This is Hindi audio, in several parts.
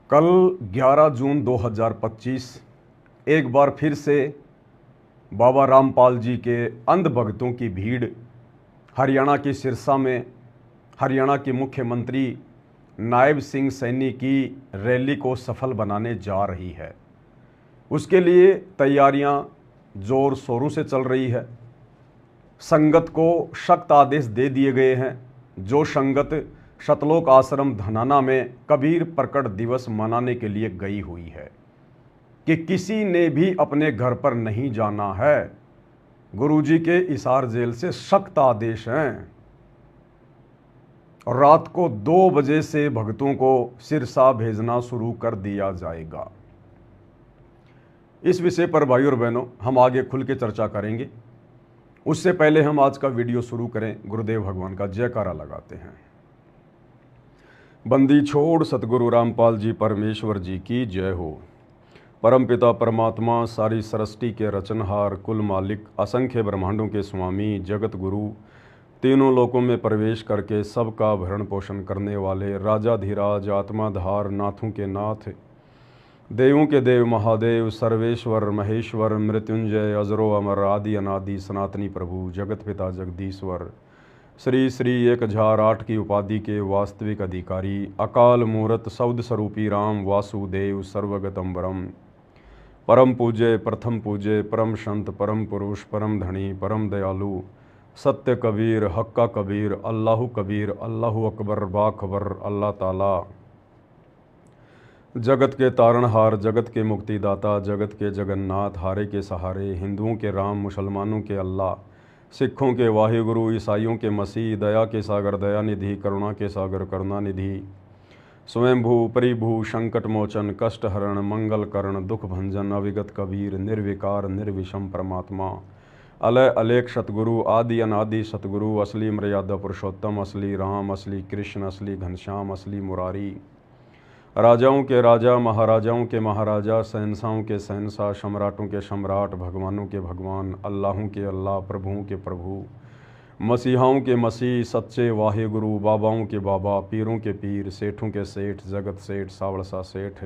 कल 11 जून 2025 एक बार फिर से बाबा रामपाल जी के अंध भक्तों की भीड़ हरियाणा के सिरसा में हरियाणा के मुख्यमंत्री नायब सिंह सैनी की रैली को सफल बनाने जा रही है। उसके लिए तैयारियां जोर शोरों से चल रही है। संगत को सख्त आदेश दे दिए गए हैं। जो संगत सतलोक आश्रम धनाना में कबीर प्रकट दिवस मनाने के लिए गई हुई है कि किसी ने भी अपने घर पर नहीं जाना है। गुरुजी के हिसार जेल से सख्त आदेश हैं और रात को 2 बजे से भक्तों को सिरसा भेजना शुरू कर दिया जाएगा। इस विषय पर भाई और बहनों हम आगे खुल के चर्चा करेंगे। उससे पहले हम आज का वीडियो शुरू करें, गुरुदेव भगवान का जयकारा लगाते हैं। बंदी छोड़ सतगुरु रामपाल जी परमेश्वर जी की जय हो। परमपिता परमात्मा सारी सृष्टि के रचनहार, कुल मालिक, असंख्य ब्रह्मांडों के स्वामी, जगत गुरु, तीनों लोकों में प्रवेश करके सबका भरण पोषण करने वाले राजाधिराज, आत्माधार, नाथों के नाथ, देवों के देव, महादेव, सर्वेश्वर, महेश्वर, मृत्युंजय, अजरो अमर, आदि अनादि, सनातनी प्रभु, जगत पिता जगदीश्वर, श्री श्री 1008 की उपाधि के वास्तविक अधिकारी, अकाल मूर्त सौद स्वरूपी राम वासुदेव सर्वगतम्बरम, परम पूज्य, प्रथम पूज्य, परम संत, परम पुरुष, परम धनी, परम दयालु, सत्य कबीर, हक्का कबीर, अल्लाहु कबीर, अल्लाहु अकबर, बाखबर, अल्लाह ताला, जगत के तारणहार, जगत के मुक्तिदाता, जगत के जगन्नाथ, हारे के सहारे, हिंदुओं के राम, मुसलमानों के अल्लाह, सिखों के वाहिगुरु, ईसाइयों के मसीह, दया के सागर दया निधि, करुणा के सागर करुणा निधि, स्वयंभू परिभू, संकट मोचन, कष्ट हरण, मंगल करण, दुख भंजन, अविगत कबीर, निर्विकार निर्विषम परमात्मा, अलय अलेख सतगुरु, आदि अनादि सतगुरु, असली मर्यादा पुरुषोत्तम, असली राम, असली कृष्ण, असली घनश्याम, असली मुरारी, राजाओं के राजा, महाराजाओं के महाराजा, शहंशाहों के शहंशाह, सम्राटों के सम्राट, भगवानों के भगवान, अल्लाहों के अल्लाह, प्रभुओं के प्रभु, मसीहाओं के मसीह, सच्चे वाहे गुरु, बाबाओं के बाबा, पीरों के पीर, सेठों के सेठ, जगत सेठ, सावड़सा सेठ,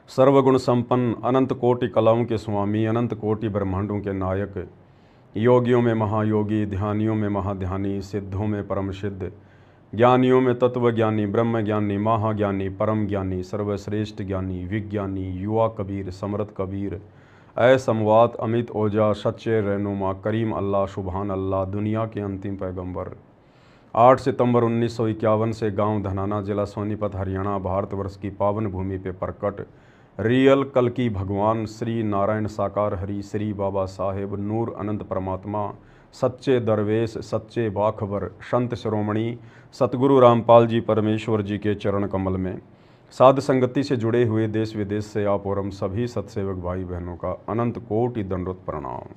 सर्वगुण संपन्न, अनंत कोटि कलाओं के स्वामी, अनंत कोटि ब्रह्मांडों के नायक, योगियों में महायोगी, ध्यानियों में महाध्यानी, सिद्धों में परम सिद्ध, ज्ञानियों में तत्व ज्ञानी, ब्रह्म ज्ञानी, महाज्ञानी, परम ज्ञानी, सर्वश्रेष्ठ ज्ञानी, विज्ञानी, युवा कबीर, समर्थ कबीर, ऐ समवात, अमित ओजा, सच्चे रहनुमा, करीम अल्लाह, सुबहान अल्लाह, दुनिया के अंतिम पैगंबर। 8 सितंबर 1951 से गांव धनाना, जिला सोनीपत, हरियाणा, भारतवर्ष की पावन भूमि पे प्रकट रियल कल की भगवान श्री नारायण साकार हरि, श्री बाबा साहेब नूर अनंत परमात्मा, सच्चे दरवेश, सच्चे बाखबर, संत शिरोमणि सतगुरु रामपाल जी परमेश्वर जी के चरण कमल में साध संगति से जुड़े हुए देश विदेश से आप और हम सभी सत्सेवक भाई बहनों का अनंत कोटि दंडवत प्रणाम।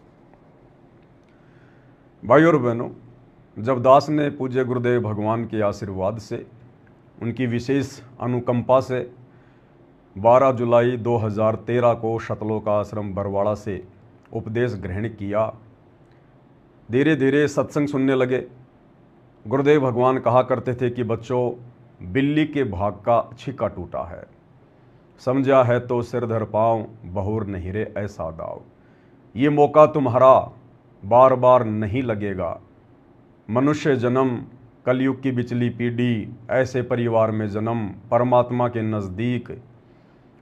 भाई और बहनों, जब दास ने पूज्य गुरुदेव भगवान के आशीर्वाद से, उनकी विशेष अनुकंपा से 12 जुलाई 2013 को सतलोक आश्रम बरवाड़ा से उपदेश ग्रहण किया, धीरे धीरे सत्संग सुनने लगे। गुरुदेव भगवान कहा करते थे कि बच्चों, बिल्ली के भाग का छिक्का टूटा है, समझा है तो सिर धर पाँव, बहुर नहीं रे ऐसा दाव। ये मौका तुम्हारा बार बार नहीं लगेगा। मनुष्य जन्म, कलयुग की बिचली पीढ़ी, ऐसे परिवार में जन्म, परमात्मा के नज़दीक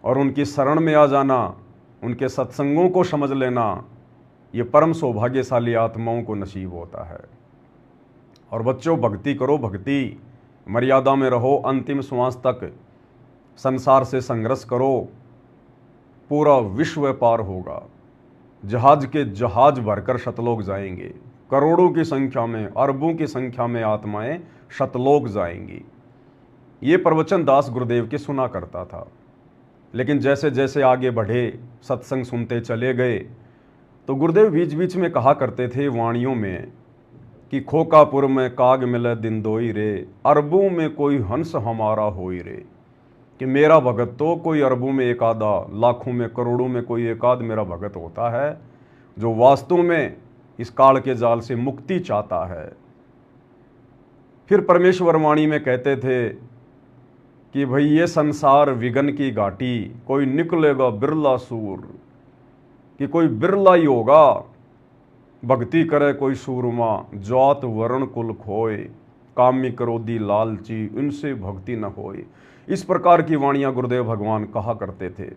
और उनकी शरण में आ जाना, उनके सत्संगों को समझ लेना, ये परम सौभाग्यशाली आत्माओं को नसीब होता है। और बच्चों, भक्ति करो, भक्ति मर्यादा में रहो, अंतिम श्वास तक संसार से संघर्ष करो, पूरा विश्व पार होगा। जहाज के जहाज भरकर सतलोक जाएंगे, करोड़ों की संख्या में, अरबों की संख्या में आत्माएं सतलोक जाएंगी। ये प्रवचन दास गुरुदेव के सुना करता था, लेकिन जैसे जैसे आगे बढ़े, सत्संग सुनते चले गए, तो गुरुदेव बीच बीच में कहा करते थे वाणियों में कि खोकापुर में काग मिले दिन दोई रे, अरबों में कोई हंस हमारा होई रे। कि मेरा भगत तो कोई अरबों में एक आधा, लाखों में, करोड़ों में कोई एक आध मेरा भगत होता है जो वास्तव में इस काल के जाल से मुक्ति चाहता है। फिर परमेश्वर वाणी में कहते थे कि भाई ये संसार विघन की घाटी, कोई निकलेगा बिरला सूर, कि कोई बिरला ही होगा, भक्ति करे कोई सूरमा, जात वर्ण कुल खोए, कामी क्रोधी लालची इनसे भक्ति न होए। इस प्रकार की वाणियां गुरुदेव भगवान कहा करते थे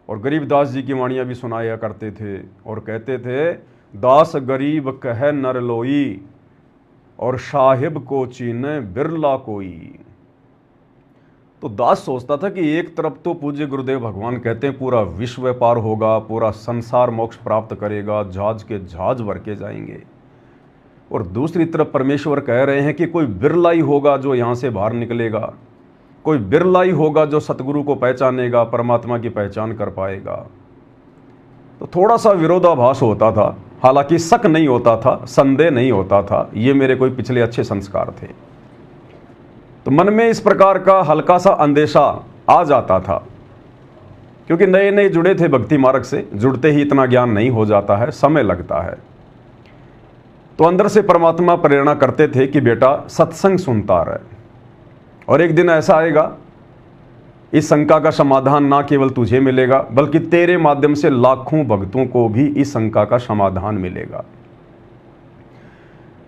और गरीबदास जी की वाणियां भी सुनाया करते थे और कहते थे, दास गरीब कह नर लोई, और साहिब को चीने बिरला कोई। तो दास सोचता था कि एक तरफ तो पूज्य गुरुदेव भगवान कहते हैं पूरा विश्व व्यापार होगा, पूरा संसार मोक्ष प्राप्त करेगा, जहाज के जहाज भर के जाएंगे, और दूसरी तरफ परमेश्वर कह रहे हैं कि कोई बिरला ही होगा जो यहाँ से बाहर निकलेगा, कोई बिरला ही होगा जो सतगुरु को पहचानेगा, परमात्मा की पहचान कर पाएगा। तो थोड़ा सा विरोधाभास होता था, हालांकि शक नहीं होता था, संदेह नहीं होता था, ये मेरे कोई पिछले अच्छे संस्कार थे। तो मन में इस प्रकार का हल्का सा अंदेशा आ जाता था, क्योंकि नए नए जुड़े थे भक्ति मार्ग से, जुड़ते ही इतना ज्ञान नहीं हो जाता है, समय लगता है। तो अंदर से परमात्मा प्रेरणा करते थे कि बेटा सत्संग सुनता रहे, और एक दिन ऐसा आएगा इस शंका का समाधान ना केवल तुझे मिलेगा, बल्कि तेरे माध्यम से लाखों भक्तों को भी इस शंका का समाधान मिलेगा।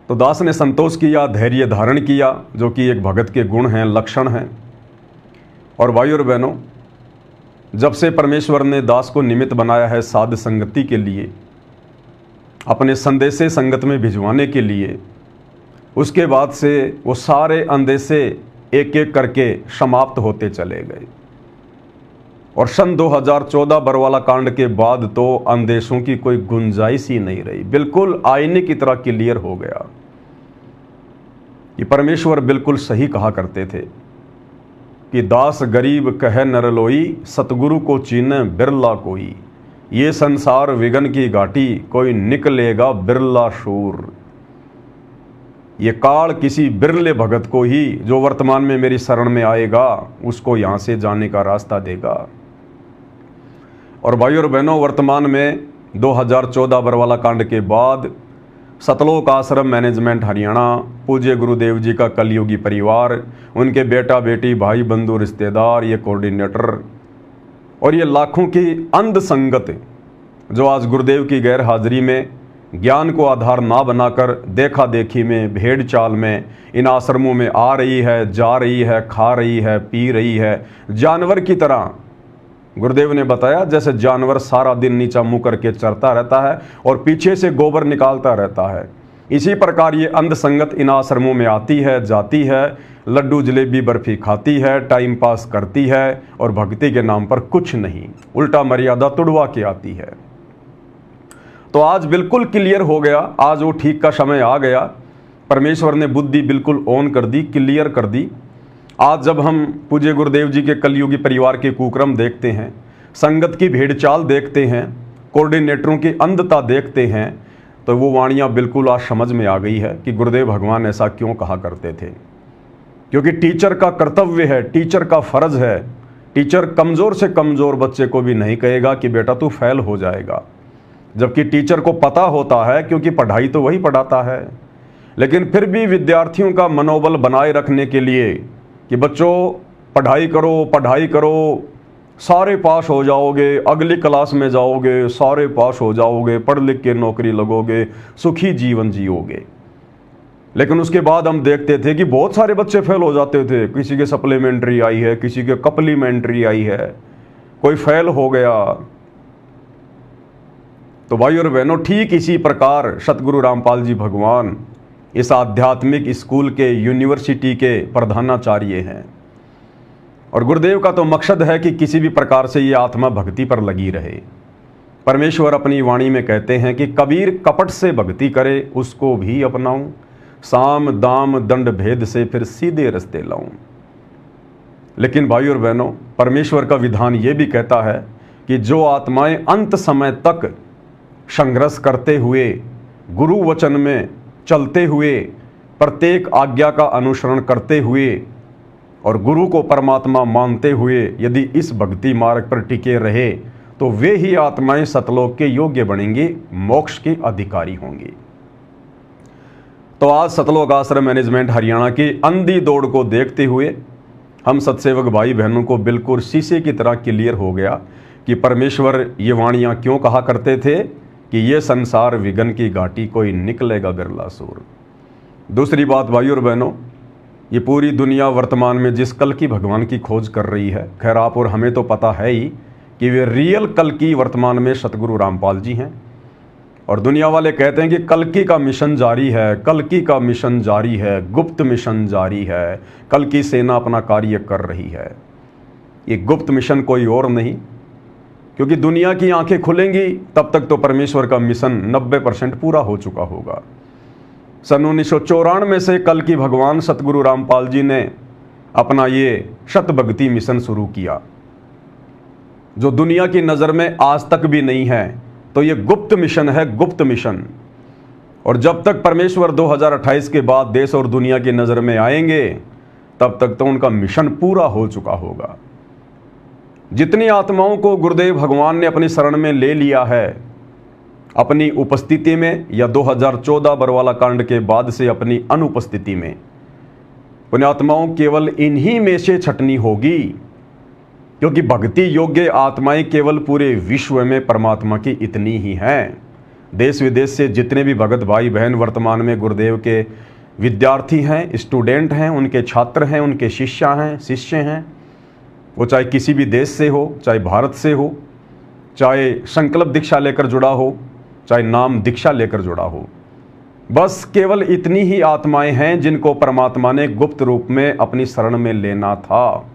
तो दास ने संतोष किया, धैर्य धारण किया, जो कि एक भगत के गुण हैं, लक्षण हैं। और भाई और बहनों, जब से परमेश्वर ने दास को निमित्त बनाया है साध संगति के लिए, अपने संदेशे संगत में भिजवाने के लिए, उसके बाद से वो सारे अंदेशे एक एक करके समाप्त होते चले गए। और सन 2014 बरवाला कांड के बाद तो अंदेशों की कोई गुंजाइश ही नहीं रही, बिल्कुल आईने की तरह क्लियर हो गया। ये परमेश्वर बिल्कुल सही कहा करते थे कि दास गरीब कह नर लोई, सतगुरु को चीने बिरला कोई, ये संसार विघन की घाटी, कोई निकलेगा बिरला शूर। ये काल किसी बिरले भगत को ही, जो वर्तमान में मेरी शरण में आएगा, उसको यहाँ से जाने का रास्ता देगा। और भाई और बहनों, वर्तमान में 2014 बरवाला कांड के बाद सतलोक आश्रम मैनेजमेंट हरियाणा, पूज्य गुरुदेव जी का कलयुगी परिवार, उनके बेटा बेटी भाई बंधु रिश्तेदार, ये कोऑर्डिनेटर और ये लाखों की अंध संगत जो आज गुरुदेव की गैर हाजिरी में ज्ञान को आधार ना बनाकर देखा देखी में, भेड़ चाल में इन आश्रमों में आ रही है, जा रही है, खा रही है, पी रही है, जानवर की तरह। गुरुदेव ने बताया जैसे जानवर सारा दिन नीचा मुंह करके चरता रहता है और पीछे से गोबर निकालता रहता है, इसी प्रकार ये अंध संगत इन आश्रमों में आती है, जाती है, लड्डू जलेबी बर्फी खाती है, टाइम पास करती है, और भक्ति के नाम पर कुछ नहीं, उल्टा मर्यादा तुड़वा के आती है। तो आज बिल्कुल क्लियर हो गया, आज वो ठीक का समय आ गया। परमेश्वर ने बुद्धि बिल्कुल ऑन कर दी, क्लियर कर दी। आज जब हम पूज्य गुरुदेव जी के कलयुगी परिवार के कुक्रम देखते हैं, संगत की भेड़चाल देखते हैं, कोऑर्डिनेटरों की अंधता देखते हैं, तो वो वाणियाँ बिल्कुल आज समझ में आ गई है कि गुरुदेव भगवान ऐसा क्यों कहा करते थे। क्योंकि टीचर का कर्तव्य है, टीचर का फर्ज है। टीचर कमज़ोर से कमज़ोर बच्चे को भी नहीं कहेगा कि बेटा तू फेल हो जाएगा, जबकि टीचर को पता होता है, क्योंकि पढ़ाई तो वही पढ़ाता है। लेकिन फिर भी विद्यार्थियों का मनोबल बनाए रखने के लिए कि बच्चों पढ़ाई करो, पढ़ाई करो, सारे पास हो जाओगे, अगली क्लास में जाओगे, सारे पास हो जाओगे, पढ़ लिख के नौकरी लगोगे, सुखी जीवन जियोगे। लेकिन उसके बाद हम देखते थे कि बहुत सारे बच्चे फेल हो जाते थे। किसी के सप्लीमेंट्री आई है, किसी के कप्लीमेंट्री आई है, कोई फेल हो गया। तो भाई और बहनों, ठीक इसी प्रकार सतगुरु रामपाल जी भगवान इस आध्यात्मिक स्कूल के, यूनिवर्सिटी के प्रधानाचार्य हैं। और गुरुदेव का तो मकसद है कि किसी भी प्रकार से ये आत्मा भक्ति पर लगी रहे। परमेश्वर अपनी वाणी में कहते हैं कि कबीर कपट से भक्ति करे उसको भी अपनाऊं, साम दाम दंड भेद से फिर सीधे रास्ते लाऊं। लेकिन भाई और बहनों, परमेश्वर का विधान ये भी कहता है कि जो आत्माएं अंत समय तक संघर्ष करते हुए, गुरु वचन में चलते हुए, प्रत्येक आज्ञा का अनुसरण करते हुए और गुरु को परमात्मा मानते हुए यदि इस भक्ति मार्ग पर टिके रहे, तो वे ही आत्माएं सतलोक के योग्य बनेंगी, मोक्ष के अधिकारी होंगी। तो आज सतलोक आश्रम मैनेजमेंट हरियाणा की अंधी दौड़ को देखते हुए हम सत्सेवक भाई बहनों को बिल्कुल शीशे की तरह क्लियर हो गया कि परमेश्वर ये वाणियाँ क्यों कहा करते थे कि ये संसार विघन की घाटी, कोई निकलेगा बिरला सूर। दूसरी बात भाई और बहनों, ये पूरी दुनिया वर्तमान में जिस कल की भगवान की खोज कर रही है, खैर आप और हमें तो पता है ही कि वे रियल कल की वर्तमान में सतगुरु रामपाल जी हैं। और दुनिया वाले कहते हैं कि कल्कि का मिशन जारी है, कल्कि का मिशन जारी है, गुप्त मिशन जारी है, कल की सेना अपना कार्य कर रही है। ये गुप्त मिशन कोई और नहीं, क्योंकि दुनिया की आंखें खुलेंगी तब तक तो परमेश्वर का मिशन 90% पूरा हो चुका होगा। सन 1994 से कल की भगवान सतगुरु रामपाल जी ने अपना ये शत भक्ति मिशन शुरू किया, जो दुनिया की नज़र में आज तक भी नहीं है। तो ये गुप्त मिशन है, गुप्त मिशन। और जब तक परमेश्वर 2028 के बाद देश और दुनिया की नज़र में आएंगे, तब तक तो उनका मिशन पूरा हो चुका होगा। जितनी आत्माओं को गुरुदेव भगवान ने अपनी शरण में ले लिया है, अपनी उपस्थिति में या 2014 बरवाला कांड के बाद से अपनी अनुपस्थिति में, पुण्यात्माओं केवल इन्हीं में से छटनी होगी, क्योंकि भक्ति योग्य आत्माएं केवल पूरे विश्व में परमात्मा की इतनी ही हैं। देश विदेश से जितने भी भगत भाई बहन वर्तमान में गुरुदेव के विद्यार्थी हैं, स्टूडेंट हैं, उनके छात्र हैं, उनके शिष्य हैं, वो चाहे किसी भी देश से हो, चाहे भारत से हो, चाहे संकल्प दीक्षा लेकर जुड़ा हो, चाहे नाम दीक्षा लेकर जुड़ा हो, बस केवल इतनी ही आत्माएं हैं जिनको परमात्मा ने गुप्त रूप में अपनी शरण में लेना था।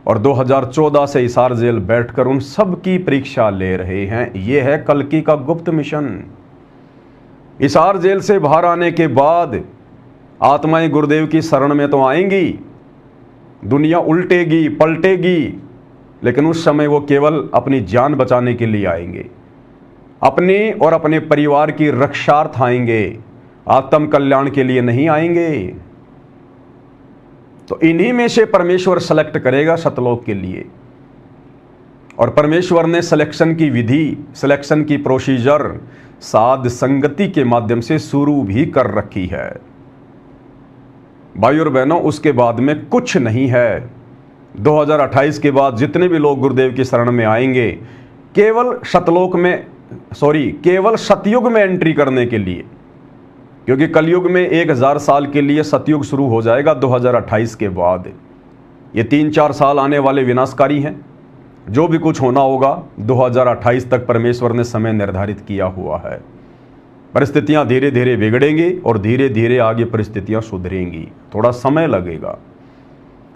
और 2014 से हिसार जेल बैठकर उन सब की परीक्षा ले रहे हैं। ये है कल्कि का गुप्त मिशन। हिसार जेल से बाहर आने के बाद आत्माएं गुरुदेव की शरण में तो आएंगी, दुनिया उल्टेगी पलटेगी, लेकिन उस समय वो केवल अपनी जान बचाने के लिए आएंगे, अपने और अपने परिवार की रक्षार्थ आएंगे, आत्म कल्याण के लिए नहीं आएंगे। तो इन्हीं में से परमेश्वर सेलेक्ट करेगा सतलोक के लिए। और परमेश्वर ने सिलेक्शन की विधि, सिलेक्शन की प्रोसीजर साध संगति के माध्यम से शुरू भी कर रखी है। भाई और बहनों, उसके बाद में कुछ नहीं है। 2028 के बाद जितने भी लोग गुरुदेव की शरण में आएंगे, केवल केवल सतयुग में एंट्री करने के लिए, क्योंकि कलयुग में 1000 साल के लिए सतयुग शुरू हो जाएगा 2028 के बाद। ये 3-4 साल आने वाले विनाशकारी हैं। जो भी कुछ होना होगा 2028 तक परमेश्वर ने समय निर्धारित किया हुआ है। परिस्थितियां धीरे धीरे बिगड़ेंगी और धीरे धीरे आगे परिस्थितियां सुधरेंगी, थोड़ा समय लगेगा।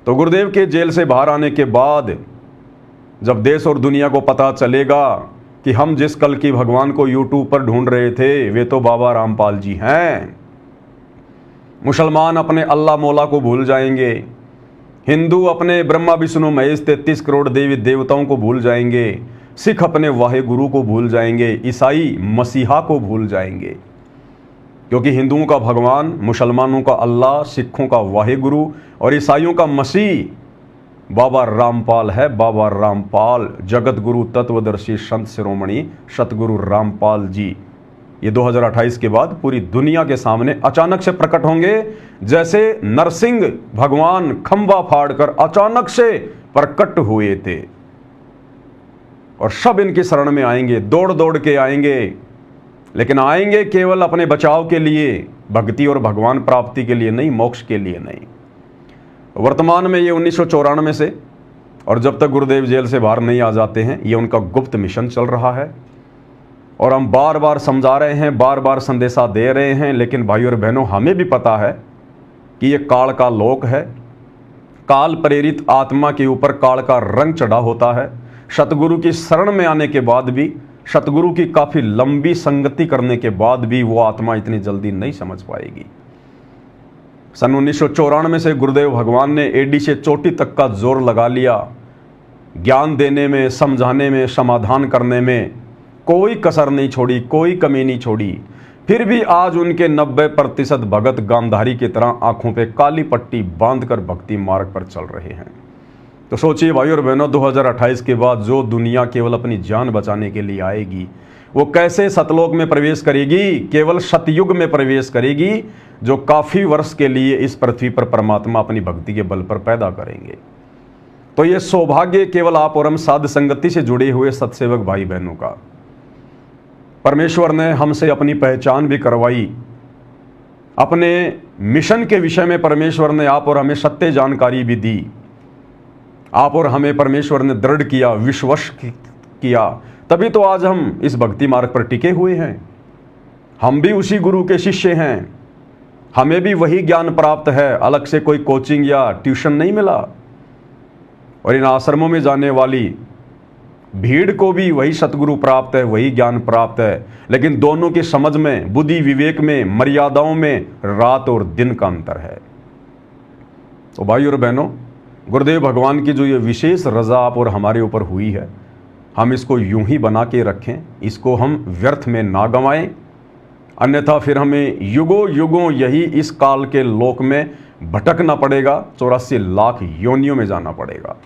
तो गुरुदेव के जेल से बाहर आने के बाद जब देश और दुनिया को पता चलेगा कि हम जिस कल की भगवान को यूट्यूब पर ढूंढ रहे थे वे तो बाबा रामपाल जी हैं, मुसलमान अपने अल्लाह मौला को भूल जाएंगे, हिंदू अपने ब्रह्मा विष्णु महेश 33 करोड़ देवी देवताओं को भूल जाएंगे, सिख अपने वाहे गुरु को भूल जाएंगे, ईसाई मसीहा को भूल जाएंगे। क्योंकि हिंदुओं का भगवान, मुसलमानों का अल्लाह, सिखों का वाहे गुरु और ईसाइयों का मसीह बाबा रामपाल है। बाबा रामपाल, जगत गुरु तत्वदर्शी संत शिरोमणि सतगुरु रामपाल जी, ये 2028 के बाद पूरी दुनिया के सामने अचानक से प्रकट होंगे, जैसे नरसिंह भगवान खंबा फाड़कर अचानक से प्रकट हुए थे। और सब इनकी शरण में आएंगे, दौड़ दौड़ के आएंगे, लेकिन आएंगे केवल अपने बचाव के लिए, भक्ति और भगवान प्राप्ति के लिए नहीं, मोक्ष के लिए नहीं। वर्तमान में ये 1994 से, और जब तक गुरुदेव जेल से बाहर नहीं आ जाते हैं, ये उनका गुप्त मिशन चल रहा है। और हम बार बार समझा रहे हैं, बार बार संदेशा दे रहे हैं, लेकिन भाई और बहनों हमें भी पता है कि ये काल का लोक है। काल प्रेरित आत्मा के ऊपर काल का रंग चढ़ा होता है। सतगुरु की शरण में आने के बाद भी, सतगुरु की काफ़ी लंबी संगति करने के बाद भी वो आत्मा इतनी जल्दी नहीं समझ पाएगी। सन 1994 से गुरुदेव भगवान ने एडी से चोटी तक का जोर लगा लिया, ज्ञान देने में, समझाने में, समाधान करने में कोई कसर नहीं छोड़ी, कोई कमी नहीं छोड़ी। फिर भी आज उनके 90% भगत गांधारी की तरह आंखों पे काली पट्टी बांधकर भक्ति मार्ग पर चल रहे हैं। तो सोचिए भाई और बहनों, 2028 के बाद जो दुनिया केवल अपनी जान बचाने के लिए आएगी, वो कैसे सतलोक में प्रवेश करेगी? केवल सतयुग में प्रवेश करेगी, जो काफ़ी वर्ष के लिए इस पृथ्वी पर परमात्मा अपनी भक्ति के बल पर पैदा करेंगे। तो ये सौभाग्य केवल आप और हम साध संगति से जुड़े हुए सत्सेवक भाई बहनों का। परमेश्वर ने हमसे अपनी पहचान भी करवाई, अपने मिशन के विषय में परमेश्वर ने आप और हमें सत्य जानकारी भी दी। आप और हमें परमेश्वर ने दृढ़ किया, विश्वास किया, तभी तो आज हम इस भक्ति मार्ग पर टिके हुए हैं। हम भी उसी गुरु के शिष्य हैं, हमें भी वही ज्ञान प्राप्त है, अलग से कोई कोचिंग या ट्यूशन नहीं मिला। और इन आश्रमों में जाने वाली भीड़ को भी वही सतगुरु प्राप्त है, वही ज्ञान प्राप्त है, लेकिन दोनों की समझ में, बुद्धि विवेक में, मर्यादाओं में रात और दिन का अंतर है। तो भाई और बहनों, गुरुदेव भगवान की जो ये विशेष रजा आप और हमारे ऊपर हुई है, हम इसको यूं ही बना के रखें, इसको हम व्यर्थ में ना गंवाएं, अन्यथा फिर हमें युगों युगों यही इस काल के लोक में भटकना पड़ेगा, 84 लाख योनियों में जाना पड़ेगा।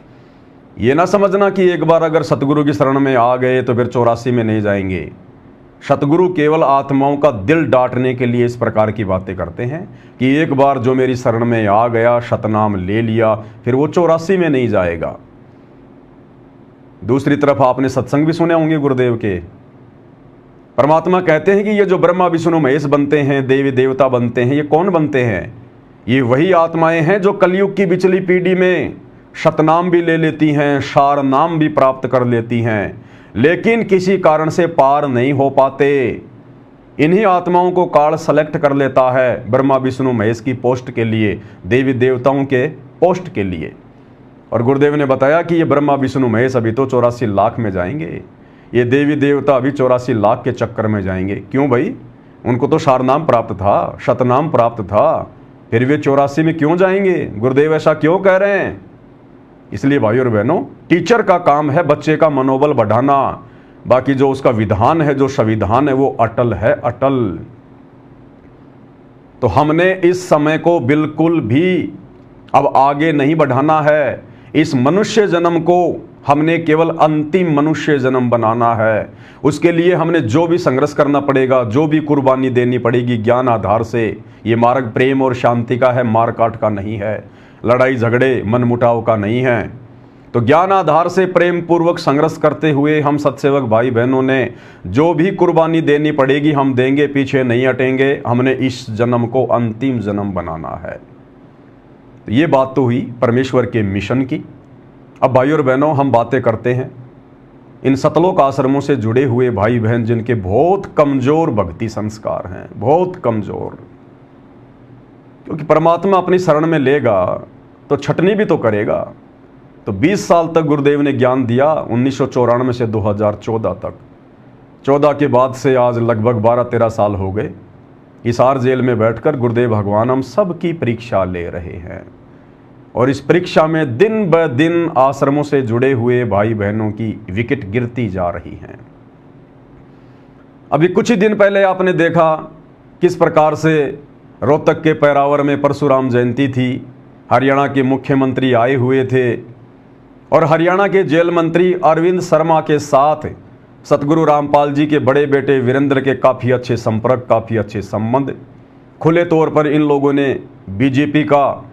ये ना समझना कि एक बार अगर सतगुरु की शरण में आ गए तो फिर 84 में नहीं जाएंगे। सतगुरु केवल आत्माओं का दिल डांटने के लिए इस प्रकार की बातें करते हैं कि एक बार जो मेरी शरण में आ गया, सतनाम ले लिया, फिर वो 84 में नहीं जाएगा। दूसरी तरफ आपने सत्संग भी सुने होंगे गुरुदेव के। परमात्मा कहते हैं कि ये जो ब्रह्मा विष्णु महेश बनते हैं, देवी देवता बनते हैं, ये कौन बनते हैं? ये वही आत्माएं हैं जो कलयुग की पिछली पीढ़ी में सतनाम भी ले लेती हैं, सार नाम भी प्राप्त कर लेती हैं, लेकिन किसी कारण से पार नहीं हो पाते। इन्हीं आत्माओं को काल सेलेक्ट कर लेता है ब्रह्मा विष्णु महेश की पोस्ट के लिए, देवी देवताओं के पोस्ट के लिए। और गुरुदेव ने बताया कि ये ब्रह्मा विष्णु महेश अभी तो 84 लाख में जाएंगे, ये देवी देवता अभी 84 लाख के चक्कर में जाएंगे। क्यों भाई? उनको तो सारनाम प्राप्त था, शतनाम प्राप्त था, फिर वे 84 में क्यों जाएंगे? गुरुदेव ऐसा क्यों कह रहे हैं? इसलिए भाई और बहनों, टीचर का काम है बच्चे का मनोबल बढ़ाना, बाकी जो उसका विधान है, जो संविधान है, वो अटल है, अटल। तो हमने इस समय को बिल्कुल भी अब आगे नहीं बढ़ाना है। इस मनुष्य जन्म को हमने केवल अंतिम मनुष्य जन्म बनाना है। उसके लिए हमने जो भी संघर्ष करना पड़ेगा, जो भी कुर्बानी देनी पड़ेगी ज्ञान आधार से। ये मार्ग प्रेम और शांति का है, मार काट का नहीं है, लड़ाई झगड़े मनमुटाव का नहीं है। तो ज्ञान आधार से प्रेम पूर्वक संघर्ष करते हुए हम सत्सेवक भाई बहनों ने जो भी कुर्बानी देनी पड़ेगी हम देंगे, पीछे नहीं हटेंगे। हमने इस जन्म को अंतिम जन्म बनाना है। तो ये बात तो हुई परमेश्वर के मिशन की। अब भाई और बहनों, हम बातें करते हैं इन सतलोक आश्रमों से जुड़े हुए भाई बहन जिनके बहुत कमजोर भक्ति संस्कार हैं, बहुत कमजोर। क्योंकि परमात्मा अपनी शरण में लेगा तो छटनी भी तो करेगा। तो 20 साल तक गुरुदेव ने ज्ञान दिया, 1994 से 2014 तक। 14 के बाद से आज लगभग 12-13 साल हो गए। हिसार जेल में बैठकर गुरुदेव भगवान हम सब की परीक्षा ले रहे हैं, और इस परीक्षा में दिन ब दिन आश्रमों से जुड़े हुए भाई बहनों की विकेट गिरती जा रही हैं। अभी कुछ ही दिन पहले आपने देखा किस प्रकार से रोहतक के पैरावर में परशुराम जयंती थी। हरियाणा के मुख्यमंत्री आए हुए थे और हरियाणा के जेल मंत्री अरविंद शर्मा के साथ सतगुरु रामपाल जी के बड़े बेटे वीरेंद्र के काफ़ी अच्छे संपर्क, काफ़ी अच्छे संबंध। खुले तौर पर इन लोगों ने बीजेपी का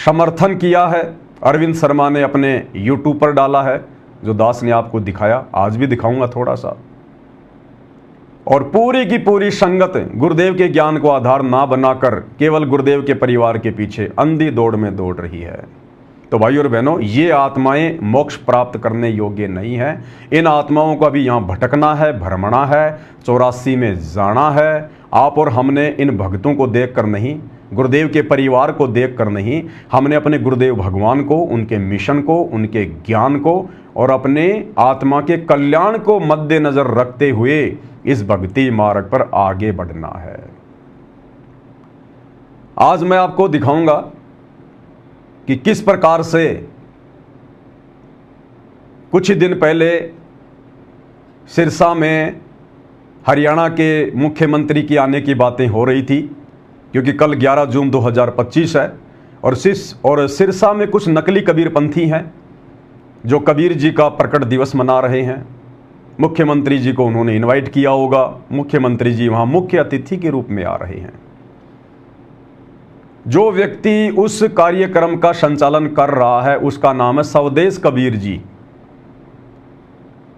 समर्थन किया है। अरविंद शर्मा ने अपने यूट्यूब पर डाला है, जो दास ने आपको दिखाया, आज भी दिखाऊंगा थोड़ा सा। और पूरी की पूरी संगत गुरुदेव के ज्ञान को आधार ना बनाकर केवल गुरुदेव के परिवार के पीछे अंधी दौड़ में दौड़ रही है। तो भाई और बहनों, ये आत्माएं मोक्ष प्राप्त करने योग्य नहीं है। इन आत्माओं को अभी यहाँ भटकना है, भ्रमणा है, 84 में जाना है। आप और हमने इन भक्तों को देखकर नहीं, गुरुदेव के परिवार को देखकर नहीं, हमने अपने गुरुदेव भगवान को, उनके मिशन को, उनके ज्ञान को और अपने आत्मा के कल्याण को मद्देनजर रखते हुए इस भक्ति मार्ग पर आगे बढ़ना है। आज मैं आपको दिखाऊंगा कि किस प्रकार से कुछ दिन पहले सिरसा में हरियाणा के मुख्यमंत्री की आने की बातें हो रही थी, क्योंकि कल 11 जून 2025 है और सिरसा में कुछ नकली कबीरपंथी हैं जो कबीर जी का प्रकट दिवस मना रहे हैं। मुख्यमंत्री जी को उन्होंने इनवाइट किया होगा, मुख्यमंत्री जी वहाँ मुख्य अतिथि के रूप में आ रहे हैं। जो व्यक्ति उस कार्यक्रम का संचालन कर रहा है उसका नाम है स्वदेश कबीर जी।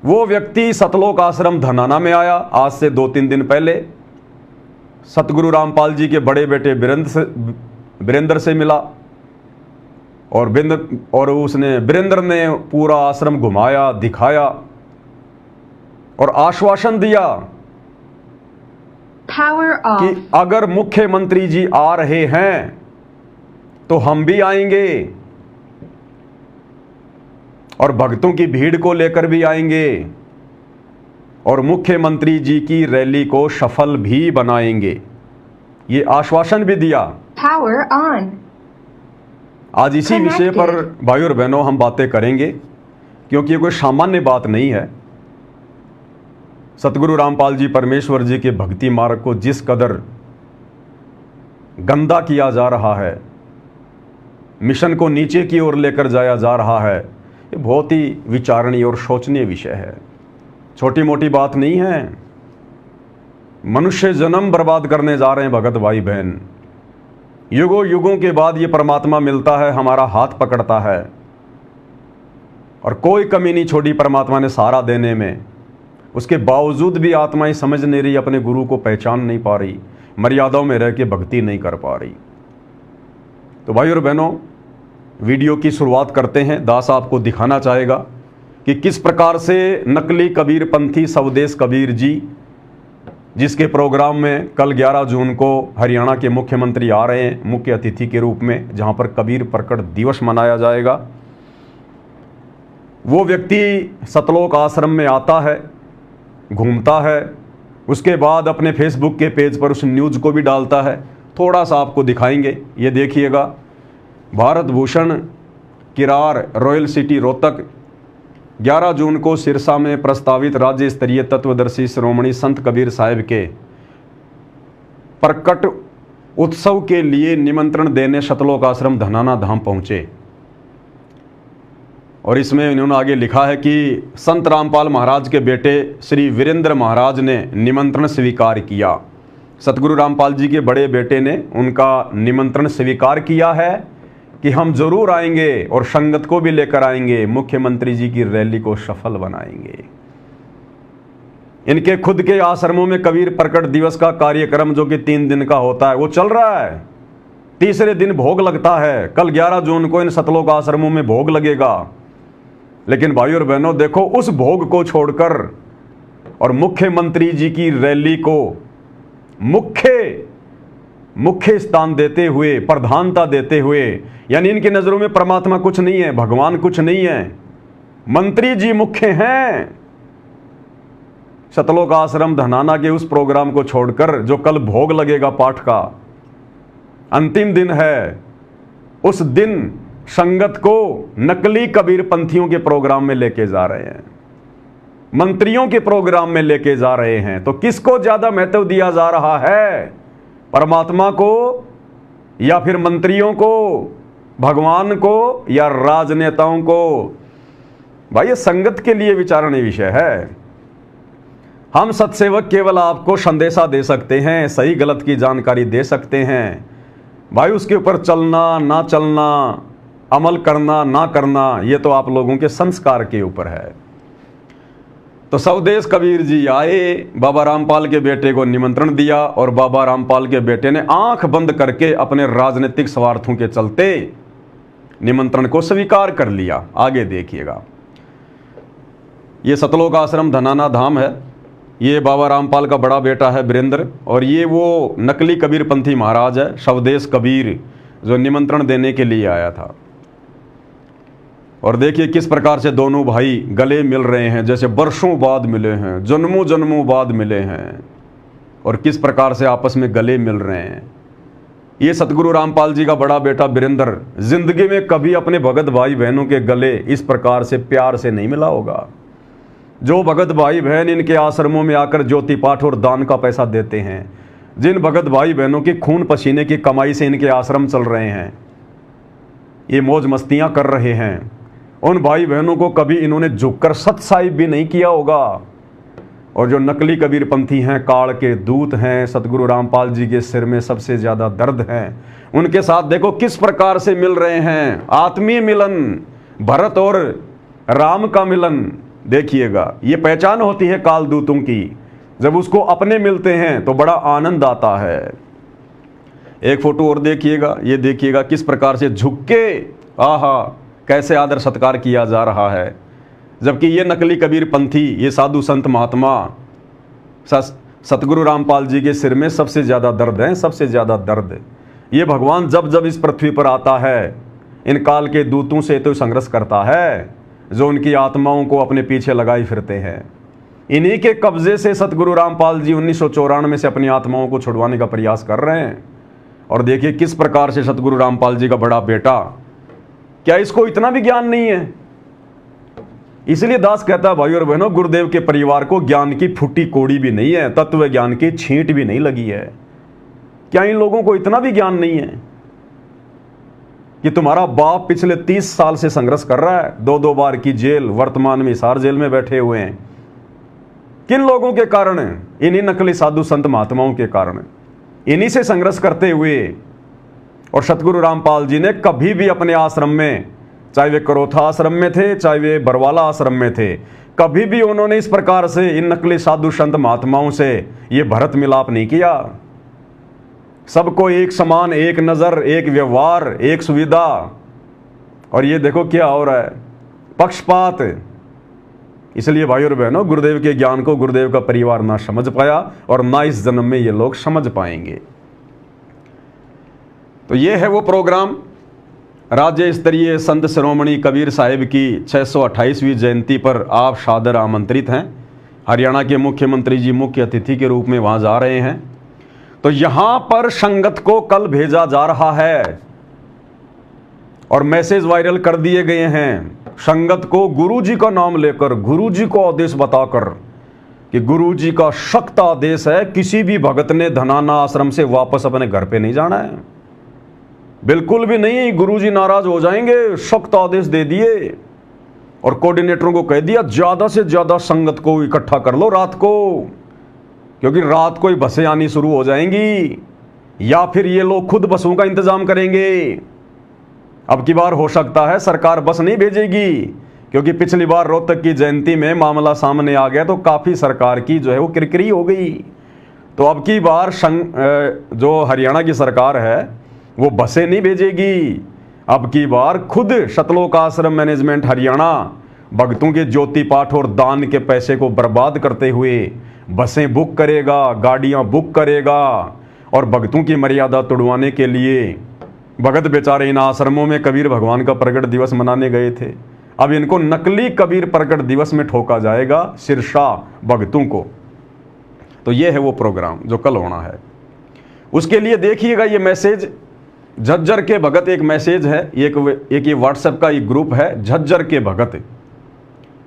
वो व्यक्ति सतलोक आश्रम धनाना में आया आज से 2-3 दिन पहले। सतगुरु रामपाल जी के बड़े बेटे वीरेंद्र से मिला और उसने वीरेंद्र ने पूरा आश्रम घुमाया, दिखाया और आश्वासन दिया कि अगर मुख्यमंत्री जी आ रहे हैं तो हम भी आएंगे और भक्तों की भीड़ को लेकर भी आएंगे और मुख्यमंत्री जी की रैली को सफल भी बनाएंगे। ये आश्वासन भी दिया। Power on. आज इसी विषय पर भाई और बहनों हम बातें करेंगे, क्योंकि ये कोई सामान्य बात नहीं है। सतगुरु रामपाल जी परमेश्वर जी के भक्ति मार्ग को जिस कदर गंदा किया जा रहा है, मिशन को नीचे की ओर लेकर जाया जा रहा है, ये बहुत ही विचारणीय और सोचनीय विषय है। छोटी मोटी बात नहीं है। मनुष्य जन्म बर्बाद करने जा रहे हैं भगत भाई बहन। युगों युगों के बाद ये परमात्मा मिलता है, हमारा हाथ पकड़ता है और कोई कमी नहीं छोड़ी परमात्मा ने सहारा देने में। उसके बावजूद भी आत्माएं समझ नहीं रही, अपने गुरु को पहचान नहीं पा रही, मर्यादाओं में रह के भक्ति नहीं कर पा रही। तो भाई और बहनों, वीडियो की शुरुआत करते हैं। दास आपको दिखाना चाहेगा कि किस प्रकार से नकली कबीर पंथी स्वदेश कबीर जी, जिसके प्रोग्राम में कल 11 जून को हरियाणा के मुख्यमंत्री आ रहे हैं मुख्य अतिथि के रूप में, जहां पर कबीर प्रकट दिवस मनाया जाएगा। वो व्यक्ति सतलोक आश्रम में आता है, घूमता है, उसके बाद अपने फेसबुक के पेज पर उस न्यूज़ को भी डालता है। थोड़ा सा आपको दिखाएंगे, ये देखिएगा। भारत भूषण किरार रॉयल सिटी रोहतक 11 जून को सिरसा में प्रस्तावित राज्य स्तरीय तत्वदर्शी श्रोमणी संत कबीर साहिब के प्रकट उत्सव के लिए निमंत्रण देने सतलोक आश्रम धनाना धाम पहुंचे। और इसमें इन्होंने आगे लिखा है कि संत रामपाल महाराज के बेटे श्री वीरेंद्र महाराज ने निमंत्रण स्वीकार किया। सतगुरु रामपाल जी के बड़े बेटे ने उनका निमंत्रण स्वीकार किया है कि हम जरूर आएंगे और संगत को भी लेकर आएंगे, मुख्यमंत्री जी की रैली को सफल बनाएंगे। इनके खुद के आश्रमों में कबीर प्रकट दिवस का कार्यक्रम जो कि 3 दिन का होता है वो चल रहा है। तीसरे दिन भोग लगता है। कल 11 जून को इन सतलोक आश्रमों में भोग लगेगा। लेकिन भाई और बहनों देखो, उस भोग को छोड़कर और मुख्यमंत्री जी की रैली को मुख्य स्थान देते हुए, प्रधानता देते हुए, यानी इनकी नजरों में परमात्मा कुछ नहीं है, भगवान कुछ नहीं है, मंत्री जी मुख्य हैं। सतलोक आश्रम धनाना के उस प्रोग्राम को छोड़कर जो कल भोग लगेगा पाठ का, अंतिम दिन है, उस दिन संगत को नकली कबीर पंथियों के प्रोग्राम में लेके जा रहे हैं, मंत्रियों के प्रोग्राम में लेके जा रहे हैं। तो किसको ज्यादा महत्व दिया जा रहा है, परमात्मा को या फिर मंत्रियों को, भगवान को या राजनेताओं को? भाई ये संगत के लिए विचारणीय विषय है। हम सत्सेवक केवल आपको संदेशा दे सकते हैं, सही गलत की जानकारी दे सकते हैं। भाई उसके ऊपर चलना ना चलना, अमल करना ना करना, ये तो आप लोगों के संस्कार के ऊपर है। तो स्वदेश कबीर जी आए, बाबा रामपाल के बेटे को निमंत्रण दिया और बाबा रामपाल के बेटे ने आंख बंद करके अपने राजनीतिक स्वार्थों के चलते निमंत्रण को स्वीकार कर लिया। आगे देखिएगा। ये सतलोक आश्रम धनाना धाम है। ये बाबा रामपाल का बड़ा बेटा है वीरेंद्र, और ये वो नकली कबीर पंथी महाराज है स्वदेश कबीर, जो निमंत्रण देने के लिए आया था। और देखिए किस प्रकार से दोनों भाई गले मिल रहे हैं, जैसे वर्षों बाद मिले हैं, जन्मों जन्मों बाद मिले हैं, और किस प्रकार से आपस में गले मिल रहे हैं। ये सतगुरु रामपाल जी का बड़ा बेटा वीरेंद्र जिंदगी में कभी अपने भगत भाई बहनों के गले इस प्रकार से प्यार से नहीं मिला होगा। जो भगत भाई बहन इनके आश्रमों में आकर ज्योति पाठ और दान का पैसा देते हैं, जिन भगत भाई बहनों की खून पसीने की कमाई से इनके आश्रम चल रहे हैं, ये मौज मस्तियां कर रहे हैं, उन भाई बहनों को कभी इन्होंने झुककर सत साहिब भी नहीं किया होगा। और जो नकली कबीरपंथी हैं, काल के दूत हैं, सतगुरु रामपाल जी के सिर में सबसे ज़्यादा दर्द है, उनके साथ देखो किस प्रकार से मिल रहे हैं। आत्मीय मिलन, भरत और राम का मिलन देखिएगा। ये पहचान होती है काल दूतों की, जब उसको अपने मिलते हैं तो बड़ा आनंद आता है। एक फोटो और देखिएगा, ये देखिएगा किस प्रकार से झुक के आहा कैसे आदर सत्कार किया जा रहा है, जबकि ये नकली कबीरपंथी, ये साधु संत महात्मा सतगुरु रामपाल जी के सिर में सबसे ज़्यादा दर्द है, सबसे ज़्यादा दर्द। ये भगवान जब जब इस पृथ्वी पर आता है, इन काल के दूतों से तो संघर्ष करता है, जो उनकी आत्माओं को अपने पीछे लगाए फिरते हैं। इन्हीं के कब्जे से सतगुरु रामपाल जी 1994 से अपनी आत्माओं को छुड़वाने का प्रयास कर रहे हैं। और देखिए किस प्रकार से सतगुरु रामपाल जी का बड़ा बेटा, क्या इसको इतना भी ज्ञान नहीं है? इसलिए दास कहता है, भाई और बहनों, गुरुदेव के परिवार को ज्ञान की फूटी कोड़ी भी नहीं है, तत्व ज्ञान की छींट भी नहीं लगी है। क्या इन लोगों को इतना भी ज्ञान नहीं है कि तुम्हारा बाप पिछले 30 साल से संघर्ष कर रहा है, 2-2 बार की जेल, वर्तमान में हिसार जेल में बैठे हुए हैं। किन लोगों के कारण? इन्हीं नकली साधु संत महात्माओं के कारण, इन्हीं से संघर्ष करते हुए। और सतगुरु रामपाल जी ने कभी भी अपने आश्रम में, चाहे वे करोथा आश्रम में थे, चाहे वे बरवाला आश्रम में थे, कभी भी उन्होंने इस प्रकार से इन नकली साधु संत महात्माओं से ये भरत मिलाप नहीं किया। सबको एक समान, एक नज़र, एक व्यवहार, एक सुविधा। और ये देखो क्या हो रहा है, पक्षपात। इसलिए भाई और बहनों, गुरुदेव के ज्ञान को गुरुदेव का परिवार ना समझ पाया और ना इस जन्म में ये लोग समझ पाएंगे। तो ये है वो प्रोग्राम। राज्य स्तरीय संत शिरोमणि कबीर साहिब की 628वीं जयंती पर आप सादर आमंत्रित हैं। हरियाणा के मुख्यमंत्री जी मुख्य अतिथि के रूप में वहाँ जा रहे हैं। तो यहाँ पर संगत को कल भेजा जा रहा है और मैसेज वायरल कर दिए गए हैं, संगत को गुरुजी का नाम लेकर, गुरुजी को आदेश बताकर कि गुरुजी का सख्त आदेश है, किसी भी भगत ने धनाना आश्रम से वापस अपने घर पे नहीं जाना है, बिल्कुल भी नहीं, गुरुजी नाराज हो जाएंगे। सख्त आदेश दे दिए और कोऑर्डिनेटरों को कह दिया ज्यादा से ज्यादा संगत को इकट्ठा कर लो रात को, क्योंकि रात को ही बसें आनी शुरू हो जाएंगी, या फिर ये लोग खुद बसों का इंतजाम करेंगे। अब की बार हो सकता है सरकार बस नहीं भेजेगी, क्योंकि पिछली बार रोहतक की जयंती में मामला सामने आ गया तो काफी सरकार की जो है वो किरकिरी हो गई। तो अब की बार जो हरियाणा की सरकार है वो बसें नहीं भेजेगी। अब की बार खुद सतलोक आश्रम मैनेजमेंट हरियाणा भक्तों के ज्योति पाठ और दान के पैसे को बर्बाद करते हुए बसें बुक करेगा, गाड़ियां बुक करेगा और भक्तों की मर्यादा तोड़वाने के लिए। भगत बेचारे इन आश्रमों में कबीर भगवान का प्रकट दिवस मनाने गए थे, अब इनको नकली कबीर प्रकट दिवस में ठोका जाएगा सिरसा भक्तों को। तो ये है वो प्रोग्राम जो कल होना है। उसके लिए देखिएगा ये मैसेज, झज्जर के भगत एक मैसेज है, एक ये व्हाट्सएप का एक ग्रुप है झज्जर के भगत,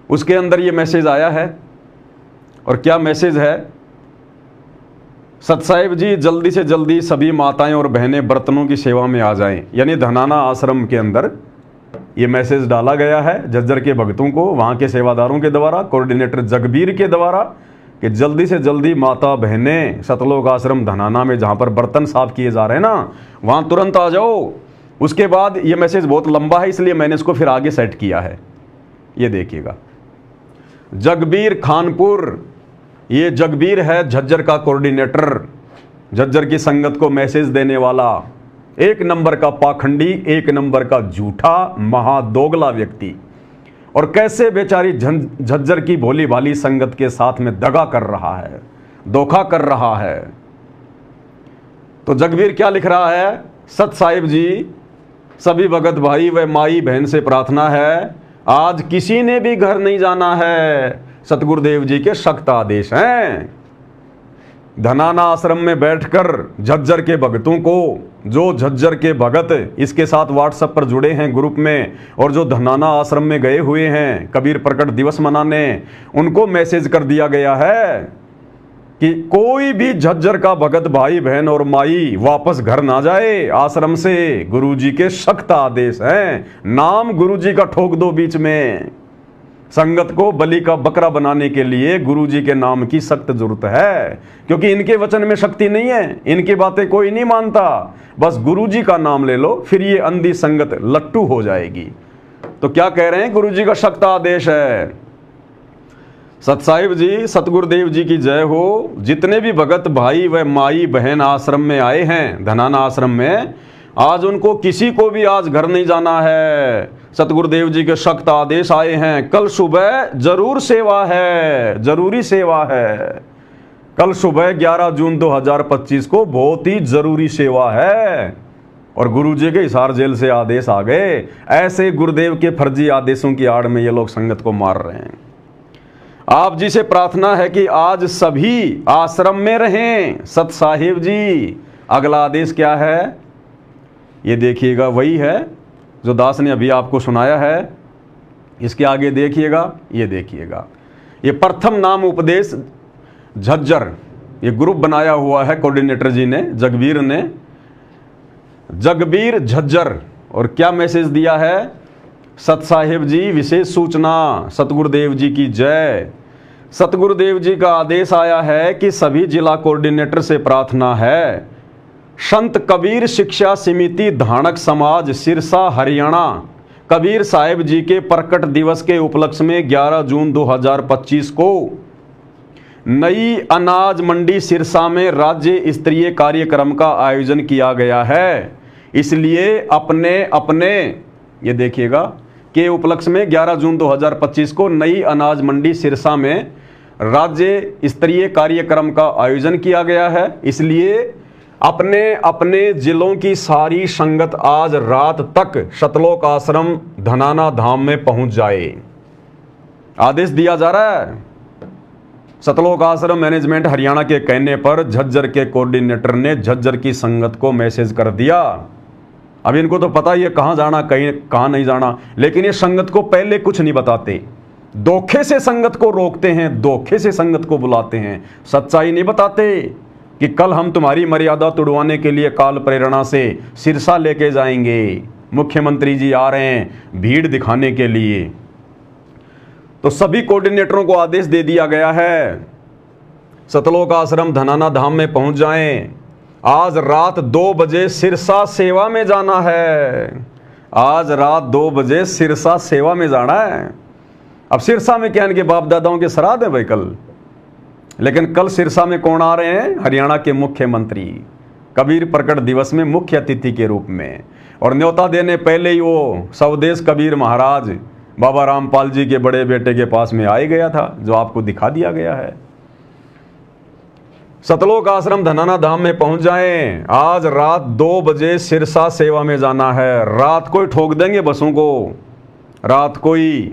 उसके अंदर ये मैसेज आया है। और क्या मैसेज है? सतसाहिब जी जल्दी से जल्दी सभी माताएं और बहनें बर्तनों की सेवा में आ जाएं, यानी धनाना आश्रम के अंदर ये मैसेज डाला गया है झज्जर के भक्तों को, वहाँ के सेवादारों के द्वारा, कोऑर्डिनेटर जगबीर के द्वारा, कि जल्दी से जल्दी माता बहनें सतलोक आश्रम धनाना में जहाँ पर बर्तन साफ किए जा रहे हैं ना, वहाँ तुरंत आ जाओ। उसके बाद ये मैसेज बहुत लंबा है, इसलिए मैंने इसको फिर आगे सेट किया है। ये देखिएगा, जगबीर खानपुर, ये जगबीर है झज्जर का कोऑर्डिनेटर, झज्जर की संगत को मैसेज देने वाला, एक नंबर का पाखंडी, एक नंबर का झूठा महादोगला व्यक्ति। और कैसे बेचारी झज्जर की भोली भाली संगत के साथ में दगा कर रहा है, धोखा कर रहा है। तो जगबीर क्या लिख रहा है? सत साहिब जी, सभी भगत भाई व माई बहन से प्रार्थना है, आज किसी ने भी घर नहीं जाना है, सतगुरुदेव जी के सख्त आदेश हैं। धनाना आश्रम में बैठकर झज्जर के भगतों को, जो झज्जर के भगत इसके साथ व्हाट्सएप पर जुड़े हैं ग्रुप में और जो धनाना आश्रम में गए हुए हैं कबीर प्रकट दिवस मनाने, उनको मैसेज कर दिया गया है कि कोई भी झज्जर का भगत भाई बहन और माई वापस घर ना जाए आश्रम से, गुरुजी के सख्त आदेश हैं। नाम गुरुजी का ठोक दो बीच में, संगत को बलि का बकरा बनाने के लिए गुरुजी के नाम की सख्त जरूरत है, क्योंकि इनके वचन में शक्ति नहीं है, इनकी बातें कोई नहीं मानता। बस गुरुजी का नाम ले लो, फिर ये अंधी संगत लट्टू हो जाएगी। तो क्या कह रहे हैं, गुरुजी का सख्त आदेश है। सत साहिब जी, सतगुरुदेव जी की जय हो। जितने भी भगत भाई व माई बहन आश्रम में आए हैं, धनाना आश्रम में, आज उनको किसी को भी आज घर नहीं जाना है। सतगुरुदेव जी के सख्त आदेश आए हैं। कल सुबह जरूर सेवा है, जरूरी सेवा है। कल सुबह 11 जून 2025 को बहुत ही जरूरी सेवा है। और गुरुजी के हिसार जेल से आदेश आ गए। ऐसे गुरुदेव के फर्जी आदेशों की आड़ में ये लोग संगत को मार रहे हैं। आप जी से प्रार्थना है कि आज सभी आश्रम में रहें। सत साहिब जी, अगला आदेश क्या है ये देखिएगा, वही है जो दास ने अभी आपको सुनाया है। इसके आगे देखिएगा, ये देखिएगा, ये प्रथम नाम उपदेश झज्जर, ये ग्रुप बनाया हुआ है कोऑर्डिनेटर जी ने, जगबीर ने, जगबीर झज्जर। और क्या मैसेज दिया है, सत साहिब जी विशेष सूचना, सतगुरुदेव जी की जय। सतगुरुदेव जी का आदेश आया है कि सभी जिला कोऑर्डिनेटर से प्रार्थना है, संत कबीर शिक्षा समिति धानक समाज सिरसा हरियाणा कबीर साहिब जी के प्रकट दिवस के उपलक्ष्य में 11 जून 2025 को नई अनाज मंडी सिरसा में राज्य स्तरीय कार्यक्रम का आयोजन किया गया है। इसलिए अपने अपने, ये देखिएगा, के उपलक्ष्य में 11 जून 2025 को नई अनाज मंडी सिरसा में राज्य स्तरीय कार्यक्रम का आयोजन किया गया है। इसलिए अपने अपने जिलों की सारी संगत आज रात तक सतलोक आश्रम धनाना धाम में पहुंच जाए, आदेश दिया जा रहा है। सतलोक आश्रम मैनेजमेंट हरियाणा के कहने पर झज्जर के कोऑर्डिनेटर ने झज्जर की संगत को मैसेज कर दिया। अब इनको तो पता ही है कहाँ जाना, कहीं कहाँ नहीं जाना, लेकिन ये संगत को पहले कुछ नहीं बताते। धोखे से संगत को रोकते हैं, धोखे से संगत को बुलाते हैं, सच्चाई नहीं बताते कि कल हम तुम्हारी मर्यादा तोड़वाने के लिए काल प्रेरणा से सिरसा लेके जाएंगे, मुख्यमंत्री जी आ रहे हैं भीड़ दिखाने के लिए। तो सभी कोऑर्डिनेटरों को आदेश दे दिया गया है, सतलोक आश्रम धनाना धाम में पहुंच जाएं। आज रात 2 बजे सिरसा सेवा में जाना है। आज रात 2 बजे सिरसा सेवा में जाना है। अब सिरसा में क्या इनके बाप दादाओं के श्राद्ध है भाई कल, लेकिन कल सिरसा में कौन आ रहे हैं, हरियाणा के मुख्यमंत्री कबीर प्रकट दिवस में मुख्य अतिथि के रूप में। और न्योता देने पहले ही वो स्वदेश कबीर महाराज बाबा रामपाल जी के बड़े बेटे के पास में आ गया था, जो आपको दिखा दिया गया है। सतलोक आश्रम धनाना धाम में पहुंच जाएं। आज रात 2 बजे सिरसा सेवा में जाना है। रात को ही ठोक देंगे बसों को, रात को ही।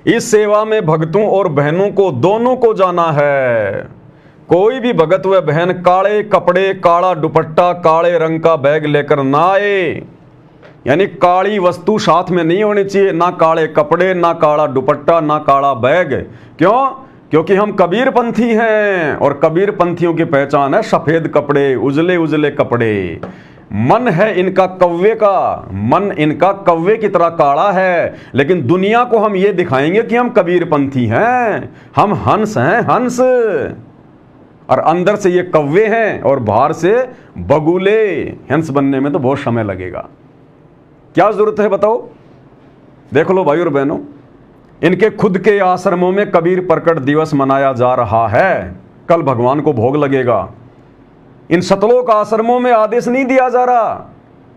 इस सेवा में भक्तों और बहनों को दोनों को जाना है। कोई भी भगत व बहन काले कपड़े, काला दुपट्टा, काले रंग का बैग लेकर ना आए। यानी काली वस्तु साथ में नहीं होनी चाहिए, ना काले कपड़े, ना काला दुपट्टा, ना काला बैग। क्यों? क्योंकि हम कबीर पंथी हैं और कबीर पंथियों की पहचान है सफेद कपड़े, उजले उजले कपड़े। मन है इनका कौवे का, मन इनका कौवे की तरह काला है, लेकिन दुनिया को हम ये दिखाएंगे कि हम कबीर पंथी हैं, हम हंस हैं, हंस। और अंदर से ये कौवे हैं और बाहर से बगुले। हंस बनने में तो बहुत समय लगेगा, क्या जरूरत है बताओ। देख लो भाई और बहनों, इनके खुद के आश्रमों में कबीर प्रकट दिवस मनाया जा रहा है। कल भगवान को भोग लगेगा। इन सतलोक आश्रमों में आदेश नहीं दिया जा रहा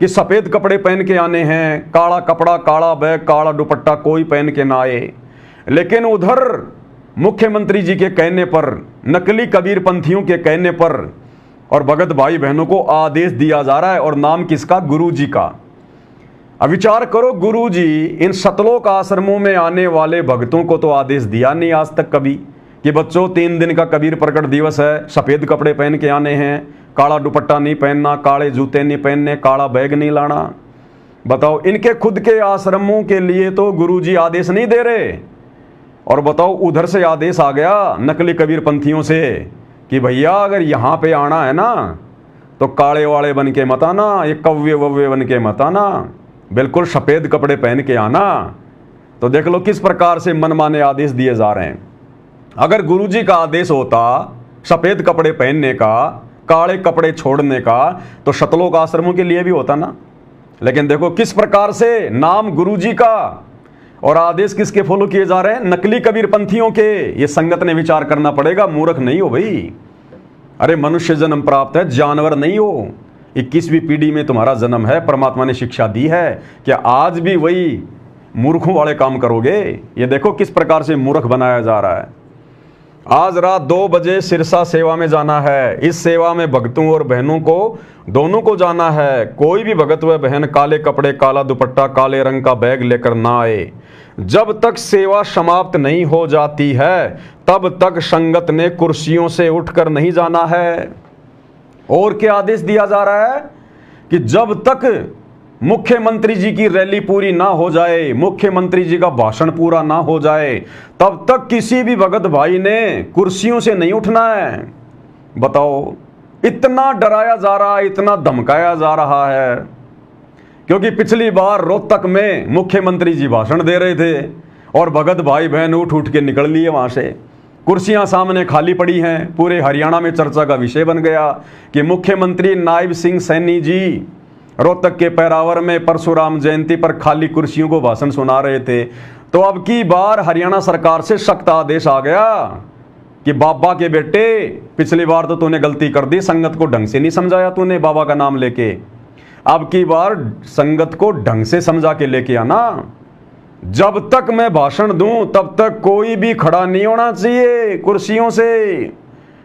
कि सफेद कपड़े पहन के आने हैं, काला कपड़ा, काला बैग, काला दुपट्टा कोई पहन के ना आए। लेकिन उधर मुख्यमंत्री जी के कहने पर, नकली कबीर पंथियों के कहने पर और भगत भाई बहनों को आदेश दिया जा रहा है। और नाम किसका? गुरु जी का। अब विचार करो, गुरु जी इन सतलोक आश्रमों में आने वाले भक्तों को तो आदेश दिया नहीं आज तक कभी कि बच्चों 3 दिन का कबीर प्रकट दिवस है, सफेद कपड़े पहन के आने हैं, काला दुपट्टा नहीं पहनना, काले जूते नहीं पहनने, काला बैग नहीं लाना। बताओ, इनके खुद के आश्रमों के लिए तो गुरुजी आदेश नहीं दे रहे। और बताओ, उधर से आदेश आ गया नकली कबीर पंथियों से कि भैया अगर यहाँ पे आना है ना तो काले वाले बन के मत आना, ये कव्वे वव्वे बन के मत आना, बिल्कुल सफ़ेद कपड़े पहन के आना। तो देख लो किस प्रकार से मनमाने आदेश दिए जा रहे हैं। अगर गुरुजी का आदेश होता सफेद कपड़े पहनने का, काले कपड़े छोड़ने का, तो शतलोक आश्रमों के लिए भी होता ना। लेकिन देखो किस प्रकार से नाम गुरुजी का और आदेश किसके फॉलो किए जा रहे हैं, नकली कबीरपंथियों के। ये संगत ने विचार करना पड़ेगा, मूर्ख नहीं हो भाई। अरे मनुष्य जन्म प्राप्त है, जानवर नहीं हो। 21वीं पीढ़ी में तुम्हारा जन्म है, परमात्मा ने शिक्षा दी है, क्या आज भी वही मूर्खों वाले काम करोगे? ये देखो किस प्रकार से मूर्ख बनाया जा रहा है। आज रात 2 बजे सिरसा सेवा में जाना है। इस सेवा में भक्तों और बहनों को दोनों को जाना है। कोई भी भगत व बहन काले कपड़े, काला दुपट्टा, काले रंग का बैग लेकर ना आए। जब तक सेवा समाप्त नहीं हो जाती है तब तक संगत ने कुर्सियों से उठकर नहीं जाना है। और क्या आदेश दिया जा रहा है कि जब तक मुख्यमंत्री जी की रैली पूरी ना हो जाए, मुख्यमंत्री जी का भाषण पूरा ना हो जाए, तब तक किसी भी भगत भाई ने कुर्सियों से नहीं उठना है। बताओ, इतना डराया जा रहा है, इतना धमकाया जा रहा है, क्योंकि पिछली बार रोहतक में मुख्यमंत्री जी भाषण दे रहे थे और भगत भाई बहन उठ उठ के निकल लिए वहां से। कुर्सियां सामने खाली पड़ी हैं। पूरे हरियाणा में चर्चा का विषय बन गया कि मुख्यमंत्री नायब सिंह सैनी जी रोहतक के पैरावर में परशुराम जयंती पर खाली कुर्सियों को भाषण सुना रहे थे। तो अब की बार हरियाणा सरकार से सख्त आदेश आ गया कि बाबा के बेटे, पिछली बार तो तूने गलती कर दी, संगत को ढंग से नहीं समझाया तूने बाबा का नाम लेके। अब की बार संगत को ढंग से समझा के लेके आना। जब तक मैं भाषण दूं तब तक कोई भी खड़ा नहीं होना चाहिए कुर्सियों से।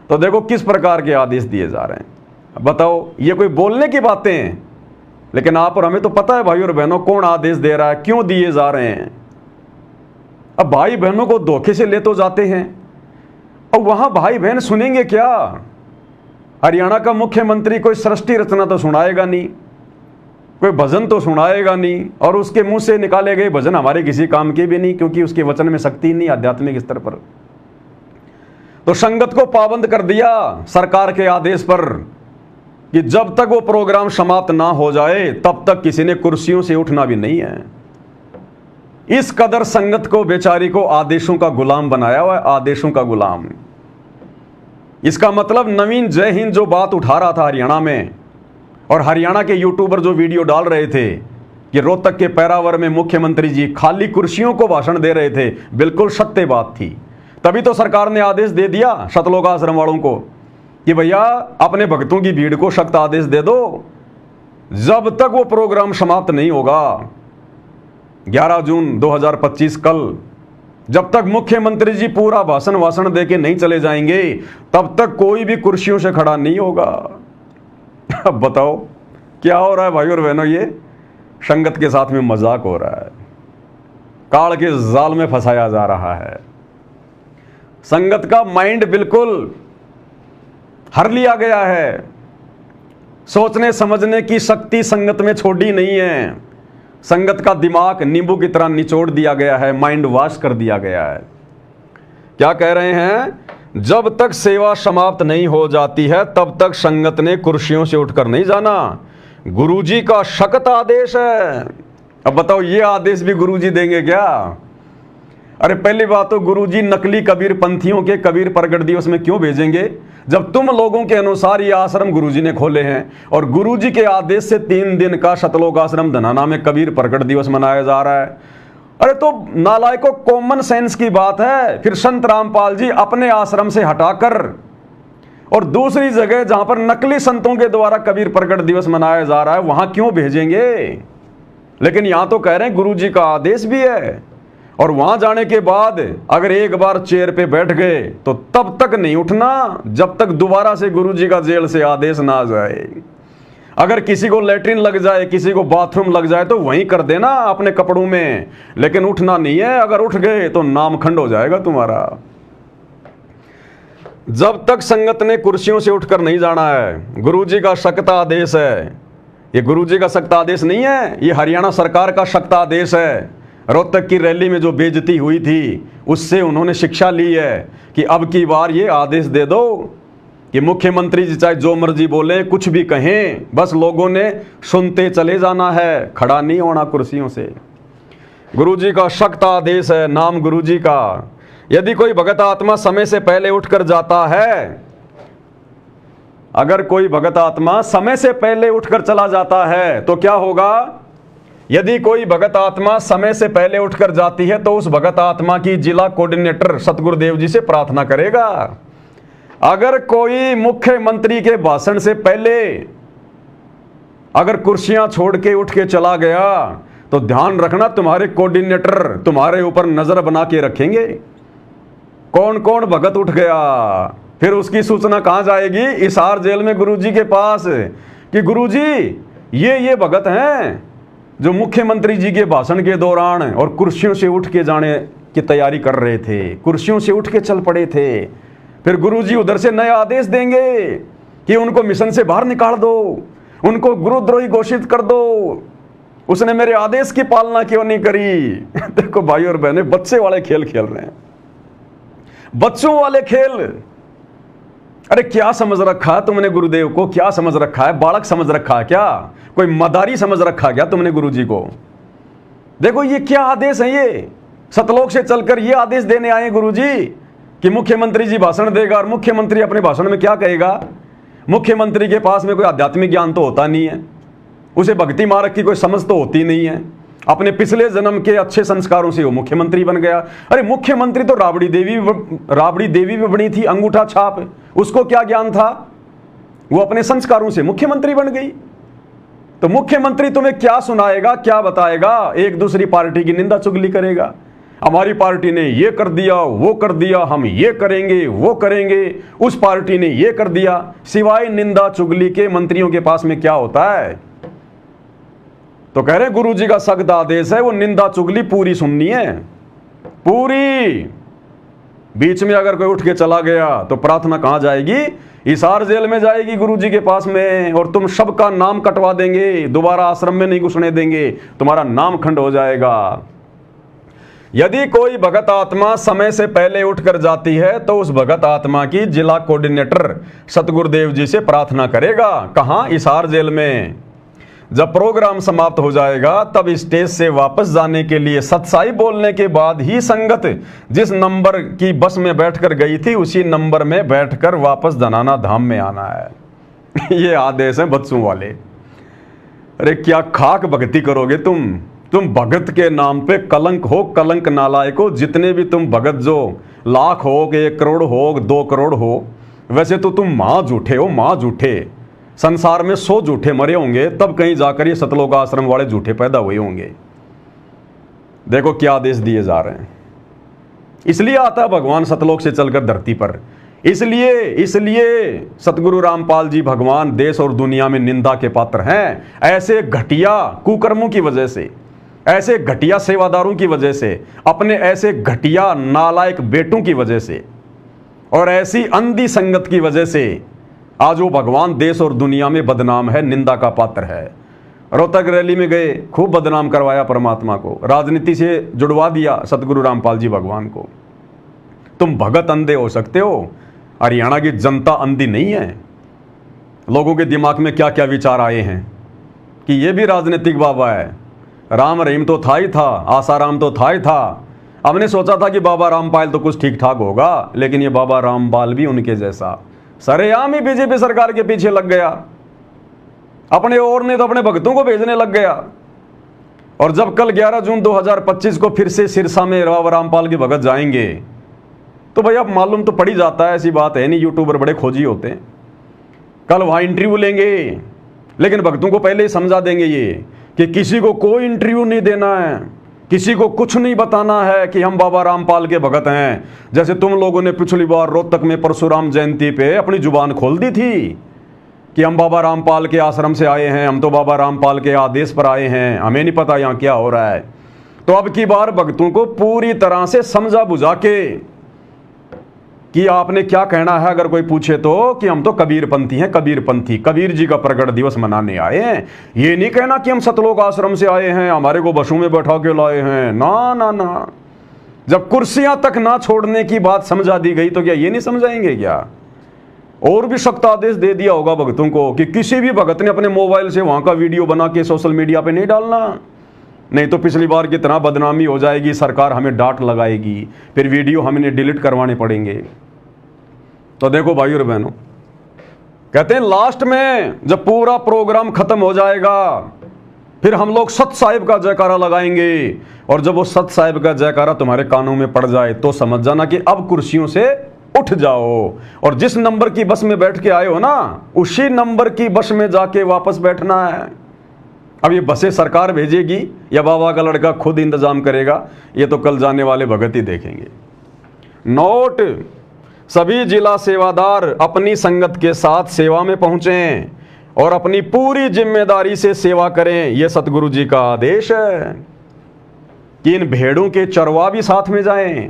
तो देखो किस प्रकार के आदेश दिए जा रहे हैं। बताओ, ये कोई बोलने की बातें हैं? लेकिन आप और हमें तो पता है भाई और बहनों कौन आदेश दे रहा है, क्यों दिए जा रहे हैं। अब भाई बहनों को धोखे से ले तो जाते हैं, और वहां भाई बहन सुनेंगे क्या? हरियाणा का मुख्यमंत्री कोई सृष्टि रचना तो सुनाएगा नहीं, कोई भजन तो सुनाएगा नहीं, और उसके मुंह से निकाले गए भजन हमारे किसी काम के भी नहीं, क्योंकि उसके वचन में शक्ति नहीं आध्यात्मिक स्तर पर। तो संगत को पाबंद कर दिया सरकार के आदेश पर कि जब तक वो प्रोग्राम समाप्त ना हो जाए तब तक किसी ने कुर्सियों से उठना भी नहीं है। इस कदर संगत को, बेचारी को आदेशों का गुलाम बनाया हुआ है, आदेशों का गुलाम। इसका मतलब नवीन जय हिंद जो बात उठा रहा था हरियाणा में, और हरियाणा के यूट्यूबर जो वीडियो डाल रहे थे कि रोहतक के पैरावर में मुख्यमंत्री जी खाली कुर्सियों को भाषण दे रहे थे, बिल्कुल सत्य बात थी। तभी तो सरकार ने आदेश दे दिया शतलोक आश्रम वालों को कि भैया अपने भक्तों की भीड़ को सख्त आदेश दे दो, जब तक वो प्रोग्राम समाप्त नहीं होगा 11 जून 2025 कल, जब तक मुख्यमंत्री जी पूरा भाषण देके नहीं चले जाएंगे तब तक कोई भी कुर्सियों से खड़ा नहीं होगा। अब बताओ क्या हो रहा है भाई और बहनों, ये संगत के साथ में मजाक हो रहा है, काल के जाल में फंसाया जा रहा है। संगत का माइंड बिल्कुल हर लिया गया है, सोचने समझने की शक्ति संगत में छोड़ी नहीं है। संगत का दिमाग नींबू की तरह निचोड़ दिया गया है, माइंड वॉश कर दिया गया है। क्या कह रहे हैं? जब तक सेवा समाप्त नहीं हो जाती है तब तक संगत ने कुर्सियों से उठकर नहीं जाना। गुरुजी का सख्त आदेश है। अब बताओ, ये आदेश भी गुरुजी देंगे क्या? अरे पहली बात तो गुरुजी नकली कबीर पंथियों के कबीर प्रगट दिवस में क्यों भेजेंगे, जब तुम लोगों के अनुसार ये आश्रम गुरुजी ने खोले हैं, और गुरुजी के आदेश से 3 दिन का शतलोक आश्रम धनाना में कबीर प्रगट दिवस मनाया जा रहा है। अरे तो नालायकों, कॉमन सेंस की बात है। फिर संत रामपाल जी अपने आश्रम से हटाकर और दूसरी जगह जहां पर नकली संतों के द्वारा कबीर प्रगट दिवस मनाया जा रहा है वहां क्यों भेजेंगे? लेकिन यहां तो कह रहे हैं गुरुजी का आदेश भी है, और वहां जाने के बाद अगर एक बार चेयर पे बैठ गए तो तब तक नहीं उठना जब तक दोबारा से गुरुजी का जेल से आदेश ना आ जाए। अगर किसी को लेटरिन लग जाए, किसी को बाथरूम लग जाए तो वहीं कर देना अपने कपड़ों में, लेकिन उठना नहीं है। अगर उठ गए तो नाम खंड हो जाएगा तुम्हारा। जब तक संगत ने कुर्सियों से उठकर नहीं जाना है, गुरुजी का सख्त आदेश है। ये गुरुजी का सख्त आदेश नहीं है, ये हरियाणा सरकार का सख्त आदेश है। रोहतक की रैली में जो बेइज्जती हुई थी उससे उन्होंने शिक्षा ली है कि अब की बार ये आदेश दे दो कि मुख्यमंत्री जी चाहे जो मर्जी बोले, कुछ भी कहें, बस लोगों ने सुनते चले जाना है, खड़ा नहीं होना कुर्सियों से। गुरुजी का सख्त आदेश है, नाम गुरुजी का। यदि कोई भगत आत्मा समय से पहले उठकर जाता है, अगर कोई भगत आत्मा समय से पहले उठकर चला जाता है तो क्या होगा? यदि कोई भगत आत्मा समय से पहले उठकर जाती है तो उस भगत आत्मा की जिला कोऑर्डिनेटर सतगुरुदेव जी से प्रार्थना करेगा। अगर कोई मुख्यमंत्री के भाषण से पहले अगर कुर्सियां छोड़ के उठ के चला गया तो ध्यान रखना, तुम्हारे कोऑर्डिनेटर तुम्हारे ऊपर नजर बना के रखेंगे। कौन कौन भगत उठ गया, फिर उसकी सूचना कहां जाएगी? हिसार जेल में गुरुजी के पास कि गुरुजी ये भगत हैं जो मुख्यमंत्री जी के भाषण के दौरान और कुर्सियों से उठ के जाने की तैयारी कर रहे थे, कुर्सियों से उठ के चल पड़े थे। फिर गुरुजी उधर से नया आदेश देंगे कि उनको मिशन से बाहर निकाल दो, उनको गुरुद्रोही घोषित कर दो, उसने मेरे आदेश की पालना क्यों नहीं करी? देखो भाई और बहने, बच्चे वाले खेल खेल रहे हैं, बच्चों वाले खेल। अरे क्या समझ रखा है तुमने गुरुदेव को? क्या समझ रखा है? बालक समझ रखा है क्या? कोई मदारी समझ रखा क्या तुमने गुरुजी को? देखो ये क्या आदेश है, ये सतलोक से चलकर ये आदेश देने आए गुरुजी कि मुख्यमंत्री जी भाषण देगा। और मुख्यमंत्री अपने भाषण में क्या कहेगा? मुख्यमंत्री के पास में कोई आध्यात्मिक ज्ञान तो होता नहीं है, उसे भक्ति मार्ग की कोई समझ तो होती नहीं है, अपने पिछले जन्म के अच्छे संस्कारों से वो मुख्यमंत्री बन गया। अरे मुख्यमंत्री तो राबड़ी देवी भी बनी थी, अंगूठा छाप, उसको क्या ज्ञान था? वो अपने संस्कारों से मुख्यमंत्री बन गई। तो मुख्यमंत्री तुम्हें क्या सुनाएगा, क्या बताएगा? एक दूसरी पार्टी की निंदा चुगली करेगा, हमारी पार्टी ने ये कर दिया, वो कर दिया, हम ये करेंगे, वो करेंगे, उस पार्टी ने ये कर दिया। सिवाय निंदा चुगली के मंत्रियों के पास में क्या होता है? तो कह रहे गुरुजी का सख्त आदेश है, वो निंदा चुगली पूरी सुननी है, पूरी। बीच में अगर कोई उठ के चला गया तो प्रार्थना कहां जाएगी? हिसार जेल में जाएगी गुरुजी के पास में, और तुम सबका नाम कटवा देंगे, दोबारा आश्रम में नहीं घुसने देंगे, तुम्हारा नाम खंड हो जाएगा। यदि कोई भगत आत्मा समय से पहले उठकर जाती है तो उस भगत आत्मा की जिला कोऑर्डिनेटर सतगुरुदेव जी से प्रार्थना करेगा। कहां? हिसार जेल में। जब प्रोग्राम समाप्त हो जाएगा तब स्टेज से वापस जाने के लिए सत्साई बोलने के बाद ही संगत जिस नंबर की बस में बैठकर गई थी उसी नंबर में बैठकर वापस धनाना धाम में आना है। ये आदेश है बच्चों वाले। अरे क्या खाक भक्ति करोगे तुम भगत के नाम पे कलंक हो, कलंक नालायक हो। जितने भी तुम भगत, जो लाख हो, 1 करोड़ हो, 2 करोड़ हो, वैसे तो तुम मां झूठे हो, मां झूठे। संसार में 100 झूठे मरे होंगे, तब कहीं जाकर ये सतलोक आश्रम वाले झूठे पैदा हुए होंगे। देखो क्या आदेश दिए जा रहे हैं। इसलिए आता है भगवान सतलोक से चलकर धरती पर। इसलिए सतगुरु रामपाल जी भगवान देश और दुनिया में निंदा के पात्र हैं। ऐसे घटिया कुकर्मों की वजह से, ऐसे घटिया सेवादारों की वजह से, अपने ऐसे घटिया नालायक बेटों की वजह से और ऐसी अंधी संगत की वजह से आज वो भगवान देश और दुनिया में बदनाम है, निंदा का पात्र है। रोहतक रैली में गए, खूब बदनाम करवाया परमात्मा को, राजनीति से जुड़वा दिया सतगुरु रामपाल जी भगवान को। तुम भगत अंधे हो सकते हो, हरियाणा की जनता अंधी नहीं है। लोगों के दिमाग में क्या क्या विचार आए हैं कि ये भी राजनीतिक बाबा है। राम रहीम तो था ही था, आसाराम तो था ही था। हमने सोचा था कि बाबा रामपाल तो कुछ ठीक ठाक होगा, लेकिन ये बाबा रामपाल भी उनके जैसा सरेआम ही बीजेपी सरकार के पीछे लग गया। अपने और ने तो अपने भक्तों को भेजने लग गया। और जब कल 11 जून 2025 को फिर से सिरसा में बाबा रामपाल के भगत जाएंगे तो भाई अब मालूम तो पड़ ही जाता है, ऐसी बात है नहीं, यूट्यूबर बड़े खोजी होते हैं। कल वहां इंटरव्यू लेंगे, लेकिन भक्तों को पहले ही समझा देंगे ये कि किसी को कोई इंटरव्यू नहीं देना है, किसी को कुछ नहीं बताना है कि हम बाबा रामपाल के भगत हैं। जैसे तुम लोगों ने पिछली बार रोहतक में परशुराम जयंती पे अपनी जुबान खोल दी थी कि हम बाबा रामपाल के आश्रम से आए हैं, हम तो बाबा रामपाल के आदेश पर आए हैं, हमें नहीं पता यहाँ क्या हो रहा है। तो अब की बार भक्तों को पूरी तरह से समझा बुझा के कि आपने क्या कहना है। अगर कोई पूछे तो कि हम तो कबीरपंथी हैं, कबीरपंथी, कबीर जी का प्रकट दिवस मनाने आए हैं। ये नहीं कहना कि हम सतलोक आश्रम से आए हैं, हमारे को बसों में बैठा के लाए हैं। ना ना ना, जब कुर्सियां तक ना छोड़ने की बात समझा दी गई तो क्या ये नहीं समझाएंगे क्या? और भी सख्त आदेश दे दिया होगा भक्तों को कि किसी भी भगत ने अपने मोबाइल से वहां का वीडियो बना के सोशल मीडिया पे नहीं डालना। नहीं तो पिछली बार की तरह बदनामी हो जाएगी, सरकार हमें डांट लगाएगी, फिर वीडियो हमें डिलीट करवाने पड़ेंगे। तो देखो भाई और बहनों, कहते हैं लास्ट में जब पूरा प्रोग्राम खत्म हो जाएगा फिर हम लोग सत साहिब का जयकारा लगाएंगे, और जब वो सत साहिब का जयकारा तुम्हारे कानों में पड़ जाए तो समझ जाना कि अब कुर्सियों से उठ जाओ, और जिस नंबर की बस में बैठ के आए हो ना उसी नंबर की बस में जाके वापस बैठना है। अब ये बसें सरकार भेजेगी या बाबा का लड़का खुद इंतजाम करेगा, ये तो कल जाने वाले भगत ही देखेंगे। नोट, सभी जिला सेवादार अपनी संगत के साथ सेवा में पहुंचें और अपनी पूरी जिम्मेदारी से सेवा करें। यह सतगुरु जी का आदेश है कि इन भेड़ों के चरवा भी साथ में जाएं,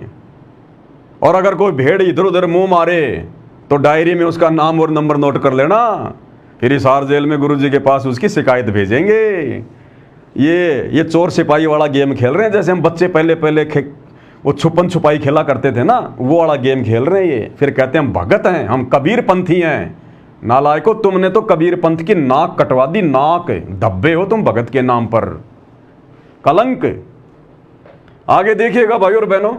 और अगर कोई भेड़ इधर उधर मुंह मारे तो डायरी में उसका नाम और नंबर नोट कर लेना, फिर हिसार जेल में गुरु जी के पास उसकी शिकायत भेजेंगे। ये चोर सिपाही वाला गेम खेल रहे हैं, जैसे हम बच्चे पहले वो छुपन छुपाई खेला करते थे ना, वो वाला गेम खेल रहे हैं ये। फिर कहते हैं हम भगत हैं, हम कबीर पंथी हैं। नालायको, तुमने तो कबीर पंथ की नाक कटवा दी, नाक धब्बे हो तुम भगत के नाम पर, कलंक। आगे देखिएगा भाई और बहनों,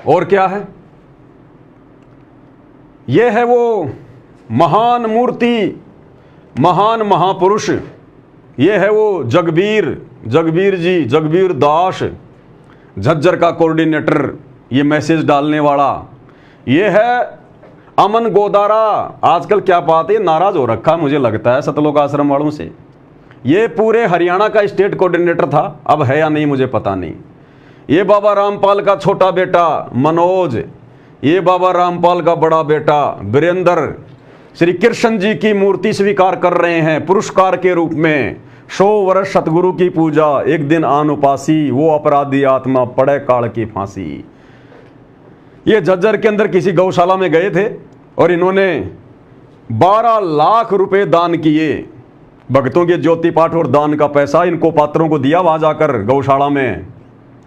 और क्या है, यह है वो महान मूर्ति, महान महापुरुष, यह है वो जगबीर जी, जगबीर दास, झज्जर का कोऑर्डिनेटर, ये मैसेज डालने वाला। ये है अमन गोदारा। आजकल क्या बात है, नाराज हो रखा मुझे लगता है सतलोक आश्रम वालों से। ये पूरे हरियाणा का स्टेट कोऑर्डिनेटर था, अब है या नहीं मुझे पता नहीं। ये बाबा रामपाल का छोटा बेटा मनोज, ये बाबा रामपाल का बड़ा बेटा वीरेंद्र श्री कृष्ण जी की मूर्ति स्वीकार कर रहे हैं पुरस्कार के रूप में। 100 वर्ष सतगुरु की पूजा, एक दिन आन उपासी, वो अपराधी आत्मा पड़े काल की फांसी। ये झज्जर के अंदर किसी गौशाला में गए थे और इन्होंने 12 लाख रुपए दान किए। भक्तों के ज्योति पाठ और दान का पैसा इनको पात्रों को दिया वहां जाकर गौशाला में,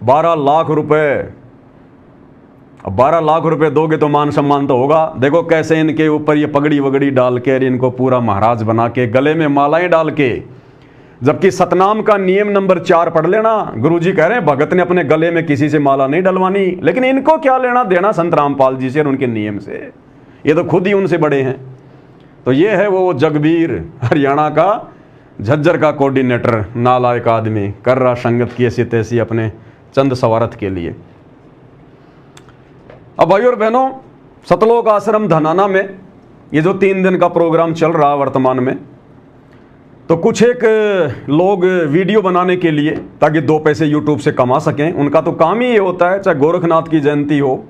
12 लाख रुपए। अब 12 लाख रुपए दोगे तो मान सम्मान तो होगा। देखो कैसे इनके ऊपर ये पगड़ी वगड़ी डाल के, इनको पूरा महाराज बना के, गले में मालाएं डाल के, जबकि सतनाम का नियम नंबर 4 पढ़ लेना। गुरुजी कह रहे हैं भगत ने अपने गले में किसी से माला नहीं डलवानी, लेकिन इनको क्या लेना देना संत रामपाल जी से और उनके नियम से, ये तो खुद ही उनसे बड़े हैं। तो ये है वो जगबीर, हरियाणा का झज्जर का कोऑर्डिनेटर, नालायक आदमी, कर रहा संगत की ऐसी तैसी अपने चंद सवारत के लिए। अब भाई और बहनों, सतलोक आश्रम धनाना में ये जो 3 दिन का प्रोग्राम चल रहा वर्तमान में, तो कुछ एक लोग वीडियो बनाने के लिए ताकि 2 पैसे यूट्यूब से कमा सकें, उनका तो काम ही ये होता है, चाहे गोरखनाथ की जयंती हो,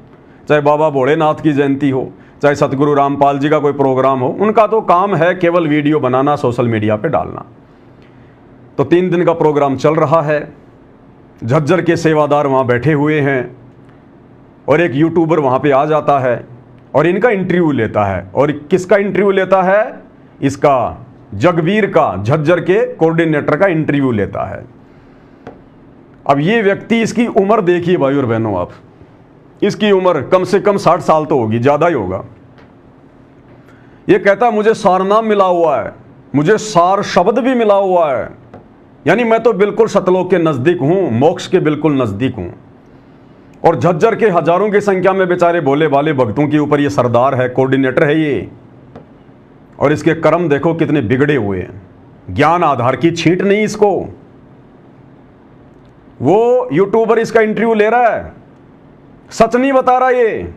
चाहे बाबा भोलेनाथ की जयंती हो, चाहे सतगुरु रामपाल जी का कोई प्रोग्राम हो, उनका तो काम है केवल वीडियो बनाना, सोशल मीडिया पे डालना। तो 3 दिन का प्रोग्राम चल रहा है, झज्जर के सेवादार वहाँ बैठे हुए हैं और एक यूट्यूबर वहाँ पे आ जाता है और इनका इंटरव्यू लेता है। और किसका इंटरव्यू लेता है? इसका जगबीर का, झज्जर के कोऑर्डिनेटर का इंटरव्यू लेता है। अब ये व्यक्ति, इसकी उम्र देखिए भाई और बहनों आप, इसकी उम्र कम से कम 60 साल तो होगी, ज़्यादा ही होगा। ये कहता है मुझे सारनाम मिला हुआ है, मुझे सार शब्द भी मिला हुआ है, यानी मैं तो बिल्कुल सतलोक के नज़दीक हूँ, मोक्ष के बिल्कुल नज़दीक हूँ। और झज्जर के हजारों की संख्या में बेचारे भोले भाले भक्तों के ऊपर ये सरदार है, कोऑर्डिनेटर है ये। और इसके कर्म देखो कितने बिगड़े हुए हैं, ज्ञान आधार की छींट नहीं इसको। वो यूट्यूबर इसका इंटरव्यू ले रहा है, सच नहीं बता रहा ये।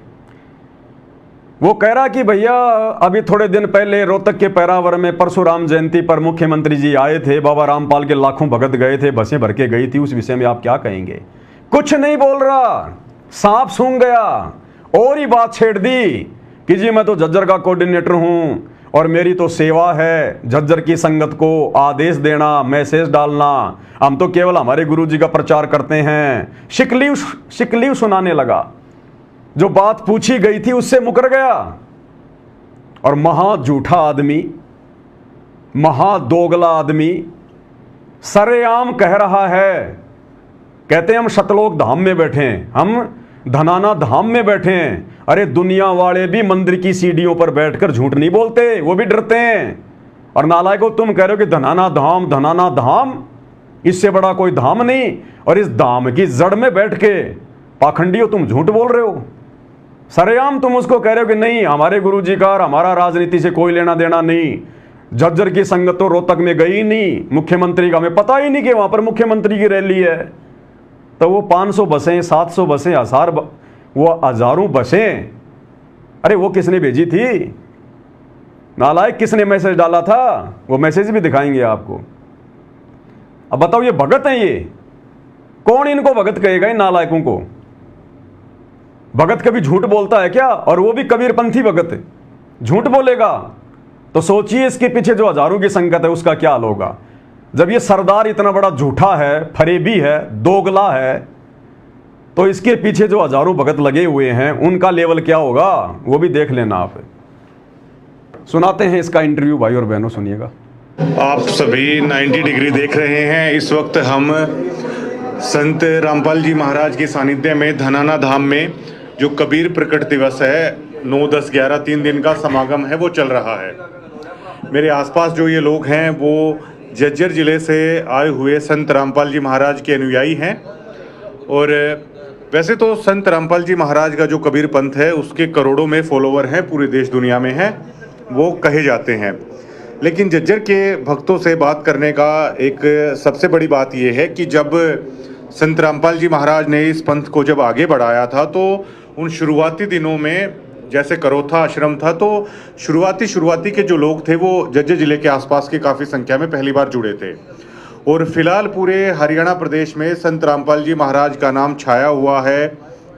वो कह रहा कि भैया अभी थोड़े दिन पहले रोहतक के पैरावर में परशुराम जयंती पर मुख्यमंत्री जी आए थे, बाबा रामपाल के लाखों भगत गए थे, बसें भर के गई थी, उस विषय में आप क्या कहेंगे? कुछ नहीं बोल रहा, सांप सूंघ गया और ही बात छेड़ दी कि जी मैं तो झज्जर का कोऑर्डिनेटर हूं और मेरी तो सेवा है झज्जर की संगत को आदेश देना, मैसेज डालना, हम तो केवल हमारे गुरु जी का प्रचार करते हैं। शिकलीव सुनाने लगा, जो बात पूछी गई थी उससे मुकर गया। और महा झूठा आदमी, महा दोगला आदमी सरेआम कह रहा है, कहते हैं हम सतलोक धाम में बैठे हैं, हम धनाना धाम में बैठे हैं। अरे दुनिया वाले भी मंदिर की सीढ़ियों पर बैठकर झूठ नहीं बोलते, वो भी डरते हैं। और नालायको तुम कह रहे हो कि धनाना धाम, धनाना धाम, इससे बड़ा कोई धाम नहीं। और इस धाम की जड़ में बैठ के पाखंडी हो, तुम झूठ बोल रहे हो। सरेआम तुम उसको कह रहे हो कि नहीं, हमारे गुरुजी का और हमारा राजनीति से कोई लेना देना नहीं। झज्जर की संगत तो रोहतक में गई नहीं, मुख्यमंत्री का हमें पता ही नहीं कि वहां पर मुख्यमंत्री की रैली है। तो वो 500 बसें, 700 बसें, वो हजारों बसें, अरे वो किसने भेजी थी? नालायक किसने मैसेज डाला था? वो मैसेज भी दिखाएंगे आपको। अब बताओ, ये भगत हैं? ये कौन इनको भगत कहेगा, इन नालायकों को? भगत कभी झूठ बोलता है क्या? और वो भी कबीरपंथी भगत झूठ बोलेगा? तो सोचिए इसके पीछे जो हजारों की संगत है उसका क्या हाल होगा। जब ये सरदार इतना बड़ा झूठा है, फरेबी है, दोगला है, तो इसके पीछे जो हजारों भगत लगे हुए हैं उनका लेवल क्या होगा, वो भी देख लेना आप। सुनाते हैं इसका इंटरव्यू, भाई और बहनों सुनिएगा। आप सभी 90 डिग्री देख रहे हैं। इस वक्त हम संत रामपाल जी महाराज के सानिध्य में धनाना धाम में जो कबीर प्रकट दिवस है 9, 10, 11 3 दिन का समागम है वो चल रहा है। मेरे आसपास जो ये लोग हैं वो झज्जर जिले से आए हुए संत रामपाल जी महाराज के अनुयायी हैं। और वैसे तो संत रामपाल जी महाराज का जो कबीर पंथ है उसके करोड़ों में फॉलोवर हैं, पूरे देश दुनिया में हैं, वो कहे जाते हैं। लेकिन झज्जर के भक्तों से बात करने का एक सबसे बड़ी बात यह है कि जब संत रामपाल जी महाराज ने इस पंथ को जब आगे बढ़ाया था तो उन शुरुआती दिनों में जैसे करोथा आश्रम था, तो शुरुआती के जो लोग थे वो झज्जर जिले के आसपास के काफ़ी संख्या में पहली बार जुड़े थे। और फिलहाल पूरे हरियाणा प्रदेश में संत रामपाल जी महाराज का नाम छाया हुआ है,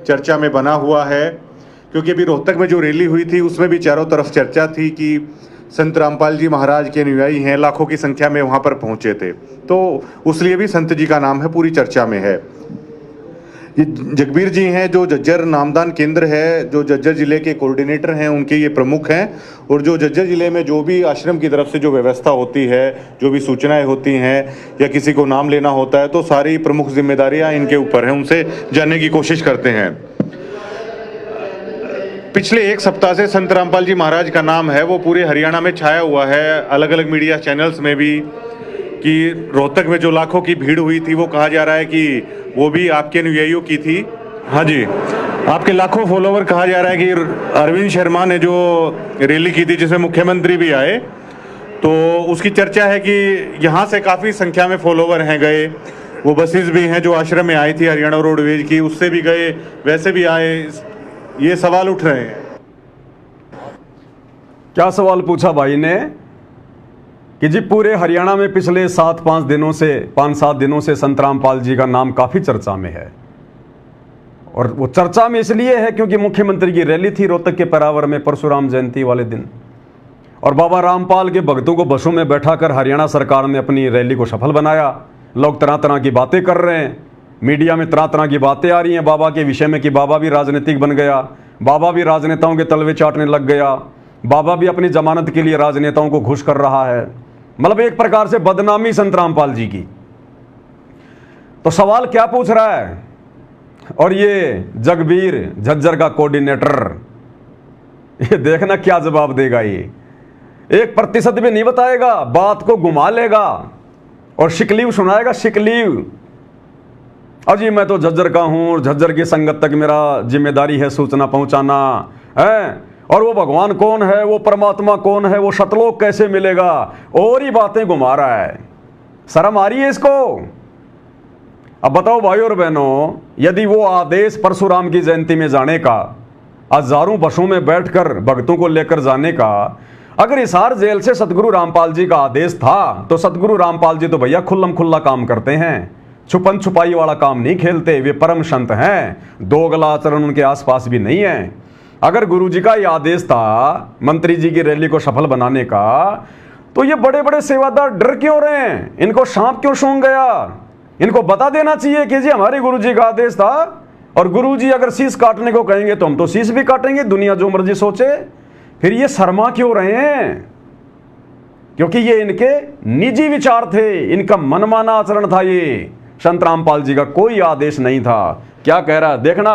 चर्चा में बना हुआ है। क्योंकि अभी रोहतक में जो रैली हुई थी उसमें भी चारों तरफ चर्चा थी कि संत रामपाल जी महाराज के अनुयायी हैं, लाखों की संख्या में वहाँ पर पहुँचे थे, तो उसलिए भी संत जी का नाम है पूरी चर्चा में है। ये जगबीर जी हैं जो झज्जर नामदान केंद्र है, जो झज्जर जिले के कोऑर्डिनेटर हैं, उनके ये प्रमुख हैं। और जो झज्जर जिले में जो भी आश्रम की तरफ से जो व्यवस्था होती है, जो भी सूचनाएं होती हैं या किसी को नाम लेना होता है, तो सारी प्रमुख जिम्मेदारियां इनके ऊपर हैं, उनसे जानने की कोशिश करते हैं। पिछले एक सप्ताह से संत रामपाल जी महाराज का नाम है वो पूरे हरियाणा में छाया हुआ है, अलग अलग मीडिया चैनल्स में भी, कि रोहतक में जो लाखों की भीड़ हुई थी वो कहा जा रहा है कि वो भी आपके अनुयायियों की थी। हाँ जी, आपके लाखों फॉलोवर कहा जा रहा है कि अरविंद शर्मा ने जो रैली की थी जिसमें मुख्यमंत्री भी आए, तो उसकी चर्चा है कि यहाँ से काफ़ी संख्या में फॉलोवर हैं गए। वो बसेस भी हैं जो आश्रम में आई थी हरियाणा रोडवेज की, उससे भी गए, वैसे भी आए। ये सवाल उठ रहे हैं। क्या सवाल पूछा भाई ने कि जी पूरे हरियाणा में पिछले 5-7 दिनों से संत रामपाल जी का नाम काफ़ी चर्चा में है। और वो चर्चा में इसलिए है क्योंकि मुख्यमंत्री की रैली थी रोहतक के परावर में परशुराम जयंती वाले दिन, और बाबा रामपाल के भक्तों को बसों में बैठाकर हरियाणा सरकार ने अपनी रैली को सफल बनाया। लोग तरह तरह की बातें कर रहे हैं, मीडिया में तरह तरह की बातें आ रही हैं बाबा के विषय में कि बाबा भी राजनीतिक बन गया, बाबा भी राजनेताओं के तलवे चाटने लग गया, बाबा भी अपनी जमानत के लिए राजनेताओं को घुस कर रहा है। मतलब एक प्रकार से बदनामी संत रामपाल जी की। तो सवाल क्या पूछ रहा है? और ये जगबीर झज्जर का कोऑर्डिनेटर, ये देखना क्या जवाब देगा। ये 1% भी नहीं बताएगा, बात को घुमा लेगा और शिकलीव सुनाएगा, शिकलीव। अजी मैं तो झज्जर का हूं, झज्जर की संगत तक मेरा जिम्मेदारी है सूचना पहुंचाना है, और वो भगवान कौन है, वो परमात्मा कौन है, वो सतलोक कैसे मिलेगा, और ही बातें घुमा रहा है। शर्म आ रही है इसको? अब बताओ भाई और बहनों, यदि वो आदेश परशुराम की जयंती में जाने का, हजारों बसों में बैठकर भक्तों को लेकर जाने का, अगर हिसार जेल से सतगुरु रामपाल जी का आदेश था, तो सतगुरु रामपाल जी तो भैया खुल्लम खुल्ला काम करते हैं, छुपन छुपाई वाला काम नहीं खेलते। वे परम संत हैं, दोगला आचरण उनके आसपास भी नहीं है। अगर गुरुजी का यह आदेश था मंत्री जी की रैली को सफल बनाने का, तो ये बड़े बड़े सेवादार डर क्यों रहे हैं? इनको सांप क्यों सूंघ गया? इनको बता देना चाहिए कि जी हमारे गुरुजी का आदेश था, और गुरुजी अगर शीश काटने को कहेंगे तो हम तो शीश भी काटेंगे, दुनिया जो मर्जी सोचे। फिर ये शर्मा क्यों रहे हैं? क्योंकि ये इनके निजी विचार थे, इनका मनमाना आचरण था। ये संत रामपाल जी का कोई आदेश नहीं था। क्या कह रहा है देखना,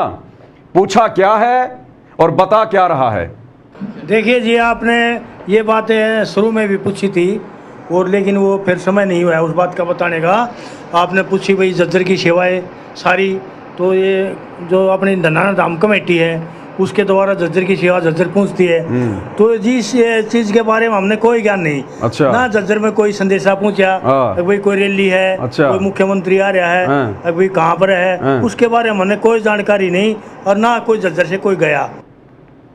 पूछा क्या है और बता क्या रहा है। देखिए जी, आपने ये बातें शुरू में भी पूछी थी और लेकिन वो फिर समय नहीं हुआ है उस बात का बताने का। आपने पूछी भाई झज्जर की सेवाएं सारी, तो ये जो अपनी धनाना धाम कमेटी है उसके द्वारा झज्जर की सेवा झज्जर पहुंचती है। तो जिस चीज़ के बारे में हमने कोई ज्ञान नहीं। अच्छा। ना झज्जर में कोई संदेशा पहुंचा, भाई कोई रैली है, अच्छा। कोई मुख्यमंत्री आ रहा है, अभी कहाँ पर है, उसके बारे में हमने कोई जानकारी नहीं, और ना कोई झज्जर से कोई गया।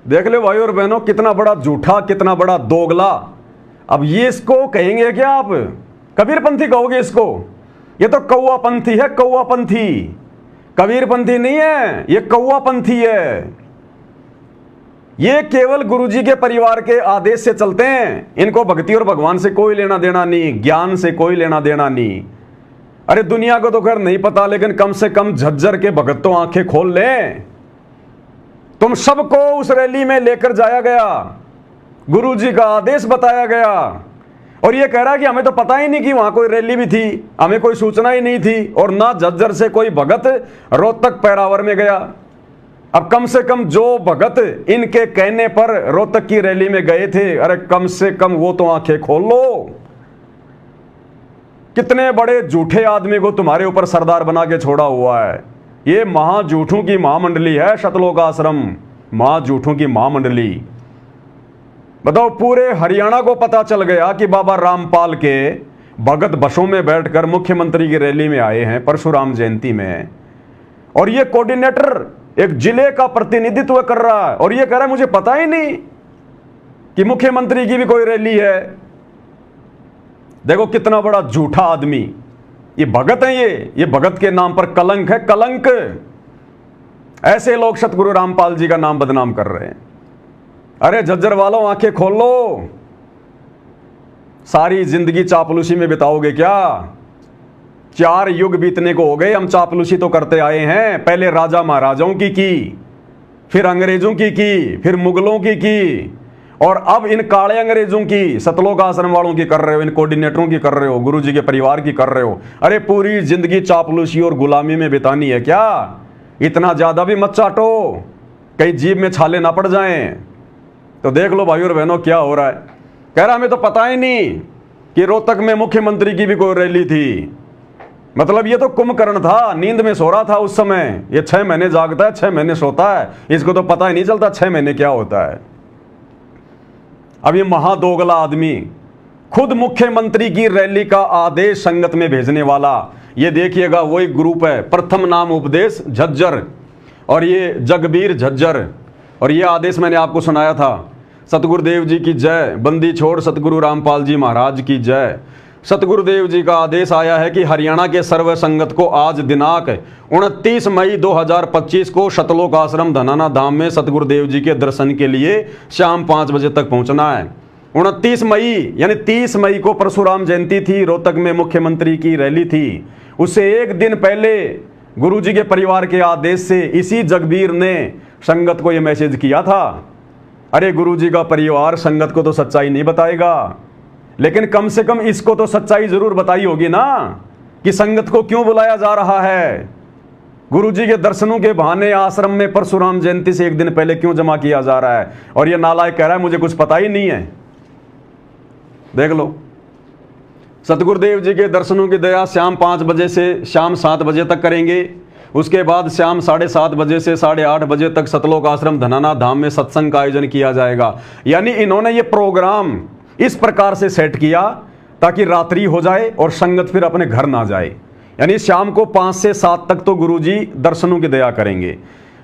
देख लो भाई और बहनों, कितना बड़ा झूठा, कितना बड़ा दोगला। अब ये इसको कहेंगे क्या आप? कबीरपंथी कहोगे इसको? ये तो कौवापंथी है, कौवापंथी। कबीरपंथी नहीं है, ये कौवापंथी है। ये केवल गुरुजी के परिवार के आदेश से चलते हैं। इनको भक्ति और भगवान से कोई लेना देना नहीं, ज्ञान से कोई लेना देना नहीं। अरे दुनिया को तो खैर नहीं पता, लेकिन कम से कम झज्जर के भगत तो आंखें खोल लें। तुम सबको उस रैली में लेकर जाया गया, गुरुजी का आदेश बताया गया, और ये कह रहा है कि हमें तो पता ही नहीं कि वहां कोई रैली भी थी, हमें कोई सूचना ही नहीं थी, और ना झज्जर से कोई भगत रोहतक पैरावर में गया। अब कम से कम जो भगत इनके कहने पर रोहतक की रैली में गए थे, अरे कम से कम वो तो आंखें खोल लो। कितने बड़े झूठे आदमी को तुम्हारे ऊपर सरदार बना के छोड़ा हुआ है। ये महाझूठों की महामंडली है, शतलोक आश्रम महाझूठों की महामंडली। बताओ, पूरे हरियाणा को पता चल गया कि बाबा रामपाल के भगत बसों में बैठकर मुख्यमंत्री की रैली में आए हैं परशुराम जयंती में, और ये कोऑर्डिनेटर एक जिले का प्रतिनिधित्व कर रहा है, और ये कह रहा है मुझे पता ही नहीं कि मुख्यमंत्री की भी कोई रैली है। देखो कितना बड़ा झूठा आदमी। ये भगत है, ये भगत के नाम पर कलंक है, कलंक। ऐसे लोग सतगुरु रामपाल जी का नाम बदनाम कर रहे हैं। अरे झज्जर वालों, आंखें खोल लो। सारी जिंदगी चापलूसी में बिताओगे क्या? 4 युग बीतने को हो गए, हम चापलूसी तो करते आए हैं। पहले राजा महाराजाओं की, फिर अंग्रेजों की, फिर मुगलों की, और अब इन काले अंग्रेजों की, सतलोक आश्रम वालों की कर रहे हो, इन कोऑर्डिनेटरों की कर रहे हो, गुरुजी के परिवार की कर रहे हो। अरे पूरी जिंदगी चापलूसी और गुलामी में बितानी है क्या? इतना ज्यादा भी मत चाटो, कहीं जीभ में छाले ना पड़ जाएं। तो देख लो भाई और बहनों क्या हो रहा है। कह रहा हमें तो पता ही नहीं कि रोहतक में मुख्यमंत्री की भी कोई रैली थी। मतलब ये तो कुंभकर्ण था, नींद में सो रहा था उस समय। ये 6 महीने जागता है, 6 महीने सोता है, इसको तो पता ही नहीं चलता 6 महीने क्या होता है। अब ये महादोगला आदमी खुद मुख्यमंत्री की रैली का आदेश संगत में भेजने वाला, ये देखिएगा वही ग्रुप है, प्रथम नाम उपदेश झज्जर, और ये जगबीर झज्जर। और ये आदेश मैंने आपको सुनाया था। सतगुरुदेव जी की जय, बंदी छोड़ सतगुरु रामपाल जी महाराज की जय। सतगुरुदेव जी का आदेश आया है कि हरियाणा के सर्व संगत को आज दिनांक 29 मई 2025 को शतलोक आश्रम धनाना धाम में सतगुरुदेव जी के दर्शन के लिए शाम 5 बजे तक पहुंचना है। 29 मई यानी 30 मई को परशुराम जयंती थी, रोहतक में मुख्यमंत्री की रैली थी। उससे एक दिन पहले गुरुजी के परिवार के आदेश से इसी जगबीर ने संगत को यह मैसेज किया था। अरे गुरुजी का परिवार संगत को तो सच्चाई नहीं बताएगा, लेकिन कम से कम इसको तो सच्चाई जरूर बताई होगी ना कि संगत को क्यों बुलाया जा रहा है। गुरुजी के दर्शनों के बहाने आश्रम में परशुराम जयंती से एक दिन पहले क्यों जमा किया जा रहा है। और ये नालायक कह रहा है मुझे कुछ पता ही नहीं है। देख लो, सतगुरुदेव जी के दर्शनों की दया शाम 5 बजे से शाम 7 बजे तक करेंगे। उसके बाद शाम 7:30 बजे से 8:30 बजे तक सतलोक आश्रम धनाना धाम में सत्संग का आयोजन किया जाएगा। यानी इन्होंने ये प्रोग्राम इस प्रकार से सेट किया ताकि रात्रि हो जाए और संगत फिर अपने घर ना जाए। यानी शाम को 5 से 7 तक तो गुरुजी दर्शनों की दया करेंगे।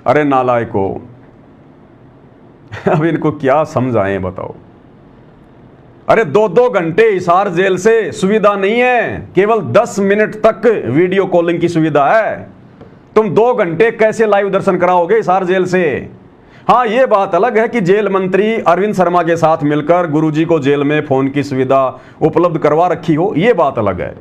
अरे नालायको, अब इनको क्या समझाएं बताओ। अरे 2-2 घंटे हिसार जेल से सुविधा नहीं है, केवल 10 मिनट तक वीडियो कॉलिंग की सुविधा है। तुम 2 घंटे कैसे लाइव दर्शन कराओगे हिसार जेल से। हाँ, ये बात अलग है कि जेल मंत्री अरविंद शर्मा के साथ मिलकर गुरुजी को जेल में फोन की सुविधा उपलब्ध करवा रखी हो, ये बात अलग है।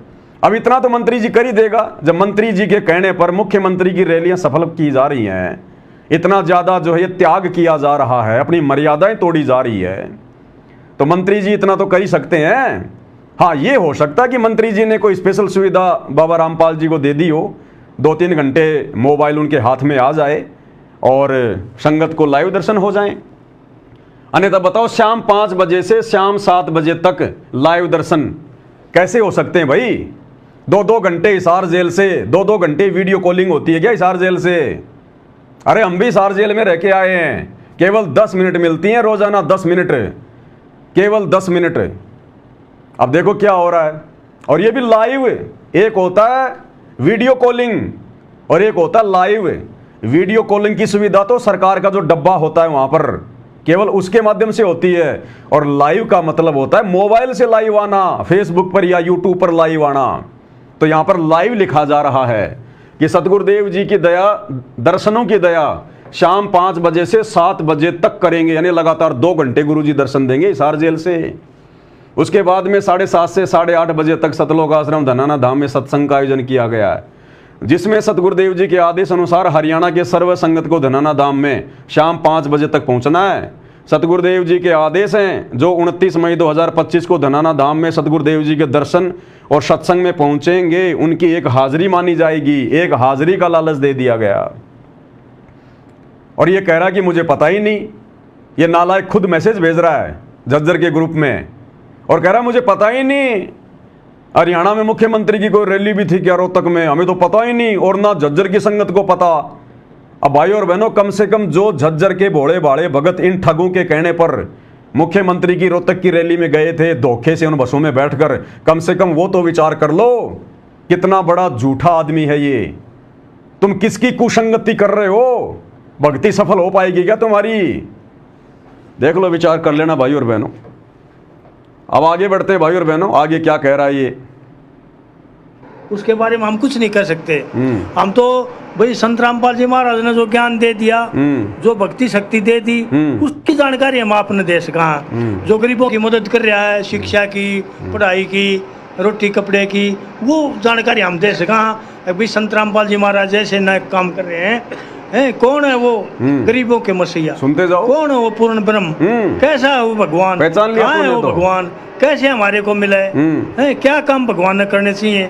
अब इतना तो मंत्री जी कर ही देगा जब मंत्री जी के कहने पर मुख्यमंत्री की रैलियां सफल की जा रही हैं। इतना ज्यादा जो है ये त्याग किया जा रहा है, अपनी मर्यादाएं तोड़ी जा रही है, तो मंत्री जी इतना तो कर ही सकते हैं। हाँ, ये हो सकता है कि मंत्री जी ने कोई स्पेशल सुविधा बाबा रामपाल जी को दे दी हो, 2-3 घंटे मोबाइल उनके हाथ में आ जाए और संगत को लाइव दर्शन हो जाएं। अन्यथा बताओ, शाम 5 बजे से शाम 7 बजे तक लाइव दर्शन कैसे हो सकते हैं भाई? 2-2 घंटे हिसार जेल से, 2-2 घंटे वीडियो कॉलिंग होती है क्या हिसार जेल से? अरे हम भी हिसार जेल में रह के आए हैं, केवल 10 मिनट मिलती हैं रोजाना, 10 मिनट, केवल 10 मिनट। अब देखो क्या हो रहा है। और ये भी लाइव, एक होता है वीडियो कॉलिंग और एक होता है लाइव। वीडियो कॉलिंग की सुविधा तो सरकार का जो डब्बा होता है वहां पर केवल उसके माध्यम से होती है, और लाइव का मतलब होता है मोबाइल से लाइव आना, फेसबुक पर या यूट्यूब पर लाइव आना। तो यहां पर लाइव लिखा जा रहा है कि सतगुरुदेव जी की दया, दर्शनों की दया शाम 5 बजे से 7 बजे तक करेंगे, यानी लगातार 2 घंटे गुरुजी दर्शन देंगे हिसार जेल से। उसके बाद में 7:30 से 8:30 बजे तक सतलोक आश्रम धनाना धाम में सत्संग का आयोजन किया गया है, जिसमें सतगुरुदेव जी के आदेश अनुसार हरियाणा के सर्व संगत को धनाना धाम में शाम 5 बजे तक पहुंचना है। सतगुरुदेव जी के आदेश हैं, जो 29 मई 2025 को धनाना धाम में सतगुरुदेव जी के दर्शन और सत्संग में पहुंचेंगे, उनकी एक हाजिरी मानी जाएगी। एक हाजिरी का लालच दे दिया गया। और ये कह रहा कि मुझे पता ही नहीं। ये नालायक खुद मैसेज भेज रहा है झज्जर के ग्रुप में और कह रहा मुझे पता ही नहीं, हरियाणा में मुख्यमंत्री की कोई रैली भी थी क्या रोहतक में, हमें तो पता ही नहीं, और ना झज्जर की संगत को पता। अब भाई और बहनों, कम से कम जो झज्जर के भोले भाड़े भगत इन ठगों के कहने पर मुख्यमंत्री की रोहतक की रैली में गए थे धोखे से उन बसों में बैठकर, कम से कम वो तो विचार कर लो कितना बड़ा झूठा आदमी है ये। तुम किसकी कुसंगति कर रहे हो? भक्ति सफल हो पाएगी क्या तुम्हारी? देख लो, विचार कर लेना भाई और बहनों। अब आगे बढ़ते हैं भाई और बहनों, आगे क्या कह रहा है ये, उसके बारे में हम कुछ नहीं कर सकते। हम तो भाई संत रामपाल जी महाराज ने जो ज्ञान दे दिया, जो भक्ति शक्ति दे दी, उसकी जानकारी हम आपने दे सका। जो गरीबों की मदद कर रहा है, शिक्षा की, पढ़ाई की, रोटी कपड़े की, वो जानकारी हम दे सका। अभी संत रामपाल जी महाराज जैसे नए काम कर रहे हैं, कौन है वो गरीबों के मसीहा? सुनते जाओ। कौन है वो पूर्ण ब्रह्म? कैसा है वो भगवान? पहचान लिया? कहाँ है वो भगवान? कैसे हमारे को मिला है? क्या काम भगवान ने करने चाहिए?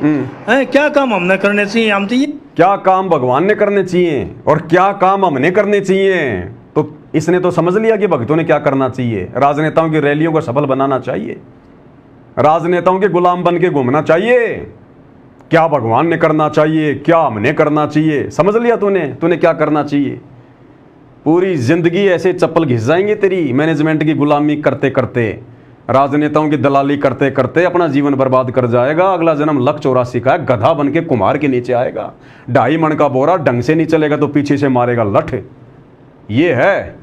क्या काम हमने करने चाहिए? हम तो ये क्या काम भगवान ने करने चाहिए और क्या काम हमने करने चाहिए? तो इसने तो समझ लिया कि भक्तों ने क्या करना चाहिए। राजनेताओं की रैलियों को सफल बनाना चाहिए, राजनेताओं के गुलाम बन के घूमना चाहिए। क्या भगवान ने करना चाहिए, क्या हमने करना चाहिए? समझ लिया तूने क्या करना चाहिए? पूरी जिंदगी ऐसे चप्पल घिस जाएंगे तेरी, मैनेजमेंट की गुलामी करते करते, राजनेताओं की दलाली करते करते अपना जीवन बर्बाद कर जाएगा। अगला जन्म लख 84 का है, गधा बन के कुम्हार के नीचे आएगा। 2.5 मन का बोरा ढंग से नहीं चलेगा तो पीछे से मारेगा लठ। ये है,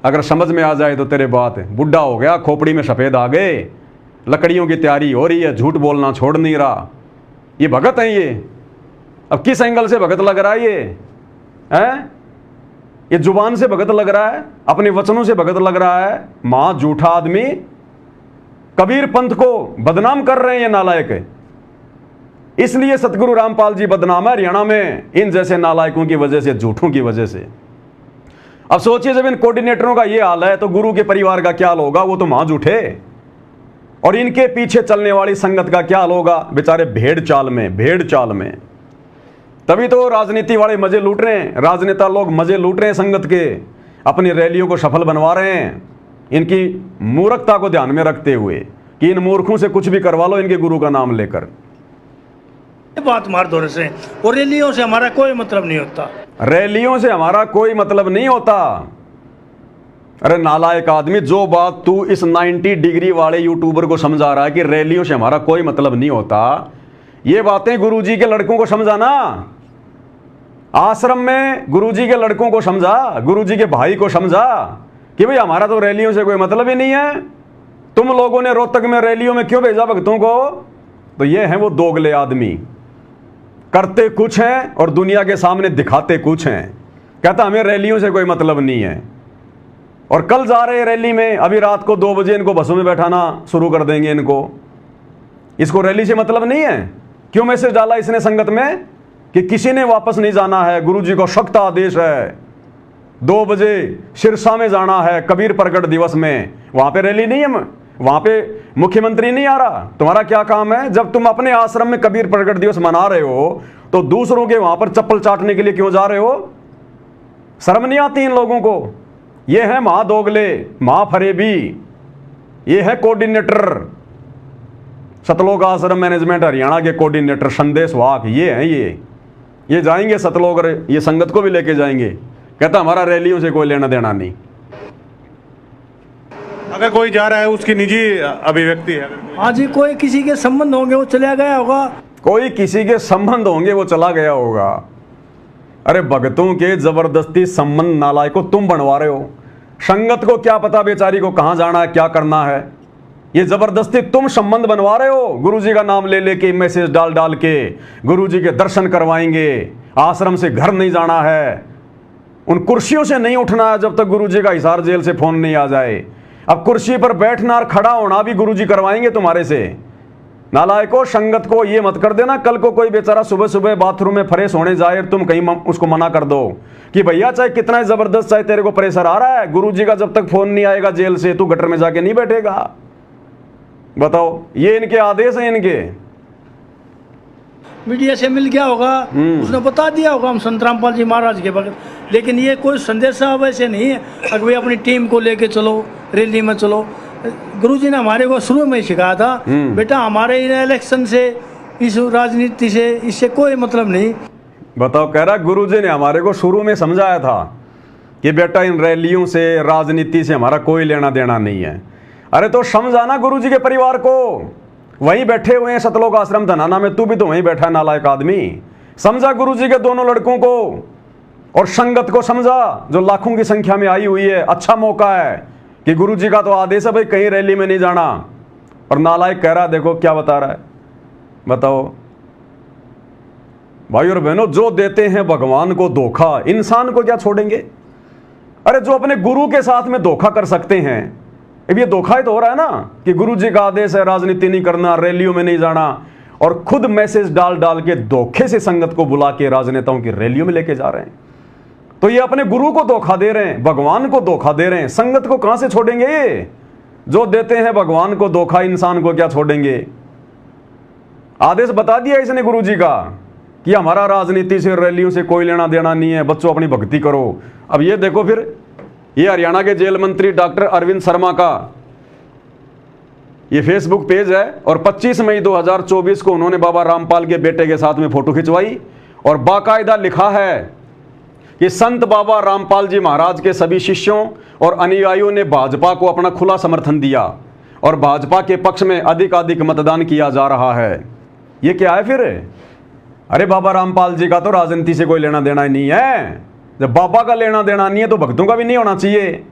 अगर समझ में आ जाए तो तेरे बात। बुढ़ा हो गया, खोपड़ी में सफेद आ गए, लकड़ियों की तैयारी हो रही है, झूठ बोलना छोड़ नहीं रहा। ये भगत है ये। अब किस एंगल से भगत लग रहा है ये? ये जुबान से भगत लग रहा है, अपने वचनों से भगत लग रहा है। मां झूठा आदमी, कबीर पंथ को बदनाम कर रहे हैं ये नालायक। इसलिए सतगुरु रामपाल जी बदनाम है हरियाणा में, इन जैसे नालायकों की वजह से, झूठों की वजह से। अब सोचिए, जब इन कोऑर्डिनेटरों का ये हाल है तो गुरु के परिवार का क्या हाल होगा? वो तो मां झूठे। और इनके पीछे चलने वाली संगत का क्या हाल होगा? बेचारे भेड़ चाल में। तभी तो राजनीति वाले मजे लूट रहे हैं, राजनेता लोग मजे लूट रहे हैं संगत के, अपनी रैलियों को सफल बनवा रहे हैं, इनकी मूर्खता को ध्यान में रखते हुए कि इन मूर्खों से कुछ भी करवा लो इनके गुरु का नाम लेकर। बात मार दो से, और रैलियों से हमारा कोई मतलब नहीं होता। रैलियों से हमारा कोई मतलब नहीं होता। अरे नालायक आदमी, जो बात तू इस 90 डिग्री वाले यूट्यूबर को समझा रहा है कि रैलियों से हमारा कोई मतलब नहीं होता, ये बातें गुरुजी के लड़कों को समझाना। आश्रम में गुरुजी के लड़कों को समझा, गुरुजी के भाई को समझा कि भाई हमारा तो रैलियों से कोई मतलब ही नहीं है। तुम लोगों ने रोहतक में रैलियों में क्यों भेजा भक्तों को? तो ये हैं वो दोगले आदमी, करते कुछ हैं और दुनिया के सामने दिखाते कुछ हैं। कहता हमें रैलियों से कोई मतलब नहीं है, और कल जा रहे रैली में, अभी रात को 2 बजे इनको बसों में बैठाना शुरू कर देंगे इनको। इसको रैली से मतलब नहीं है। क्यों मैसेज डाला इसने संगत में कि किसी ने वापस नहीं जाना है, गुरुजी को सख्त आदेश है, 2 बजे सिरसा में जाना है कबीर प्रकट दिवस में। वहां पे रैली नहीं है, वहां पे मुख्यमंत्री नहीं आ रहा। तुम्हारा क्या काम है? जब तुम अपने आश्रम में कबीर प्रकट दिवस मना रहे हो तो दूसरों के वहां पर चप्पल चाटने के लिए क्यों जा रहे हो? शर्म नहीं आती इन लोगों को? ये है महादोगले, महाफरेबी, ये है कोऑर्डिनेटर। सतलोक आश्रम मैनेजमेंट हरियाणा के कोऑर्डिनेटर संदेश वाक ये हैं, ये जाएंगे सतलोक और ये संगत को भी लेके जाएंगे। कहता हमारा रैलियों से कोई लेना देना नहीं। अगर कोई जा रहा है उसकी निजी अभिव्यक्ति है। हाँ जी, कोई किसी के संबंध होंगे वो चला गया होगा, कोई किसी के संबंध होंगे वो चला गया होगा। अरे भगतों के जबरदस्ती संबंध नालायकों तुम बनवा रहे हो। संगत को क्या पता बेचारी को कहाँ जाना है, क्या करना है। ये जबरदस्ती तुम संबंध बनवा रहे हो। गुरुजी का नाम ले लेके मैसेज डाल डाल के गुरुजी के दर्शन करवाएंगे, आश्रम से घर नहीं जाना है, उन कुर्सियों से नहीं उठना है जब तक गुरुजी का हिसार जेल से फोन नहीं आ जाए। अब कुर्सी पर बैठना और खड़ा होना भी गुरुजी करवाएंगे तुम्हारे से। नालायकों, संगत को ये मत कर देना कल को कोई बेचारा सुबह सुबह बाथरूम में फ्रेश होने जाए तुम कहीं उसको मना कर दो कि भैया चाहे कितना जबरदस्त चाहे तेरे को प्रेशर आ रहा है, गुरुजी का जब तक फोन नहीं आएगा जेल से तू गटर में जाके नहीं बैठेगा। बताओ, ये इनके आदेश हैं इनके। मीडिया से मिल गया होगा, उसने बता दिया होगा हम संत रामपाल जी महाराज के भक्त, लेकिन ये कोई संदेशा वैसे नहीं है। अगर भाई अपनी टीम को लेके चलो, रैली में चलो। गुरुजी ने हमारे को शुरू में ही सिखाया था, बेटा हमारे इन इलेक्शन से, इस राजनीति से, इससे कोई मतलब नहीं। बताओ, कह रहा गुरुजी ने हमारे को शुरू में समझाया था कि बेटा इन रैलियों से, राजनीति से हमारा कोई लेना देना नहीं है। अरे तो समझाना गुरुजी के परिवार को, वहीं बैठे हुए हैं सतलोक आश्रम धनाना में, तू भी तो वहीं बैठा है नालायक आदमी। समझा गुरुजी के दोनों लड़कों को और संगत को समझा जो लाखों की संख्या में आई हुई है। अच्छा मौका है कि गुरुजी का तो आदेश है भाई कहीं रैली में नहीं जाना, और नालायक कह रहा देखो क्या बता रहा है। बताओ भाई और बहनों, जो देते हैं भगवान को धोखा, इंसान को क्या छोड़ेंगे। अरे जो अपने गुरु के साथ में धोखा कर सकते हैं, अब ये धोखा ही तो हो रहा है ना कि गुरुजी का आदेश है राजनीति नहीं करना, रैलियों में नहीं जाना, और खुद मैसेज डाल डाल के धोखे से संगत को बुला के राजनेताओं की रैलियों में लेके जा रहे हैं। तो ये अपने गुरु को धोखा दे रहे हैं, भगवान को धोखा दे रहे हैं। संगत को कहां से छोड़ेंगे ये? जो देते हैं भगवान को धोखा, इंसान को क्या छोड़ेंगे। आदेश बता दिया इसने गुरुजी का कि हमारा राजनीति से, रैलियों से कोई लेना देना नहीं है, बच्चों अपनी भक्ति करो। अब ये देखो, फिर ये हरियाणा के जेल मंत्री डॉक्टर अरविंद शर्मा का ये फेसबुक पेज है, और 25 मई 2024 को उन्होंने बाबा रामपाल के बेटे के साथ में फोटो खिंचवाई और बाकायदा लिखा है कि संत बाबा रामपाल जी महाराज के सभी शिष्यों और अनुयायियों ने भाजपा को अपना खुला समर्थन दिया और भाजपा के पक्ष में अधिकाधिक मतदान किया जा रहा है। ये क्या है फिर? अरे बाबा रामपाल जी का तो राजनीति से कोई लेना देना ही नहीं है। जब बाबा का लेना देना नहीं है तो भक्तों का भी नहीं होना चाहिए।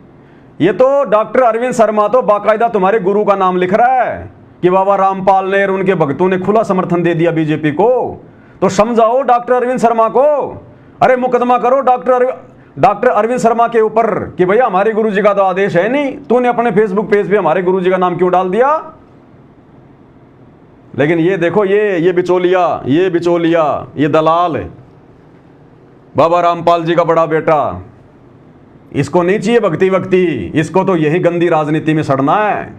ये तो डॉक्टर अरविंद शर्मा तो बाकायदा तुम्हारे गुरु का नाम लिख रहा है कि बाबा रामपाल ने और उनके भक्तों ने खुला समर्थन दे दिया बीजेपी को। तो समझाओ डॉक्टर अरविंद शर्मा को, अरे मुकदमा करो डॉक्टर अरविंद शर्मा के ऊपर कि भैया हमारे गुरुजी का तो आदेश है नहीं, तूने अपने फेसबुक पेज पे हमारे गुरुजी का नाम क्यों डाल दिया। लेकिन ये देखो, ये बिचौलिया, ये दलाल, बाबा रामपाल जी का बड़ा बेटा, इसको नहीं चाहिए भक्ति, इसको तो यही गंदी राजनीति में सड़ना है।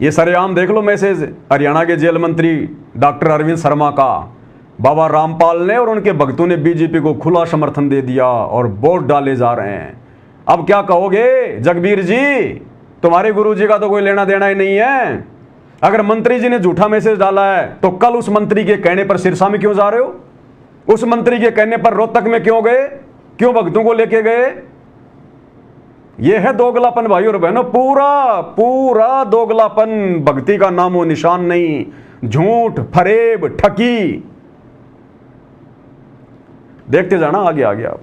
ये सरेआम देख लो मैसेज हरियाणा के जेल मंत्री डॉक्टर अरविंद शर्मा का। बाबा रामपाल ने और उनके भक्तों ने बीजेपी को खुला समर्थन दे दिया और वोट डाले जा रहे हैं। अब क्या कहोगे जगबीर जी, तुम्हारे गुरुजी का तो कोई लेना देना ही नहीं है। अगर मंत्री जी ने झूठा मैसेज डाला है तो कल उस मंत्री के कहने पर सिरसा में क्यों जा रहे हो? उस मंत्री के कहने पर रोहतक में क्यों गए? क्यों भक्तों को लेके गए? यह है दोगलापन भाई और बहनों, पूरा दोगलापन। भक्ति का नामो निशान नहीं, झूठ, फरेब, ठगी। देखते जाना आगे आप।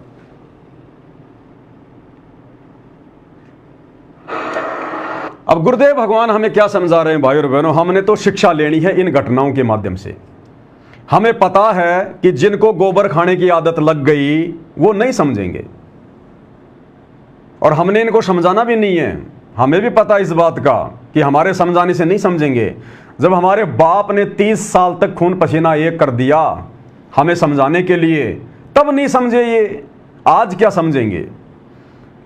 अब गुरुदेव भगवान हमें क्या समझा रहे हैं भाई और बहनों? हमने तो शिक्षा लेनी है इन घटनाओं के माध्यम से। हमें पता है कि जिनको गोबर खाने की आदत लग गई वो नहीं समझेंगे, और हमने इनको समझाना भी नहीं है। हमें भी पता इस बात का कि हमारे समझाने से नहीं समझेंगे। जब हमारे बाप ने 30 साल तक खून पसीना एक कर दिया हमें समझाने के लिए, तब नहीं समझे ये, आज क्या समझेंगे।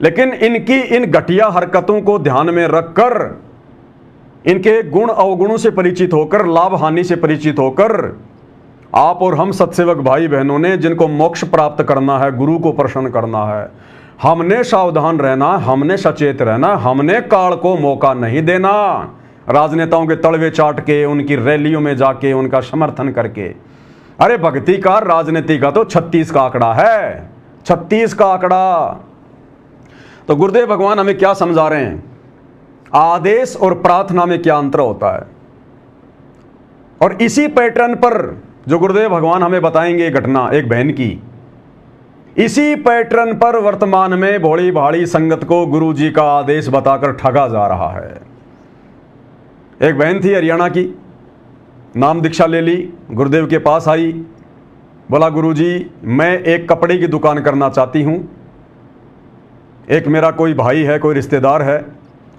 लेकिन इनकी इन घटिया हरकतों को ध्यान में रखकर, इनके गुण अवगुणों से परिचित होकर, लाभ हानि से परिचित होकर, आप और हम सत्सेवक भाई बहनों ने जिनको मोक्ष प्राप्त करना है, गुरु को प्रसन्न करना है, हमने सावधान रहना, हमने सचेत रहना, हमने काल को मौका नहीं देना। राजनेताओं के तलवे चाट के, उनकी रैलियों में जाके उनका समर्थन करके। अरे भक्ति का, राजनीति का तो 36 का आंकड़ा है, 36 का आंकड़ा। तो गुरुदेव भगवान हमें क्या समझा रहे हैं? आदेश और प्रार्थना में क्या अंतर होता है। और इसी पैटर्न पर जो गुरुदेव भगवान हमें बताएंगे घटना एक बहन की, इसी पैटर्न पर वर्तमान में भोली भाली संगत को गुरुजी का आदेश बताकर ठगा जा रहा है। एक बहन थी हरियाणा की, नाम दीक्षा ले ली, गुरुदेव के पास आई, बोला गुरुजी मैं एक कपड़े की दुकान करना चाहती हूं, एक मेरा कोई भाई है, कोई रिश्तेदार है,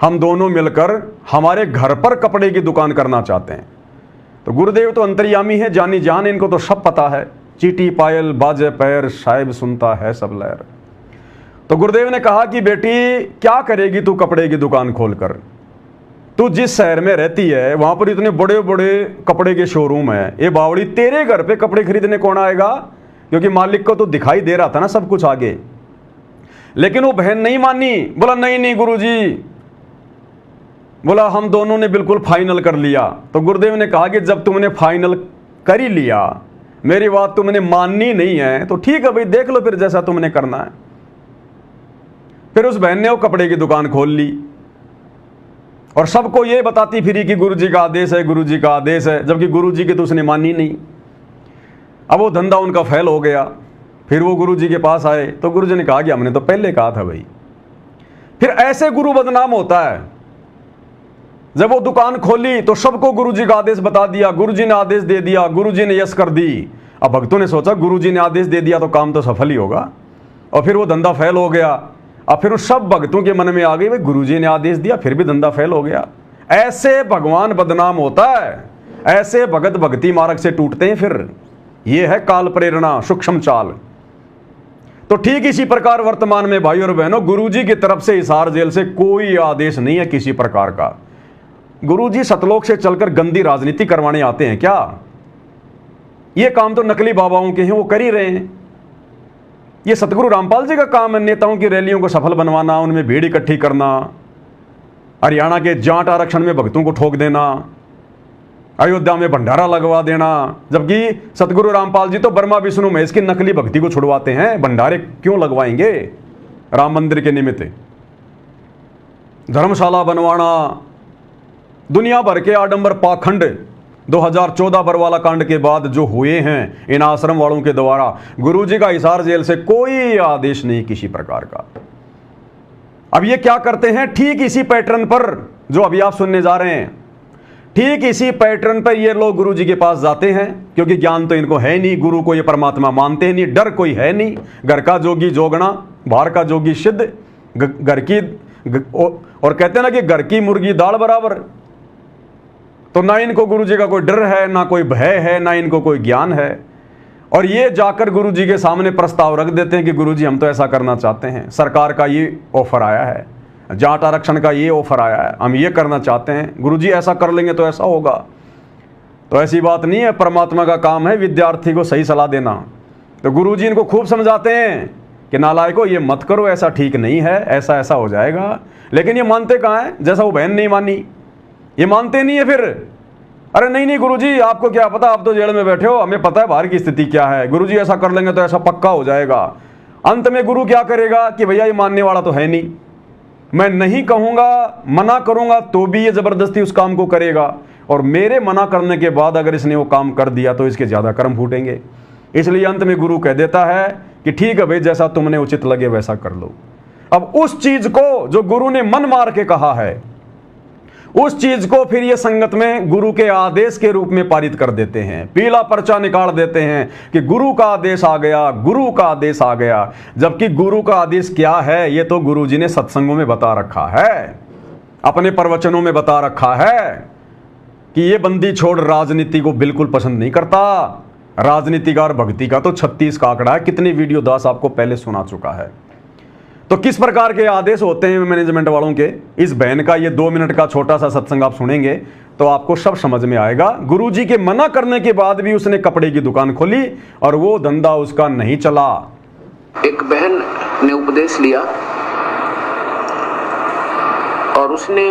हम दोनों मिलकर हमारे घर पर कपड़े की दुकान करना चाहते हैं। तो गुरुदेव तो अंतर्यामी है, जानी जान, इनको तो सब पता है, चीटी पायल बाजे पैर साहिब सुनता है सब लहर। तो गुरुदेव ने कहा कि बेटी क्या करेगी तू कपड़े की दुकान खोलकर? तू जिस शहर में रहती है वहां पर इतने बड़े बड़े कपड़े के शोरूम है, ये बावड़ी तेरे घर पे कपड़े खरीदने कौन आएगा? क्योंकि मालिक को तो दिखाई दे रहा था ना सब कुछ आगे। लेकिन वो बहन नहीं मानी, बोला नहीं नहीं गुरुजी, बोला हम दोनों ने बिल्कुल फाइनल कर लिया। तो गुरुदेव ने कहा कि जब तुमने फाइनल कर ही लिया, मेरी बात तुमने माननी नहीं है तो ठीक है भाई, देख लो फिर जैसा तुमने करना है। फिर उस बहन ने वो कपड़े की दुकान खोल ली और सबको ये बताती फिरी कि गुरुजी का आदेश है, गुरुजी का आदेश है, जबकि गुरुजी की तो उसने मानी नहीं। अब वो धंधा उनका फेल हो गया। फिर वो गुरुजी के पास आए तो गुरुजी ने कहा कि हमने तो पहले कहा था भाई। फिर ऐसे गुरु बदनाम होता है। जब वो दुकान खोली तो सबको गुरुजी का आदेश बता दिया, गुरुजी ने आदेश दे दिया, गुरुजी ने यस कर दी। अब भक्तों ने सोचा गुरुजी ने आदेश दे दिया तो काम तो सफल ही होगा, और फिर वो धंधा फेल हो गया। अब फिर उस सब भक्तों के मन में आ गई भाई गुरुजी ने आदेश दिया फिर भी धंधा फेल हो गया। ऐसे भगवान बदनाम होता है, ऐसे भगत भक्ति मार्ग से टूटते हैं। फिर ये है काल प्रेरणा, सूक्ष्म चाल। तो ठीक इसी प्रकार वर्तमान में भाई और बहनों, गुरुजी की तरफ से हिसार जेल से कोई आदेश नहीं है किसी प्रकार का। गुरुजी सतलोक से चलकर गंदी राजनीति करवाने आते हैं क्या? ये काम तो नकली बाबाओं के हैं, वो कर ही रहे हैं। ये सतगुरु रामपाल जी का काम है नेताओं की रैलियों को सफल बनवाना, उनमें भीड़ इकट्ठी करना, हरियाणा के जाट आरक्षण में भक्तों को ठोक देना, अयोध्या में भंडारा लगवा देना। जबकि सतगुरु रामपाल जी तो ब्रह्मा विष्णु महेश की नकली भक्ति को छुड़वाते हैं, भंडारे क्यों लगवाएंगे राम मंदिर के निमित्त? धर्मशाला बनवाना, दुनिया भर के आडंबर पाखंड 2014 बरवाला कांड के बाद जो हुए हैं इन आश्रम वालों के द्वारा, गुरुजी का हिसार जेल से कोई आदेश नहीं किसी प्रकार का। अब ये क्या करते हैं? ठीक इसी पैटर्न पर जो अभी आप सुनने जा रहे हैं, ठीक इसी पैटर्न पर ये लोग गुरुजी के पास जाते हैं, क्योंकि ज्ञान तो इनको है नहीं, गुरु को ये परमात्मा मानते नहीं, डर कोई है नहीं। घर का जोगी जोगना, बाहर का जोगी सिद्ध, घर की और कहते हैं ना कि घर की मुर्गी दाल बराबर। तो ना इनको गुरुजी का कोई डर है, ना कोई भय है, ना इनको कोई ज्ञान है। और ये जाकर गुरुजी के सामने प्रस्ताव रख देते हैं कि गुरुजी हम तो ऐसा करना चाहते हैं, सरकार का ये ऑफर आया है, जाट आरक्षण का ये ऑफर आया है, हम ये करना चाहते हैं, गुरुजी ऐसा कर लेंगे तो ऐसा होगा। तो ऐसी बात नहीं है, परमात्मा का काम है विद्यार्थी को सही सलाह देना। तो गुरुजी इनको खूब समझाते हैं कि नालायको ये मत करो, ऐसा ठीक नहीं है, ऐसा ऐसा हो जाएगा। लेकिन ये मानते कहाँ हैं? जैसा वो बहन नहीं मानी, ये मानते नहीं है। फिर अरे नहीं नहीं गुरुजी आपको क्या पता, आप तो जेल में बैठे हो, हमें पता है बाहर की स्थिति क्या है, गुरुजी ऐसा कर लेंगे तो ऐसा पक्का हो जाएगा। अंत में गुरु क्या करेगा कि भैया ये मानने वाला तो है नहीं, मैं नहीं कहूंगा, मना करूंगा तो भी ये जबरदस्ती उस काम को करेगा, और मेरे मना करने के बाद अगर इसने वो काम कर दिया तो इसके ज्यादा कर्म फूटेंगे। इसलिए अंत में गुरु कह देता है कि ठीक है भाई, जैसा तुमने उचित लगे वैसा कर लो। अब उस चीज को जो गुरु ने मन मार के कहा है, उस चीज को फिर ये संगत में गुरु के आदेश के रूप में पारित कर देते हैं, पीला पर्चा निकाल देते हैं कि गुरु का आदेश आ गया, गुरु का आदेश आ गया। जबकि गुरु का आदेश क्या है ये तो गुरुजी ने सत्संगों में बता रखा है, अपने प्रवचनों में बता रखा है कि ये बंदी छोड़ राजनीति को बिल्कुल पसंद नहीं करता। राजनीति का और भक्ति का तो 36 का आंकड़ा है, कितने वीडियो दास आपको पहले सुना चुका है। तो किस प्रकार के आदेश होते हैं मैनेजमेंट वालों के, इस बहन का ये 2 मिनट का छोटा सा सत्संग आप सुनेंगे तो आपको सब समझ में आएगा। गुरुजी के मना करने के बाद भी उसने कपड़े की दुकान खोली और वो धंधा उसका नहीं चला। एक बहन ने उपदेश लिया और उसने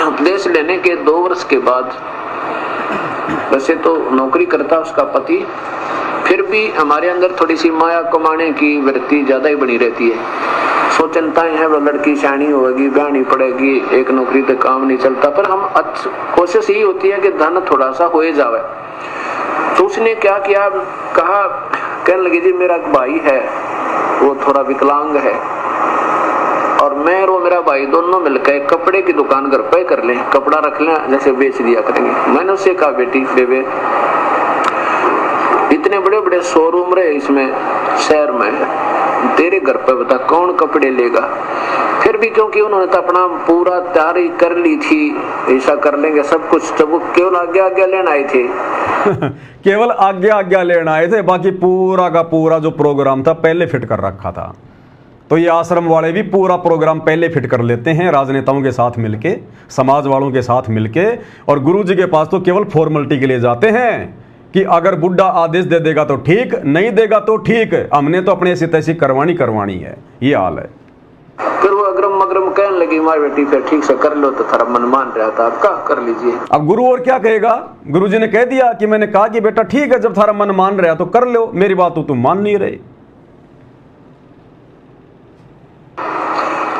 उपदेश लेने के 2 वर्ष के बाद, वैसे तो नौकरी करता उसका पति, फिर भी हमारे अंदर थोड़ी सी माया कमाने की वृत्ति ज्यादा ही बनी रहती है। सोचनताएं हैं वो लड़की शानी होगी, ब्याहनी पड़ेगी, एक नौकरी तो काम नहीं चलता, पर हम कोशिश यही होती है कि धन थोड़ा सा हो जावे। तो उसने क्या किया, कहा, कहने लगी जी मेरा भाई है वो थोड़ा विकलांग है और मैं और मेरा भाई दोनों मिलकर कपड़े की दुकान घर पे कर लें, कपड़ा रख लें, जैसे बेच दिया करेंगे। मैंने उससे कहा बेटी बेबे इतने बड़े बड़े शोरूम रहे इसमें शहर में, तेरे घर पे बता कौन कपड़े लेगा। फिर भी क्योंकि उन्होंने तो अपना पूरा तैयारी कर ली थी, ऐसा कर लेंगे सब कुछ, तो वो केवल आज्ञा लेने आए थे केवल आज्ञा लेने आए थे, बाकी पूरा का पूरा जो प्रोग्राम था पहले फिट कर रखा था। तो ये आश्रम वाले भी पूरा प्रोग्राम पहले फिट कर लेते हैं, राजनेताओं के साथ मिलके, समाज वालों के साथ मिलके, और गुरुजी के पास तो केवल फॉर्मेलिटी के लिए जाते हैं कि अगर बुड्ढा आदेश दे देगा तो ठीक, नहीं देगा तो ठीक, हमने तो अपने ऐसी तैसी करवानी है। ये हाल है। फिर वो अग्रम मग्रम कहने लगी माँ बेटी फिर ठीक से कर लो, तो थारा मन मान रहा था, आपका कर लीजिए। अब गुरु और क्या कहेगा, गुरुजी ने कह दिया कि मैंने कहा कि बेटा ठीक है, जब थारा मन मान रहा तो कर लो, मेरी बात तो तुम मान नहीं रहे।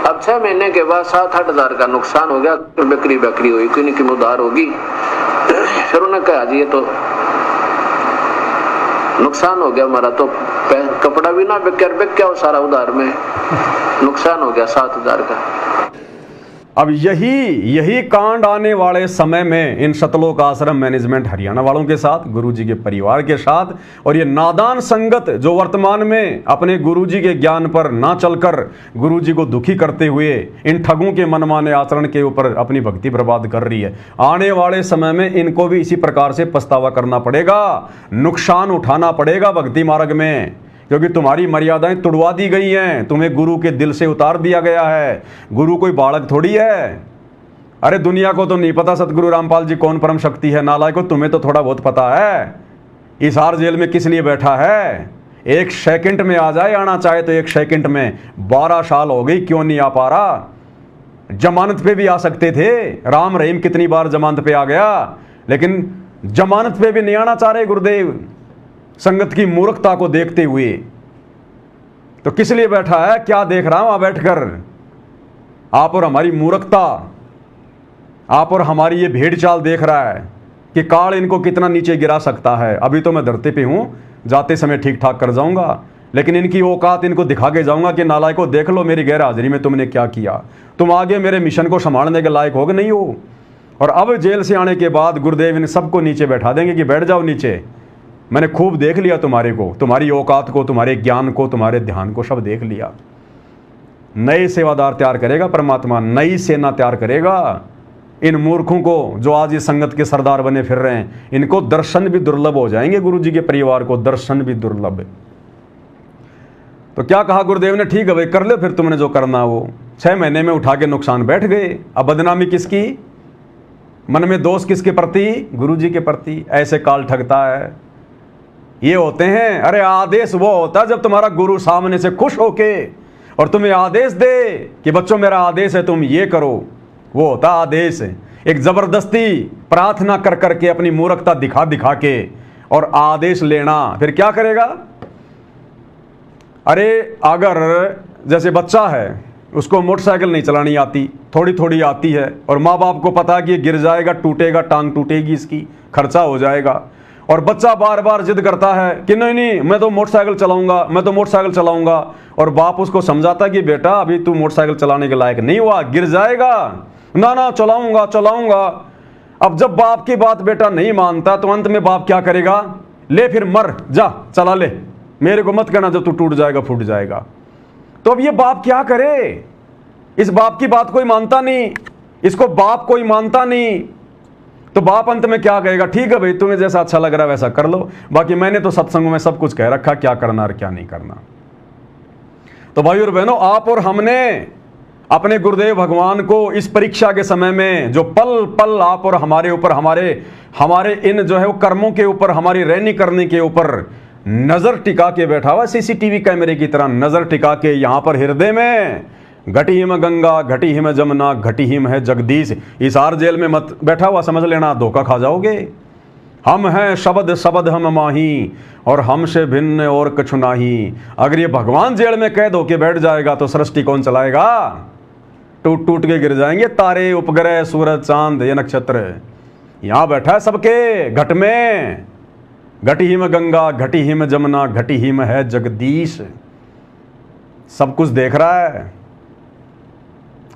अब 6 महीने के बाद 7-8 हजार का नुकसान हो गया, बकरी हुई, किन की उधार होगी। फिर उन्होंने कहा जी ये तो नुकसान हो गया हमारा, तो कपड़ा भी ना बिक गया वो सारा उधार में, नुकसान हो गया 7,000 का। अब यही कांड आने वाले समय में इन सतलोक आश्रम मैनेजमेंट हरियाणा वालों के साथ, गुरुजी के परिवार के साथ, और ये नादान संगत जो वर्तमान में अपने गुरुजी के ज्ञान पर ना चलकर गुरुजी को दुखी करते हुए इन ठगों के मनमाने आचरण के ऊपर अपनी भक्ति बर्बाद कर रही है, आने वाले समय में इनको भी इसी प्रकार से पछतावा करना पड़ेगा, नुकसान उठाना पड़ेगा भक्ति मार्ग में, क्योंकि तुम्हारी मर्यादाएं तुड़वा दी गई हैं, तुम्हें गुरु के दिल से उतार दिया गया है। गुरु कोई बालक थोड़ी है। अरे दुनिया को तो नहीं पता सतगुरु रामपाल जी कौन परम शक्ति है, नालायक को तुम्हें तो थोड़ा बहुत पता है। हिसार जेल में किस लिए बैठा है, 1 सेकंड में आ जाए, आना चाहे तो 1 सेकंड में। 12 साल हो गई, क्यों नहीं आ पा रहा? जमानत पे भी आ सकते थे, राम रहीम कितनी बार जमानत पे आ गया, लेकिन जमानत पे भी नहीं आना चाह रहे गुरुदेव, संगत की मूर्खता को देखते हुए। तो किस लिए बैठा है, क्या देख रहा हूं वहां बैठकर? आप और हमारी मूर्खता, आप और हमारी ये भेड़ चाल देख रहा है कि काल इनको कितना नीचे गिरा सकता है। अभी तो मैं धरती पे हूं, जाते समय ठीक ठाक कर जाऊंगा, लेकिन इनकी औकात इनको दिखा के जाऊंगा कि नालायकों देख लो मेरी गैर हाजिरी में तुमने क्या किया, तुम आगे मेरे मिशन को संभालने के लायक हो कि नहीं हो। और अब जेल से आने के बाद गुरुदेव इन सबको नीचे बैठा देंगे कि बैठ जाओ नीचे, मैंने खूब देख लिया तुम्हारे को, तुम्हारी औकात को, तुम्हारे ज्ञान को, तुम्हारे ध्यान को, सब देख लिया। नए सेवादार तैयार करेगा परमात्मा, नई सेना तैयार करेगा। इन मूर्खों को जो आज इस संगत के सरदार बने फिर रहे हैं, इनको दर्शन भी दुर्लभ हो जाएंगे, गुरुजी के परिवार को दर्शन भी दुर्लभ। तो क्या कहा गुरुदेव ने, ठीक है भाई कर लो फिर तुमने जो करना वो। 6 महीने में उठा के नुकसान बैठ गए। अब बदनामी किसकी, मन में दोष किसके प्रति? गुरुजी के प्रति। ऐसे काल ठगता है, ये होते हैं। अरे आदेश वो होता है जब तुम्हारा गुरु सामने से खुश होके और तुम्हें आदेश दे कि बच्चों मेरा आदेश है तुम ये करो, वो होता आदेश। एक जबरदस्ती प्रार्थना कर करके अपनी मूर्खता दिखा के और आदेश लेना, फिर क्या करेगा? अरे अगर जैसे बच्चा है, उसको मोटरसाइकिल नहीं चलानी आती, थोड़ी थोड़ी आती है, और माँ बाप को पता है कि ये गिर जाएगा, टूटेगा, टांग टूटेगी, इसकी खर्चा हो जाएगा, और बच्चा बार बार जिद करता है कि नहीं मैं तो मोटरसाइकिल चलाऊंगा, मैं तो मोटरसाइकिल चलाऊंगा, और बाप उसको समझाता कि बेटा अभी तू मोटरसाइकिल चलाने के लायक नहीं हुआ, गिर जाएगा, ना चलाऊंगा। अब जब बाप की बात बेटा नहीं मानता तो अंत में बाप क्या करेगा? ले फिर मर, जा चला ले, मेरे को मत कहना जब तू टूट जाएगा फूट जाएगा। तो अब ये बाप क्या करे? इस बाप की बात कोई मानता नहीं, इसको बाप कोई मानता नहीं। तो बाप अंत में क्या कहेगा? ठीक है भाई तुम्हें जैसा अच्छा लग रहा है वैसा कर लो, बाकी मैंने तो सत्संग में सब कुछ कह रखा क्या करना और क्या नहीं करना। तो भाई और बहनों, आप और हमने अपने गुरुदेव भगवान को इस परीक्षा के समय में जो पल पल आप और हमारे ऊपर, हमारे इन जो है वो कर्मों के ऊपर, हमारी रहनी करने के ऊपर नजर टिका के बैठा हुआ, सीसीटीवी कैमरे की तरह नजर टिका के यहाँ पर हृदय में घटी हिम गंगा घटी हिम जमुना घटी हिम है जगदीश। हिसार जेल में मत बैठा हुआ समझ लेना, धोखा खा जाओगे। हम हैं शब्द शब्द हम माही, और हमसे भिन्न और कछु नाही। अगर ये भगवान जेल में कैद होके बैठ जाएगा तो सृष्टि कौन चलाएगा? टूट टूट के गिर जाएंगे तारे, उपग्रह, सूरज, चांद, ये नक्षत्र। यहां बैठा है सबके घट में। घटी हिम गंगा घटी हिम जमुना घटी हिम है जगदीश। सब कुछ देख रहा है।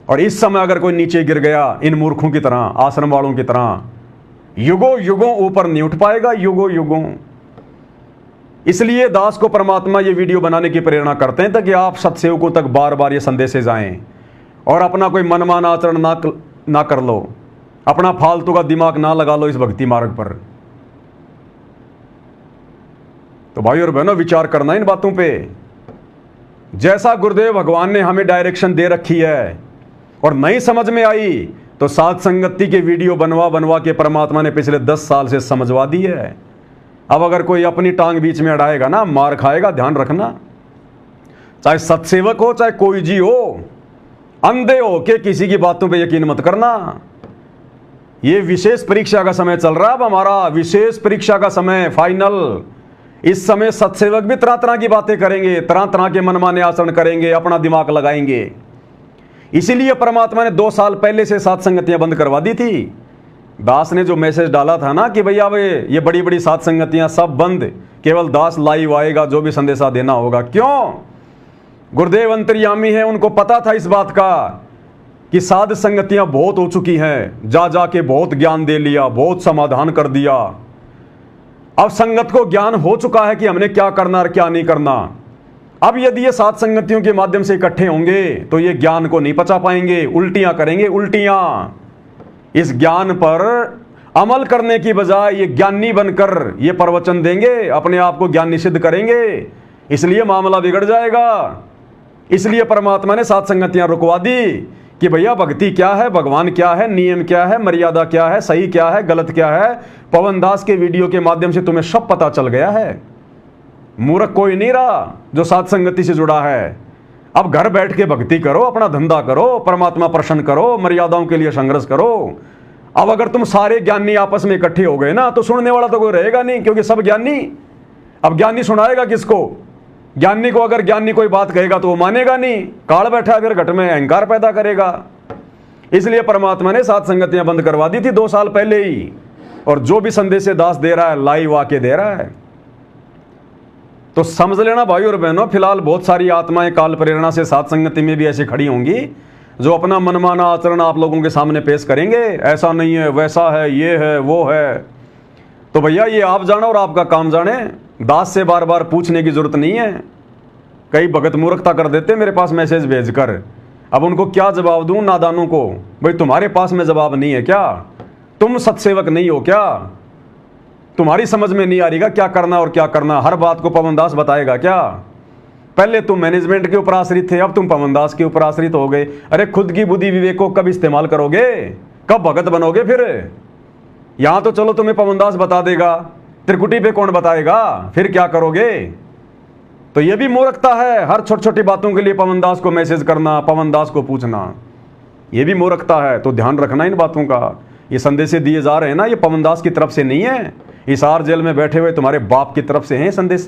और इस समय अगर कोई नीचे गिर गया इन मूर्खों की तरह, आश्रम वालों की तरह, युगों युगों ऊपर नहीं उठ पाएगा, युगों युगों। इसलिए दास को परमात्मा ये वीडियो बनाने की प्रेरणा करते हैं ताकि आप सत्सेवकों तक बार बार ये संदेशे जाएं और अपना कोई मनमाना आचरण ना कर लो, अपना फालतू का दिमाग ना लगा लो इस भक्ति मार्ग पर। तो भाई और बहनों, विचार करना इन बातों पे। जैसा गुरुदेव भगवान ने हमें डायरेक्शन दे रखी है और नहीं समझ में आई तो साथ संगति के वीडियो बनवा बनवा के परमात्मा ने पिछले 10 साल से समझवा दी है। अब अगर कोई अपनी टांग बीच में अड़ाएगा ना, मार खाएगा, ध्यान रखना। चाहे सत्सेवक हो चाहे कोई जी हो, अंधे हो के किसी की बातों पे यकीन मत करना। ये विशेष परीक्षा का समय चल रहा है। अब हमारा विशेष परीक्षा का समय, फाइनल। इस समय सत्सेवक भी तरह तरह की बातें करेंगे, तरह तरह के मनमाने आचरण करेंगे, अपना दिमाग लगाएंगे। इसीलिए परमात्मा ने 2 साल पहले से सात संगतियां बंद करवा दी थी। दास ने जो मैसेज डाला था ना कि भैया ये बड़ी बड़ी सात संगतियां सब बंद, केवल दास लाइव आएगा जो भी संदेशा देना होगा। क्यों? गुरुदेव अंतर्यामी है, उनको पता था इस बात का कि साध संगतियां बहुत हो चुकी हैं। जा जाके बहुत ज्ञान दे लिया, बहुत समाधान कर दिया। अब संगत को ज्ञान हो चुका है कि हमने क्या करना और क्या नहीं करना। अब यदि ये सात संगतियों के माध्यम से इकट्ठे होंगे तो ये ज्ञान को नहीं पचा पाएंगे, उल्टियां करेंगे, उल्टियां। इस ज्ञान पर अमल करने की बजाय ये ज्ञानी बनकर ये प्रवचन देंगे, अपने आप को ज्ञान निषिद्ध करेंगे, इसलिए मामला बिगड़ जाएगा। इसलिए परमात्मा ने सात संगतियां रुकवा दी कि भैया भक्ति क्या है, भगवान क्या है, नियम क्या है, मर्यादा क्या है, सही क्या है, गलत क्या है। पवन दास के वीडियो के माध्यम से तुम्हें सब पता चल गया है। मूर्ख कोई नहीं रहा जो सात संगति से जुड़ा है। अब घर बैठ के भक्ति करो, अपना धंधा करो, परमात्मा प्रसन्न करो, मर्यादाओं के लिए संघर्ष करो। अब अगर तुम सारे ज्ञानी आपस में इकट्ठे हो गए ना तो सुनने वाला तो कोई रहेगा नहीं, क्योंकि सब ज्ञानी। अब ज्ञानी सुनाएगा किसको? ज्ञानी को अगर ज्ञानी कोई बात कहेगा तो वो मानेगा नहीं, काल बैठा है, फिर घट में अहंकार पैदा करेगा। इसलिए परमात्मा ने सात संगतियां बंद करवा दी थी 2 साल पहले ही। और जो भी संदेश दास दे रहा है लाइव आके दे रहा है। तो समझ लेना भाई और बहनों, फिलहाल बहुत सारी आत्माएं काल प्रेरणा से सात संगति में भी ऐसी खड़ी होंगी जो अपना मनमाना आचरण आप लोगों के सामने पेश करेंगे। ऐसा नहीं है, वैसा है, ये है, वो है। तो भैया ये आप जानो और आपका काम जाने। दास से बार बार पूछने की जरूरत नहीं है। कई भगत मूर्खता कर देते मेरे पास मैसेज भेजकर। अब उनको क्या जवाब दूं नादानों को? भाई तुम्हारे पास में जवाब नहीं है क्या? तुम सत्सेवक नहीं हो क्या? तुम्हारी समझ में नहीं आ रही क्या करना और क्या करना? हर बात को पवन दास बताएगा क्या? पहले तुम मैनेजमेंट के ऊपर आश्रित थे, अब तुम पवन दास के ऊपर आश्रित हो गए। अरे खुद की बुद्धि विवेक को कब इस्तेमाल करोगे? कब भगत बनोगे? फिर यहां तो चलो तुम्हें पवन दास बता देगा, त्रिकुटी पे कौन बताएगा? फिर क्या करोगे? तो यह भी मूर्खता है। हर छोटी छोटी बातों के लिए पवन दास को मैसेज करना, पवन दास को पूछना, यह भी मूर्खता है। तो ध्यान रखना इन बातों का। ये संदेश दिए जा रहे हैं ना, ये पवन दास की तरफ से नहीं है। हिसार जेल में बैठे हुए तुम्हारे बाप की तरफ से हैं संदेश।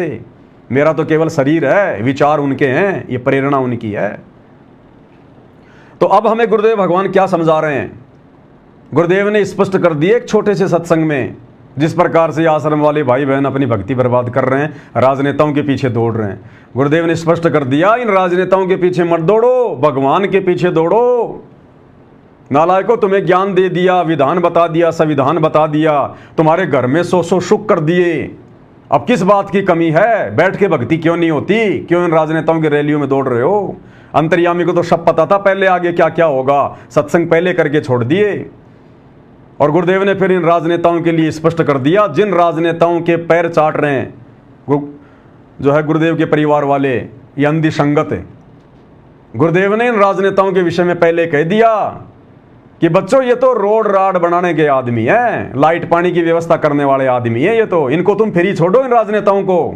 मेरा तो केवल शरीर है, विचार उनके हैं, ये प्रेरणा उनकी है। तो अब हमें गुरुदेव भगवान क्या समझा रहे हैं? गुरुदेव ने स्पष्ट कर दिए एक छोटे से सत्संग में, जिस प्रकार से आश्रम वाले भाई बहन अपनी भक्ति बर्बाद कर रहे हैं, राजनेताओं के पीछे दौड़ रहे हैं। गुरुदेव ने स्पष्ट कर दिया, इन राजनेताओं के पीछे मत दौड़ो, भगवान के पीछे दौड़ो। नालायकों, तुम्हें ज्ञान दे दिया, विधान बता दिया, संविधान बता दिया, तुम्हारे घर में 100 सुख कर दिए। अब किस बात की कमी है? बैठ के भक्ति क्यों नहीं होती? क्यों इन राजनेताओं की रैलियों में दौड़ रहे हो? अंतर्यामी को तो सब पता था पहले आगे क्या क्या होगा, सत्संग पहले करके छोड़ दिए। और गुरुदेव ने फिर इन राजनेताओं के लिए स्पष्ट कर दिया, जिन राजनेताओं के पैर चाट रहे हैं जो है गुरुदेव के परिवार वाले, ये अंधी संगत है। गुरुदेव ने इन राजनेताओं के विषय में पहले कह दिया कि बच्चों ये तो रोड राड बनाने के आदमी हैं, लाइट पानी की व्यवस्था करने वाले आदमी हैं ये तो। इनको तुम फ्री छोड़ो इन राजनेताओं को,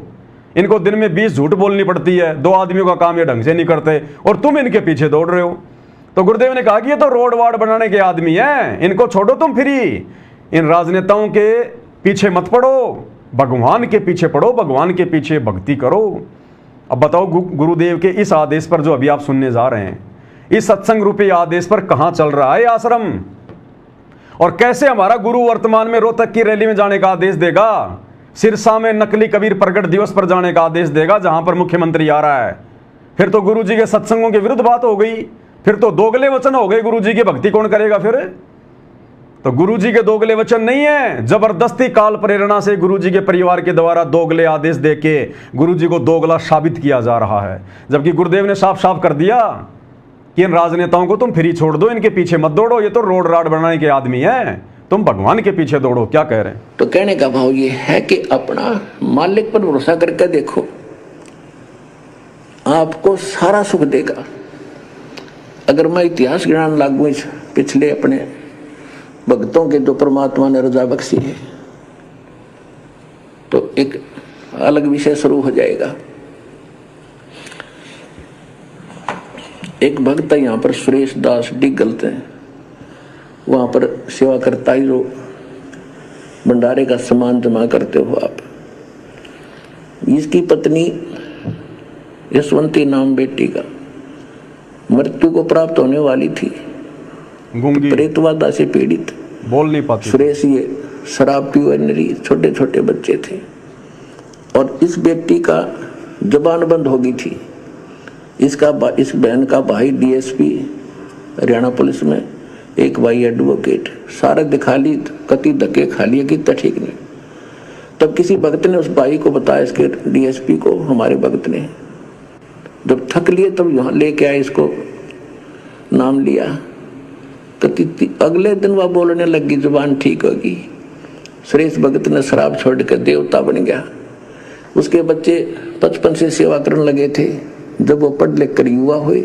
इनको दिन में 20 झूठ बोलनी पड़ती है, 2 आदमियों का काम ये ढंग से नहीं करते और तुम इनके पीछे दौड़ रहे हो। तो गुरुदेव ने कहा कि ये तो रोड वार्ड बनाने के आदमी हैं, इनको छोड़ो तुम फ्री। इन राजनेताओं के पीछे मत पड़ो, भगवान के पीछे पड़ो, भगवान के पीछे भक्ति करो। अब बताओ गुरुदेव के इस आदेश पर जो अभी आप सुनने जा रहे हैं, इस सत्संग रूपी आदेश पर कहां चल रहा है आश्रम, और कैसे हमारा गुरु वर्तमान में रोहतक की रैली में जाने का आदेश देगा, सिरसा में नकली कबीर प्रकट दिवस पर जाने का आदेश देगा जहां पर मुख्यमंत्री आ रहा है। फिर तो गुरु जी के सत्संगों के विरुद्ध बात हो गई, फिर तो दोगले वचन हो गए। गुरु जी की भक्ति कौन करेगा फिर? तो गुरु जी के दोगले वचन नहीं है, जबरदस्ती काल प्रेरणा से गुरु जी के परिवार के द्वारा दोगले आदेश देके गुरु जी को दोगला साबित किया जा रहा है। जबकि गुरुदेव ने साफ साफ कर दिया कि इन राजनेताओं को तुम फ्री छोड़ दो, इनके पीछे मत दौड़ो, ये तो रोड राड बनाने के आदमी हैं, तुम भगवान के पीछे दौड़ो। क्या कह रहे हैं? तो कहने का भाव ये है कि अपना मालिक पर भरोसा करके देखो, आपको सारा सुख देगा। अगर मैं इतिहास ज्ञान लागू इस पिछले अपने भक्तों के जो परमात्मा ने रजा बख्शी है, तो एक अलग विषय शुरू हो जाएगा। एक भक्त है यहाँ पर सुरेश दास डिगलते हैं, वहां पर सेवा करता ही जो भंडारे का सामान जमा करते हो आप। इसकी पत्नी यशवंती नाम बेटी का मृत्यु को प्राप्त होने वाली थी, प्रेतवादा से पीड़ित, बोल नहीं पाती। सुरेश ये शराब पीने, छोटे छोटे बच्चे थे, और इस बेटी का जबान बंद हो गई थी। इस बहन का भाई डीएसपी हरियाणा पुलिस में, एक भाई एडवोकेट, सारे दिखा ली, कति धक्के खा लिए कि ठीक नहीं। तब किसी भक्त ने उस भाई को बताया, इसके डीएसपी को, हमारे भक्त ने जब थक लिए तब यहाँ लेके आए, इसको नाम लिया। अगले दिन वह बोलने लगी, जुबान ठीक होगी। सुरेश भगत ने शराब छोड़ कर देवता बन गया। उसके बच्चे बचपन से सेवा करने लगे थे। जब वो पढ़ लिख कर युवा हुए,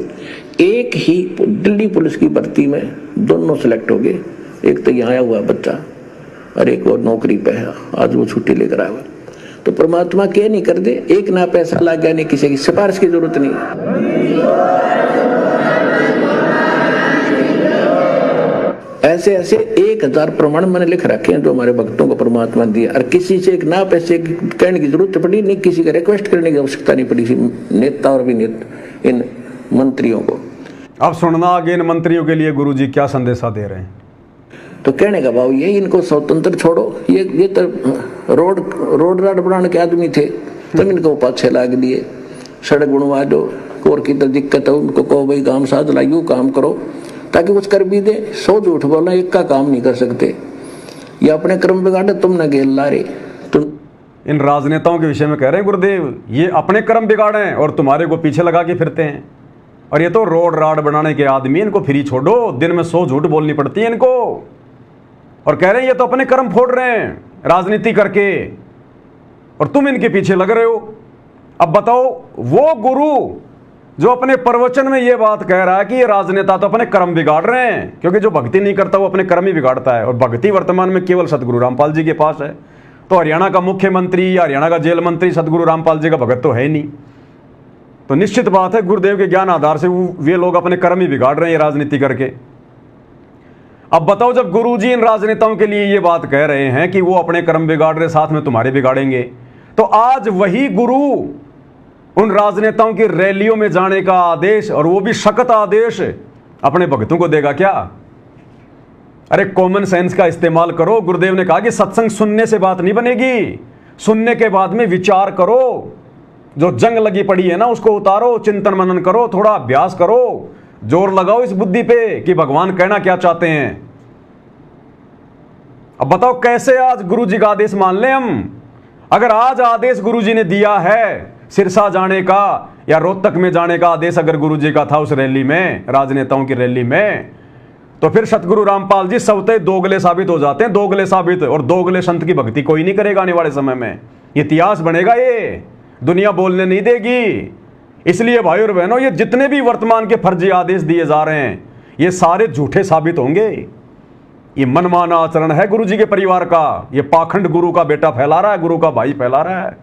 एक ही दिल्ली पुलिस की भर्ती में दोनों सिलेक्ट हो गए। एक तो यहाँ आया हुआ बच्चा और एक और नौकरी पे है, आज वो छुट्टी लेकर आया हुआ। तो परमात्मा क्या नहीं कर दे, एक ना पैसा लग गया, नहीं किसी की सिफारिश की जरूरत नहीं। ऐसे ऐसे 1000 प्रमाण मैंने लिख रखे हैं जो हमारे भक्तों को परमात्मा दिया, और किसी से एक ना पैसे कहने की जरूरत पड़ी नहीं, किसी का रिक्वेस्ट करने की आवश्यकता नहीं पड़ी नेता और भी इन मंत्रियों को। अब सुनना आगे इन मंत्रियों के लिए गुरुजी क्या संदेशा दे रहे हैं। तो कहने का भाव ये, इनको स्वतंत्र छोड़ो। ये तो रोड राड बनाने के आदमी थे, तब इनको पाछे लाग दिए। सड़क बनवा दो, कोर की तो दिक्कत है, उनको कहो भाई काम साध ला, यूँ काम करो ताकि कुछ कर भी दे। 100 झूठ बोलना, एक का काम नहीं कर सकते। ये अपने कर्म बिगाड़े, तुम न गेल ला रहे। तुम इन राजनेताओं के विषय में कह रहे हैं गुरुदेव, ये अपने कर्म बिगाड़े और तुम्हारे को पीछे लगा के फिरते हैं। और ये तो रोड राड बनाने के आदमी, इनको फ्री छोड़ो, दिन में 100 झूठ बोलनी पड़ती है इनको। और कह रहे हैं ये तो अपने कर्म फोड़ रहे हैं राजनीति करके, और तुम इनके पीछे लग रहे हो। अब बताओ, वो गुरु जो अपने प्रवचन में ये बात कह रहा है कि ये राजनेता तो अपने कर्म बिगाड़ रहे हैं, क्योंकि जो भक्ति नहीं करता वो अपने कर्म ही बिगाड़ता है। और भक्ति वर्तमान में केवल सतगुरु रामपाल जी के पास है। तो हरियाणा का मुख्यमंत्री या हरियाणा का जेल मंत्री सतगुरु रामपाल जी का भगत तो है ही नहीं। तो निश्चित बात है गुरुदेव के ज्ञान आधार से वे लोग अपने कर्म ही बिगाड़ रहे हैं राजनीति करके। अब बताओ, जब गुरुजी इन राजनेताओं के लिए ये बात कह रहे हैं कि वो अपने कर्म बिगाड़ रहे, साथ में तुम्हारे बिगाड़ेंगे, तो आज वही गुरु उन राजनेताओं की रैलियों में जाने का आदेश, और वो भी सख्त आदेश, अपने भक्तों को देगा क्या? अरे कॉमन सेंस का इस्तेमाल करो। गुरुदेव ने कहा कि सत्संग सुनने से बात नहीं बनेगी, सुनने के बाद में विचार करो। जो जंग लगी पड़ी है ना, उसको उतारो, चिंतन मनन करो, थोड़ा अभ्यास करो, जोर लगाओ इस बुद्धि पे कि भगवान कहना क्या चाहते हैं। अब बताओ कैसे आज गुरु जी का आदेश मान लें हम? अगर आज आदेश गुरु जी ने दिया है सिरसा जाने का या रोहतक में जाने का आदेश अगर गुरु जी का था उस रैली में, राजनेताओं की रैली में, तो फिर सतगुरु रामपाल जी स्वतः दोगले साबित हो जाते हैं। दोगले साबित, और दोगले संत की भक्ति कोई नहीं करेगा आने वाले समय में। इतिहास बनेगा, ये दुनिया बोलने नहीं देगी। इसलिए भाई और बहनों, ये जितने भी वर्तमान के फर्जी आदेश दिए जा रहे हैं, ये सारे झूठे साबित होंगे। ये मनमाना आचरण है गुरु जी के परिवार का। ये पाखंड गुरु का बेटा फैला रहा है, गुरु का भाई फैला रहा है।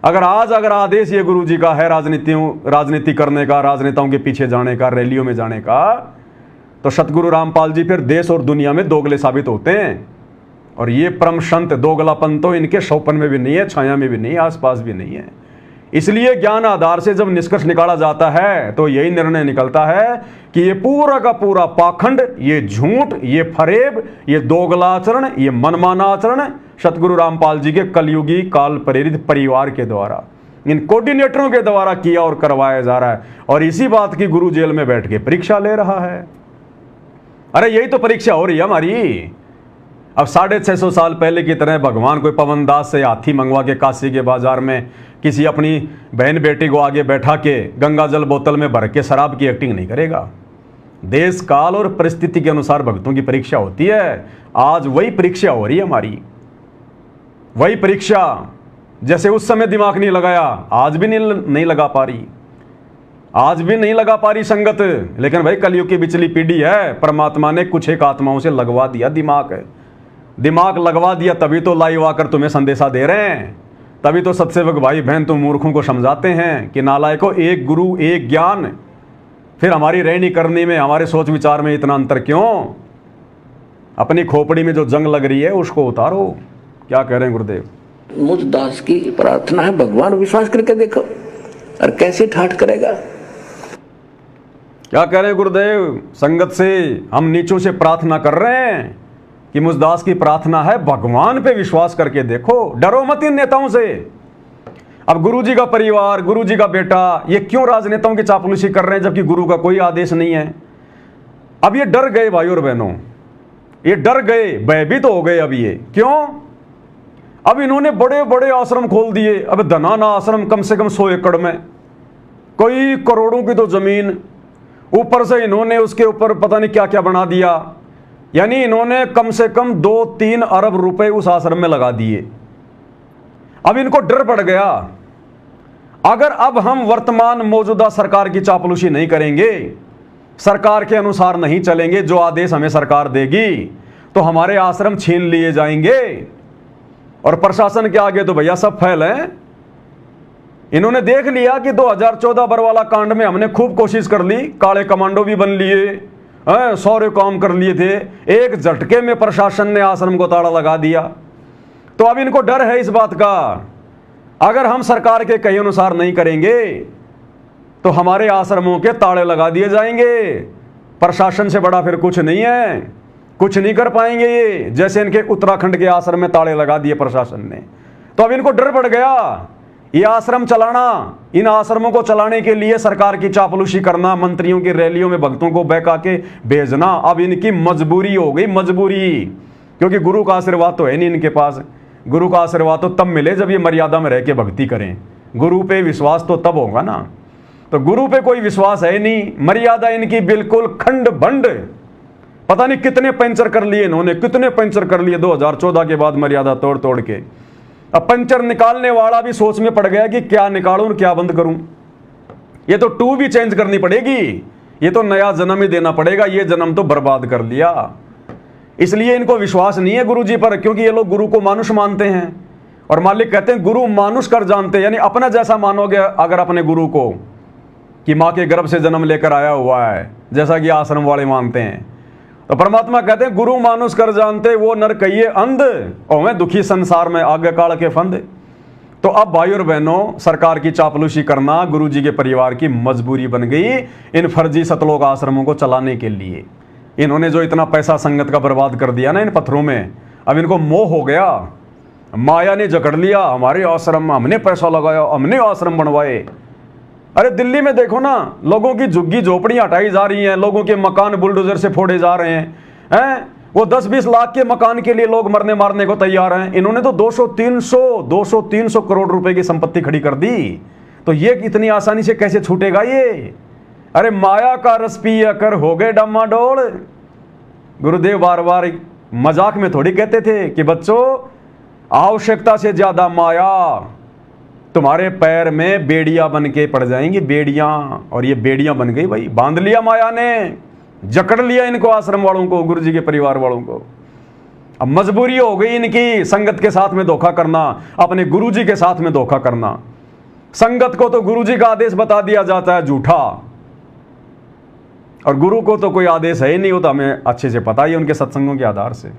अगर आदेश ये गुरु जी का है राजनीति करने का, राजनेताओं के पीछे जाने का, रैलियों में जाने का, तो सतगुरु रामपाल जी फिर देश और दुनिया में दोगले साबित होते हैं। और ये परम संत दोगलापन तो इनके शौपन में भी नहीं है, छाया में भी नहीं है, आसपास भी नहीं है। इसलिए ज्ञान आधार से जब निष्कर्ष निकाला जाता है तो यही निर्णय निकलता है कि ये पूरा का पूरा पाखंड, ये झूठ, ये फरेब, ये दोगला आचरण, ये मनमाना आचरण सतगुरु रामपाल जी के कलयुगी काल प्रेरित परिवार के द्वारा, इन कोऑर्डिनेटरों के द्वारा किया और करवाया जा रहा है। और इसी बात की गुरु जेल में बैठ के परीक्षा ले रहा है। अरे यही तो परीक्षा हो रही है हमारी। अब 650 साल पहले की तरह भगवान कोई पवन दास से हाथी मंगवा के काशी के बाजार में किसी अपनी बहन बेटी को आगे बैठा के गंगा जल बोतल में भर के शराब की एक्टिंग नहीं करेगा। देश काल और परिस्थिति के अनुसार भक्तों की परीक्षा होती है। आज वही परीक्षा हो रही है हमारी, वही परीक्षा। जैसे उस समय दिमाग नहीं लगाया, आज भी नहीं लगा पा रही, आज भी नहीं लगा पा रही संगत। लेकिन भाई कलयुग की बिचली पीढ़ी है, परमात्मा ने कुछ एक आत्माओं से लगवा दिया दिमाग लगवा दिया, तभी तो लाइव आकर तुम्हें संदेशा दे रहे हैं, तभी तो सत्सेवक भाई बहन तुम मूर्खों को समझाते हैं कि नालायकों, एक गुरु एक ज्ञान, फिर हमारी रहनी करनी में, हमारे सोच विचार में इतना अंतर क्यों? अपनी खोपड़ी में जो जंग लग रही है उसको उतारो। क्या कह रहे हैं गुरुदेव? मुझ दास की प्रार्थना है, भगवान विश्वास करके देखो, और कैसे ठाठ करेगा। क्या कह रहे हैं गुरुदेव? संगत से हम नीचों से प्रार्थना कर रहे हैं कि मुझदास की प्रार्थना है, भगवान पे विश्वास करके देखो, डरो मत इन नेताओं से। अब गुरुजी का परिवार, गुरुजी का बेटा, ये क्यों राजनेताओं की चापलूसी कर रहे हैं जबकि गुरु का कोई आदेश नहीं है? अब ये डर गए भाई और बहनों, ये डर गए, भयभीत हो गए। अब ये क्यों? अब इन्होंने बड़े बड़े आश्रम खोल दिए। अब धनाना आश्रम कम से कम 100 एकड़ में, कोई करोड़ों की तो जमीन, ऊपर से इन्होंने उसके ऊपर पता नहीं क्या क्या बना दिया। यानी इन्होंने कम से कम 2-3 अरब रुपए उस आश्रम में लगा दिए। अब इनको डर पड़ गया, अगर अब हम वर्तमान मौजूदा सरकार की चापलूसी नहीं करेंगे, सरकार के अनुसार नहीं चलेंगे, जो आदेश हमें सरकार देगी, तो हमारे आश्रम छीन लिए जाएंगे। और प्रशासन के आगे तो भैया सब फेल है। इन्होंने देख लिया कि 2014 बरवाला कांड में हमने खूब कोशिश कर ली, काले कमांडो भी बन लिए, सारे काम कर लिए थे, एक झटके में प्रशासन ने आश्रम को ताला लगा दिया। तो अब इनको डर है इस बात का, अगर हम सरकार के कहे अनुसार नहीं करेंगे तो हमारे आश्रमों के ताले लगा दिए जाएंगे। प्रशासन से बड़ा फिर कुछ नहीं है, कुछ नहीं कर पाएंगे ये, जैसे इनके उत्तराखंड के आश्रम में ताले लगा दिए प्रशासन ने। तो अब इनको डर पड़ गया, ये आश्रम चलाना, इन आश्रमों को चलाने के लिए सरकार की चापलूसी करना, मंत्रियों की रैलियों में भक्तों को बहका के भेजना, अब इनकी मजबूरी हो गई, मजबूरी। क्योंकि गुरु का आशीर्वाद तो है नहीं इनके पास। गुरु का आशीर्वाद तो तब मिले जब ये मर्यादा में रह के भक्ति करें। गुरु पे विश्वास तो तब होगा ना। तो गुरु पे कोई विश्वास है नहीं, मर्यादा इनकी बिल्कुल खंड बंड। पता नहीं कितने पंचर कर लिए इन्होंने, कितने पंचर कर लिए 2014 के बाद मर्यादा तोड़ तोड़ के। अब पंचर निकालने वाला भी सोच में पड़ गया कि क्या निकालूं और क्या बंद करूं। ये तो टू भी चेंज करनी पड़ेगी, ये तो नया जन्म ही देना पड़ेगा, ये जन्म तो बर्बाद कर लिया। इसलिए इनको विश्वास नहीं है गुरु जी पर, क्योंकि ये लोग गुरु को मानुष मानते हैं। और मालिक कहते हैं गुरु मानुष कर जानते, यानी अपना जैसा मानोगे अगर अपने गुरु को, कि माँ के गर्भ से जन्म लेकर आया हुआ है, जैसा कि आश्रम वाले मानते हैं। तो परमात्मा कहते हैं गुरु मानुष कर जानते, वो नर कहिए अंध, और मैं दुखी संसार में आगे काल के फंद। तो अब भाई और बहनों, सरकार की चापलूसी करना गुरु जी के परिवार की मजबूरी बन गई इन फर्जी सतलोक आश्रमों को चलाने के लिए। इन्होंने जो इतना पैसा संगत का बर्बाद कर दिया ना इन पत्थरों में, अब इनको मोह हो गया, माया ने जकड़ लिया। हमारे आश्रम, हमने पैसा लगाया, हमने आश्रम बनवाए। अरे दिल्ली में देखो ना, लोगों की झुग्गी झोपड़ियां हटाई जा रही हैं, लोगों के मकान बुलडोजर से फोड़े जा रहे हैं। वो 10-20 लाख के मकान के लिए लोग मरने मारने को तैयार हैं। इन्होंने तो 200-300 करोड़ रुपए की संपत्ति खड़ी कर दी। तो ये इतनी आसानी से कैसे छूटेगा ये? अरे माया का रस पिया कर हो गए डामाडोल। गुरुदेव बार बार मजाक में थोड़ी कहते थे कि बच्चों, आवश्यकता से ज्यादा माया तुम्हारे पैर में बेड़ियां बन के पड़ जाएंगी, बेड़ियां। और ये बेड़ियां बन गई भाई, बांध लिया माया ने, जकड़ लिया इनको, आश्रम वालों को, गुरु जी के परिवार वालों को। अब मजबूरी हो गई इनकी संगत के साथ में धोखा करना, अपने गुरु जी के साथ में धोखा करना। संगत को तो गुरु जी का आदेश बता दिया जाता है झूठा, और गुरु को तो कोई आदेश है ही नहीं, होता हमें अच्छे से पता ही उनके सत्संगों के आधार से।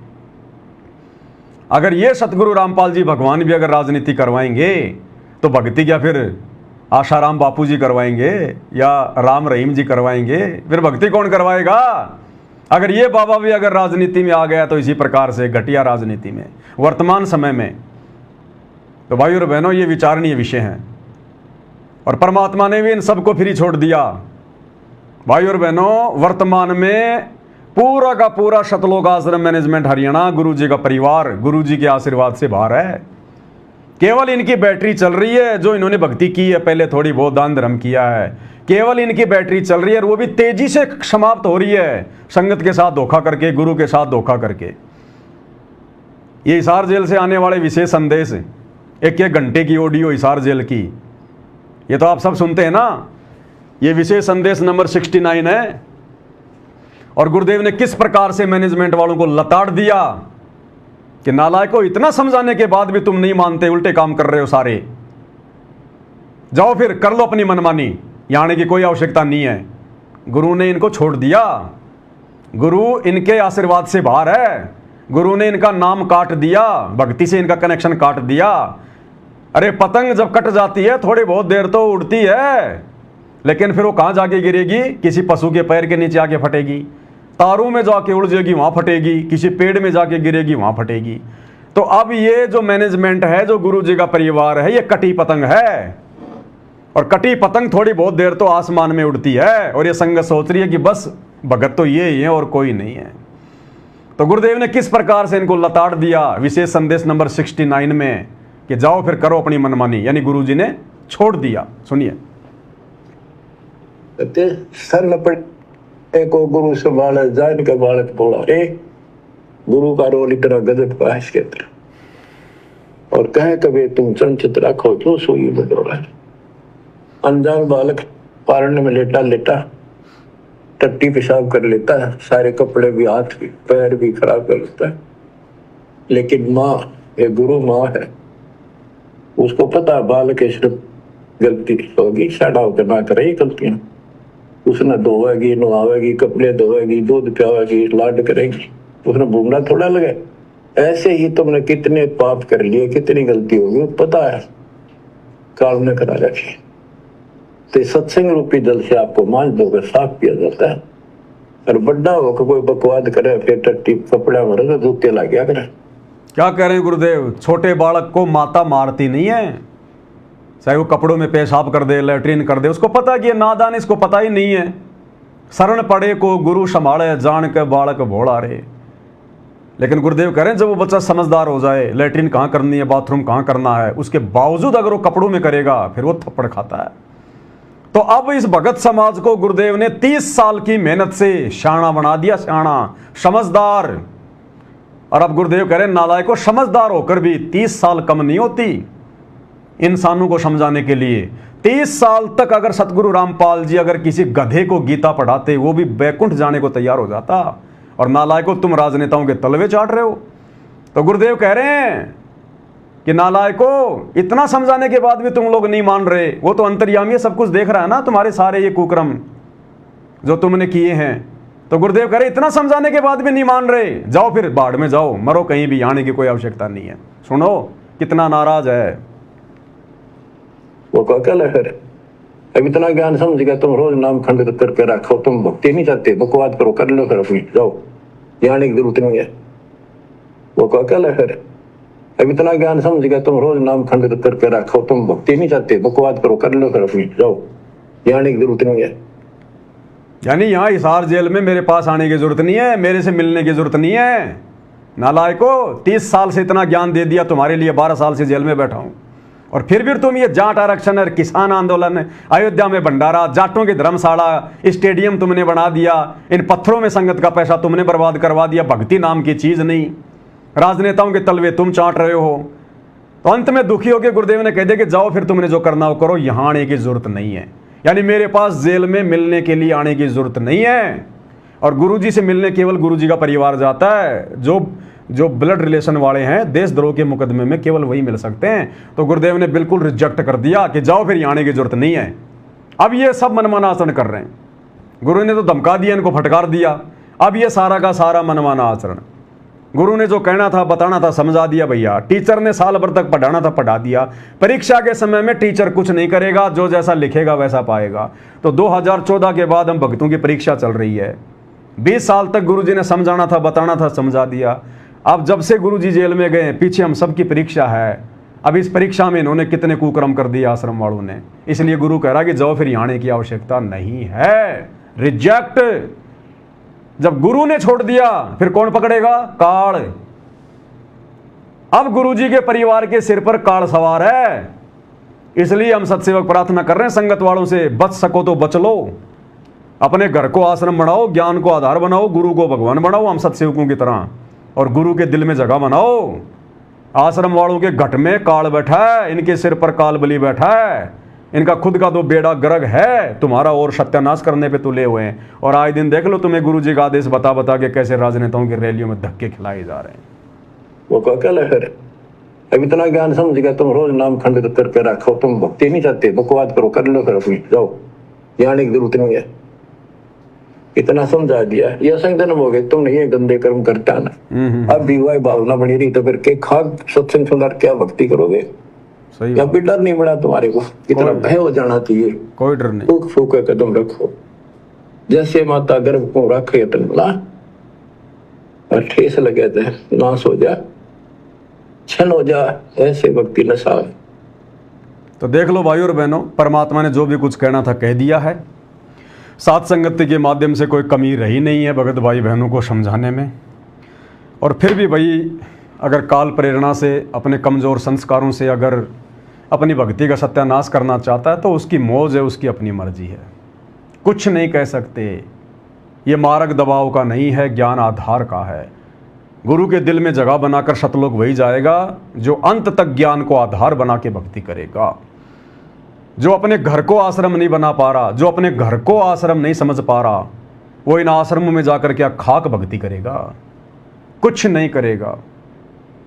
अगर ये सतगुरु रामपाल जी भगवान भी अगर राजनीति करवाएंगे तो भक्ति क्या फिर आशाराम बापू जी करवाएंगे या राम रहीम जी करवाएंगे? फिर भक्ति कौन करवाएगा? अगर ये बाबा भी अगर राजनीति में आ गया तो इसी प्रकार से घटिया राजनीति में वर्तमान समय में, तो भाई और बहनों ये विचारणीय विषय है। और परमात्मा ने भी इन सबको फ्री छोड़ दिया। भाई और बहनों, वर्तमान में पूरा का पूरा शतलोक आश्रम मैनेजमेंट हरियाणा गुरु जी का परिवार गुरु जी के आशीर्वाद से बाहर है। केवल इनकी बैटरी चल रही है, जो इन्होंने भक्ति की है, पहले थोड़ी बहुत दान धर्म किया है, केवल इनकी बैटरी चल रही है, और वो भी तेजी से समाप्त हो रही है, संगत के साथ धोखा करके, गुरु के साथ धोखा करके। ये हिसार जेल से आने वाले विशेष संदेश, एक घंटे की ऑडियो हिसार जेल की, ये तो आप सब सुनते हैं ना। ये विशेष संदेश नंबर 69 है। और गुरुदेव ने किस प्रकार से मैनेजमेंट वालों को लताड़ दिया कि नालायकों, इतना समझाने के बाद भी तुम नहीं मानते, उल्टे काम कर रहे हो सारे, जाओ फिर कर लो अपनी मनमानी, यहाँ आने की कोई आवश्यकता नहीं है। गुरु ने इनको छोड़ दिया, गुरु इनके आशीर्वाद से बाहर है, गुरु ने इनका नाम काट दिया, भक्ति से इनका कनेक्शन काट दिया। अरे पतंग जब कट जाती है थोड़ी बहुत देर तो उड़ती है, लेकिन फिर वो कहाँ जाके गिरेगी? किसी पशु के पैर के नीचे आके फटेगी, तारों में जाके उड़ जाएगी, वहाँ फटेगी, किसी पेड़ में जाके गिरेगी, वहाँ फटेगी। तो अब ये जो मैनेजमेंट है, जो गुरु जी का परिवार है, ये कटी पतंग है। और कटी पतंग थोड़ी बहुत देर तो आसमान में उड़ती है, और ये संगत सोच रही है कि बस भगत तो ये ही है और कोई नहीं है। तो गुरुदेव ने किस प्रकार से इनको लताड़ दिया विशेष संदेश नंबर 69 में कि जाओ फिर करो अपनी मनमानी, यानी गुरु जी ने छोड़ दिया। सुनिए। सर लपटे को गुरु संभाल जान का बालक बोला, गुरु का रोल इतना गजब का है इसके अंदर, और कहे कभी तुम चंचित रखो तो सोई बदौरा। अनजान बालक पारने में लेटा लेटा टट्टी पेशाब कर लेता है, सारे कपड़े भी हाथ भी पैर भी खराब कर लेता है, लेकिन माँ, ये गुरु माँ है, उसको पता बालक के सिर्फ गलती होगी, साड़ा होकर ना करे गलतियां। उसने धोएगी, नहावेगी, कपड़े धोएगी, दूध पियावेगी, लाड करेगी, उसने भूमना थोड़ा लगे। ऐसे ही तुमने कितने पाप कर लिए, कितनी गलती होगी पता है, काल ने करा रखी। तो सत्संग रूपी जल से आपको मांझ धोकर साफ किया जाता है। और बड्डा होकर कोई बकवाद करे, फिर टट्टी कपड़ा मरे तो जूते ला गया करे। क्या कह रहे हैं गुरुदेव? छोटे बालक को माता मारती नहीं है, चाहे वो कपड़ों में पेशाब कर दे, लेटरिन कर दे, उसको पता कि ये नादान, इसको पता ही नहीं है। शरण पड़े को गुरु संभाले, जान के बालक भोला रे। लेकिन गुरुदेव कह रहे हैं जब वो बच्चा समझदार हो जाए, लेटरिन कहाँ करनी है, बाथरूम कहाँ करना है, उसके बावजूद अगर वो कपड़ों में करेगा, फिर वो थप्पड़ खाता है। तो अब इस भगत समाज को गुरुदेव ने 30 साल की मेहनत से शाना बना दिया, शाना, समझदार। और अब गुरुदेव कह रहे हैं नालायकों, समझदार होकर भी 30 साल कम नहीं होती इंसानों को समझाने के लिए। 30 साल तक अगर सतगुरु रामपाल जी अगर किसी गधे को गीता पढ़ाते, वो भी बैकुंठ जाने को तैयार हो जाता। और नालायकों, तुम राजनेताओं के तलवे चाट रहे हो। तो गुरुदेव कह रहे हैं कि नालायकों, इतना समझाने के बाद भी तुम लोग नहीं मान रहे। वो तो अंतर्यामी सब कुछ देख रहा है ना, तुम्हारे सारे ये कुकर्म जो तुमने किए हैं। तो गुरुदेव कह रहे इतना समझाने के बाद भी नहीं मान रहे, जाओ फिर बाढ़ में जाओ, मरो कहीं भी, आने की कोई आवश्यकता नहीं है। सुनो कितना नाराज है वो क्या लहर है। अब इतना ज्ञान समझ गया, तुम रोज नाम खंडित करके रखो, तुम भक्ति नहीं चाहते, बकवाद करो, कर लो, फिर अपनी जाओ, जाने की जरूरत नहीं है। वो क्या लहर है। अब इतना ज्ञान समझ गया, तुम रोज नाम खंडित करके रखो, तुम भक्ति नहीं चाहते, बकवाद करो, कर लो, फिर अपनी जाओ, जाने की जरूरत नहीं है। यानी यहाँ हिसार जेल में मेरे पास आने की जरूरत नहीं है, मेरे से मिलने की जरूरत नहीं है। नालायकों, 30 साल से इतना ज्ञान दे दिया तुम्हारे लिए, 12 साल से जेल में बैठा हूं, और फिर भी तुम ये जाट आरक्षण और किसान आंदोलन, अयोध्या में भंडारा, जाटों की धर्मशाला, स्टेडियम तुमने बना दिया, इन पत्थरों में संगत का पैसा तुमने बर्बाद करवा दिया, भक्ति नाम की चीज नहीं, राजनेताओं के तलवे तुम चाट रहे हो। तो अंत में दुखी होकर गुरुदेव ने कह दिया कि जाओ फिर तुमने जो करना हो करो, यहां आने की जरूरत नहीं है। यानी मेरे पास जेल में मिलने के लिए आने की जरूरत नहीं है। और गुरुजी से मिलने केवल गुरुजी का परिवार जाता है। जो जो ब्लड रिलेशन वाले हैं, देशद्रोह के मुकदमे में केवल वही मिल सकते हैं। तो गुरुदेव ने बिल्कुल रिजेक्ट कर दिया कि जाओ फिर आने की जरूरत नहीं है। अब ये सब मनमाना आचरण कर रहे हैं। गुरु ने तो धमका दिया, इनको फटकार दिया। अब ये सारा का सारा मनमाना आचरण, गुरु ने जो कहना था बताना था समझा दिया भैया। टीचर ने साल भर तक पढ़ाना था पढ़ा दिया। परीक्षा के समय में टीचर कुछ नहीं करेगा, जो जैसा लिखेगा वैसा पाएगा। तो 2014 के बाद हम भक्तों की परीक्षा चल रही है। 20 साल तक गुरु जी ने समझाना था बताना था समझा दिया। अब जब से गुरु जी जेल में गए, पीछे हम सबकी परीक्षा है। अब इस परीक्षा में इन्होंने कितने कुकर्म कर दिए आश्रम वालों ने। इसलिए गुरु कह रहा कि जाओ फिर आने की आवश्यकता नहीं है। रिजेक्ट। जब गुरु ने छोड़ दिया फिर कौन पकड़ेगा? काल। अब गुरु जी के परिवार के सिर पर काल सवार है। इसलिए हम सत्सेवक प्रार्थना कर रहे हैं संगत वालों से, बच सको तो बच लो। अपने घर को आश्रम बनाओ, ज्ञान को आधार बनाओ, गुरु को भगवान बनाओ हम सत्सेवकों की तरह, और गुरु के दिल में जगह बनाओ। आश्रम वालों के घट में काल बैठा है, इनके सिर पर काल बलि बैठा है। इनका खुद का तो बेड़ा गर्ग है, तुम्हारा और सत्यानाश करने पे तुले हुए हैं। और आए दिन देख लो तुम्हें गुरु जी का आदेश बता बता के कैसे राजनेताओं की रैलियों में धक्के खिलाए जा रहे हैं। वो क्या लहर? अब इतना ज्ञान समझ गया, तुम रोज नाम खंडित करके रखो। तुम भक्ति नहीं चाहते, बकवाद करो, कर लो फिर अपनी, जाओ, जाने की जरूरत नहीं है। इतना समझा दिया, ये संगठन हो गए, तुम नहीं ये गंदे कर्म करता ना। अब भी वह भावना बनी रही तो फिर के खाक सत्संग सुंदर क्या भक्ति करोगे? सही। या भी डर नहीं बना तुम्हारे को? कितना भय हो जाना चाहिए। कोई डर नहीं। फूक फूक कदम रखो, जैसे माता गर्भ को रखे तनला और ठेस लगे थे नाश हो जा, छन हो जा, ऐसे भक्ति नशा। तो देख लो भाई और बहनों, परमात्मा ने जो भी कुछ कहना था कह दिया है। साथ संगति के माध्यम से कोई कमी रही नहीं है भगत भाई बहनों को समझाने में। और फिर भी भाई अगर काल प्रेरणा से, अपने कमज़ोर संस्कारों से अगर अपनी भक्ति का सत्यानाश करना चाहता है तो उसकी मौज है, उसकी अपनी मर्जी है, कुछ नहीं कह सकते। ये मार्ग दबाव का नहीं है, ज्ञान आधार का है। गुरु के दिल में जगह बनाकर सतलोक वही जाएगा जो अंत तक ज्ञान को आधार बना के भक्ति करेगा। जो अपने घर को आश्रम नहीं बना पा रहा, जो अपने घर को आश्रम नहीं समझ पा रहा, वो इन आश्रमों में जाकर क्या खाक भक्ति करेगा? कुछ नहीं करेगा।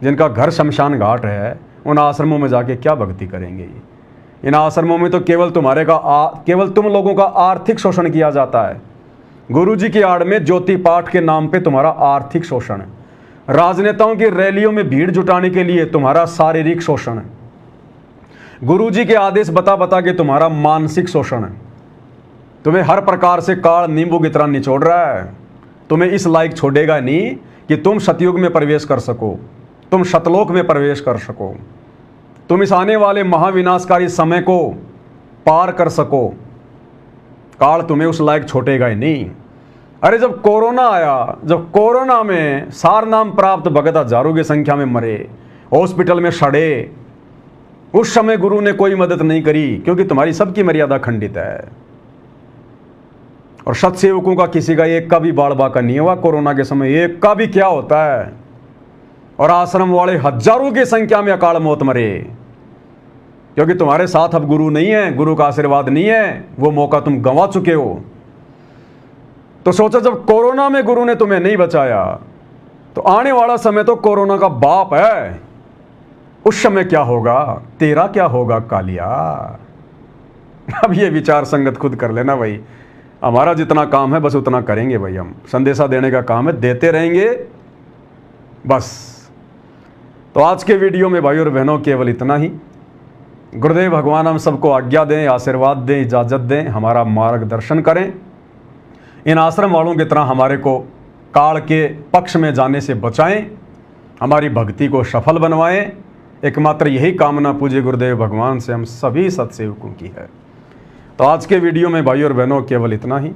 जिनका घर शमशान घाट है उन आश्रमों में जाके क्या भक्ति करेंगे? इन आश्रमों में तो केवल केवल तुम लोगों का आर्थिक शोषण किया जाता है। गुरुजी की आड़ में ज्योति पाठ के नाम पे तुम्हारा आर्थिक शोषण है। राजनेताओं की रैलियों में भीड़ जुटाने के लिए तुम्हारा शारीरिक शोषण है। गुरुजी के आदेश बता बता के तुम्हारा मानसिक शोषण है। तुम्हें हर प्रकार से काल नींबू की तरह निचोड़ रहा है। तुम्हें इस लायक छोड़ेगा नहीं कि तुम सतयुग में प्रवेश कर सको, तुम सतलोक में प्रवेश कर सको, तुम इस आने वाले महाविनाशकारी समय को पार कर सको। काल तुम्हें उस लायक छोड़ेगा ही नहीं। अरे जब कोरोना आया, जब कोरोना में सार नाम प्राप्त भगत हजारों की संख्या में मरे, हॉस्पिटल में सड़े, उस समय गुरु ने कोई मदद नहीं करी क्योंकि तुम्हारी सबकी मर्यादा खंडित है। और सत्सेवकों का किसी का एक का भी बाल बाका नहीं हुआ कोरोना के समय, एक का भी क्या होता है। और आश्रम वाले हजारों की संख्या में अकाल मौत मरे क्योंकि तुम्हारे साथ अब गुरु नहीं है, गुरु का आशीर्वाद नहीं है, वो मौका तुम गंवा चुके हो। तो सोचो जब कोरोना में गुरु ने तुम्हें नहीं बचाया तो आने वाला समय तो कोरोना का बाप है। उस समय क्या होगा, तेरा क्या होगा कालिया। अब ये विचार संगत खुद कर लेना भाई। हमारा जितना काम है बस उतना करेंगे भाई। हम संदेशा देने का काम है, देते रहेंगे बस। तो आज के वीडियो में भाई और बहनों केवल इतना ही। गुरुदेव भगवान हम सबको आज्ञा दें, आशीर्वाद दें, इजाज़त दें, हमारा मार्गदर्शन करें। इन आश्रम वालों की तरह हमारे को काल के पक्ष में जाने से बचाएं, हमारी भक्ति को सफल बनवाएं। एकमात्र यही कामना पूज्य गुरुदेव भगवान से हम सभी सत्सेवकों की है। तो आज के वीडियो में भाई और बहनों केवल इतना ही।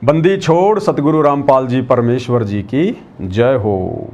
बंदी छोड़ सतगुरु रामपाल जी परमेश्वर जी की जय हो।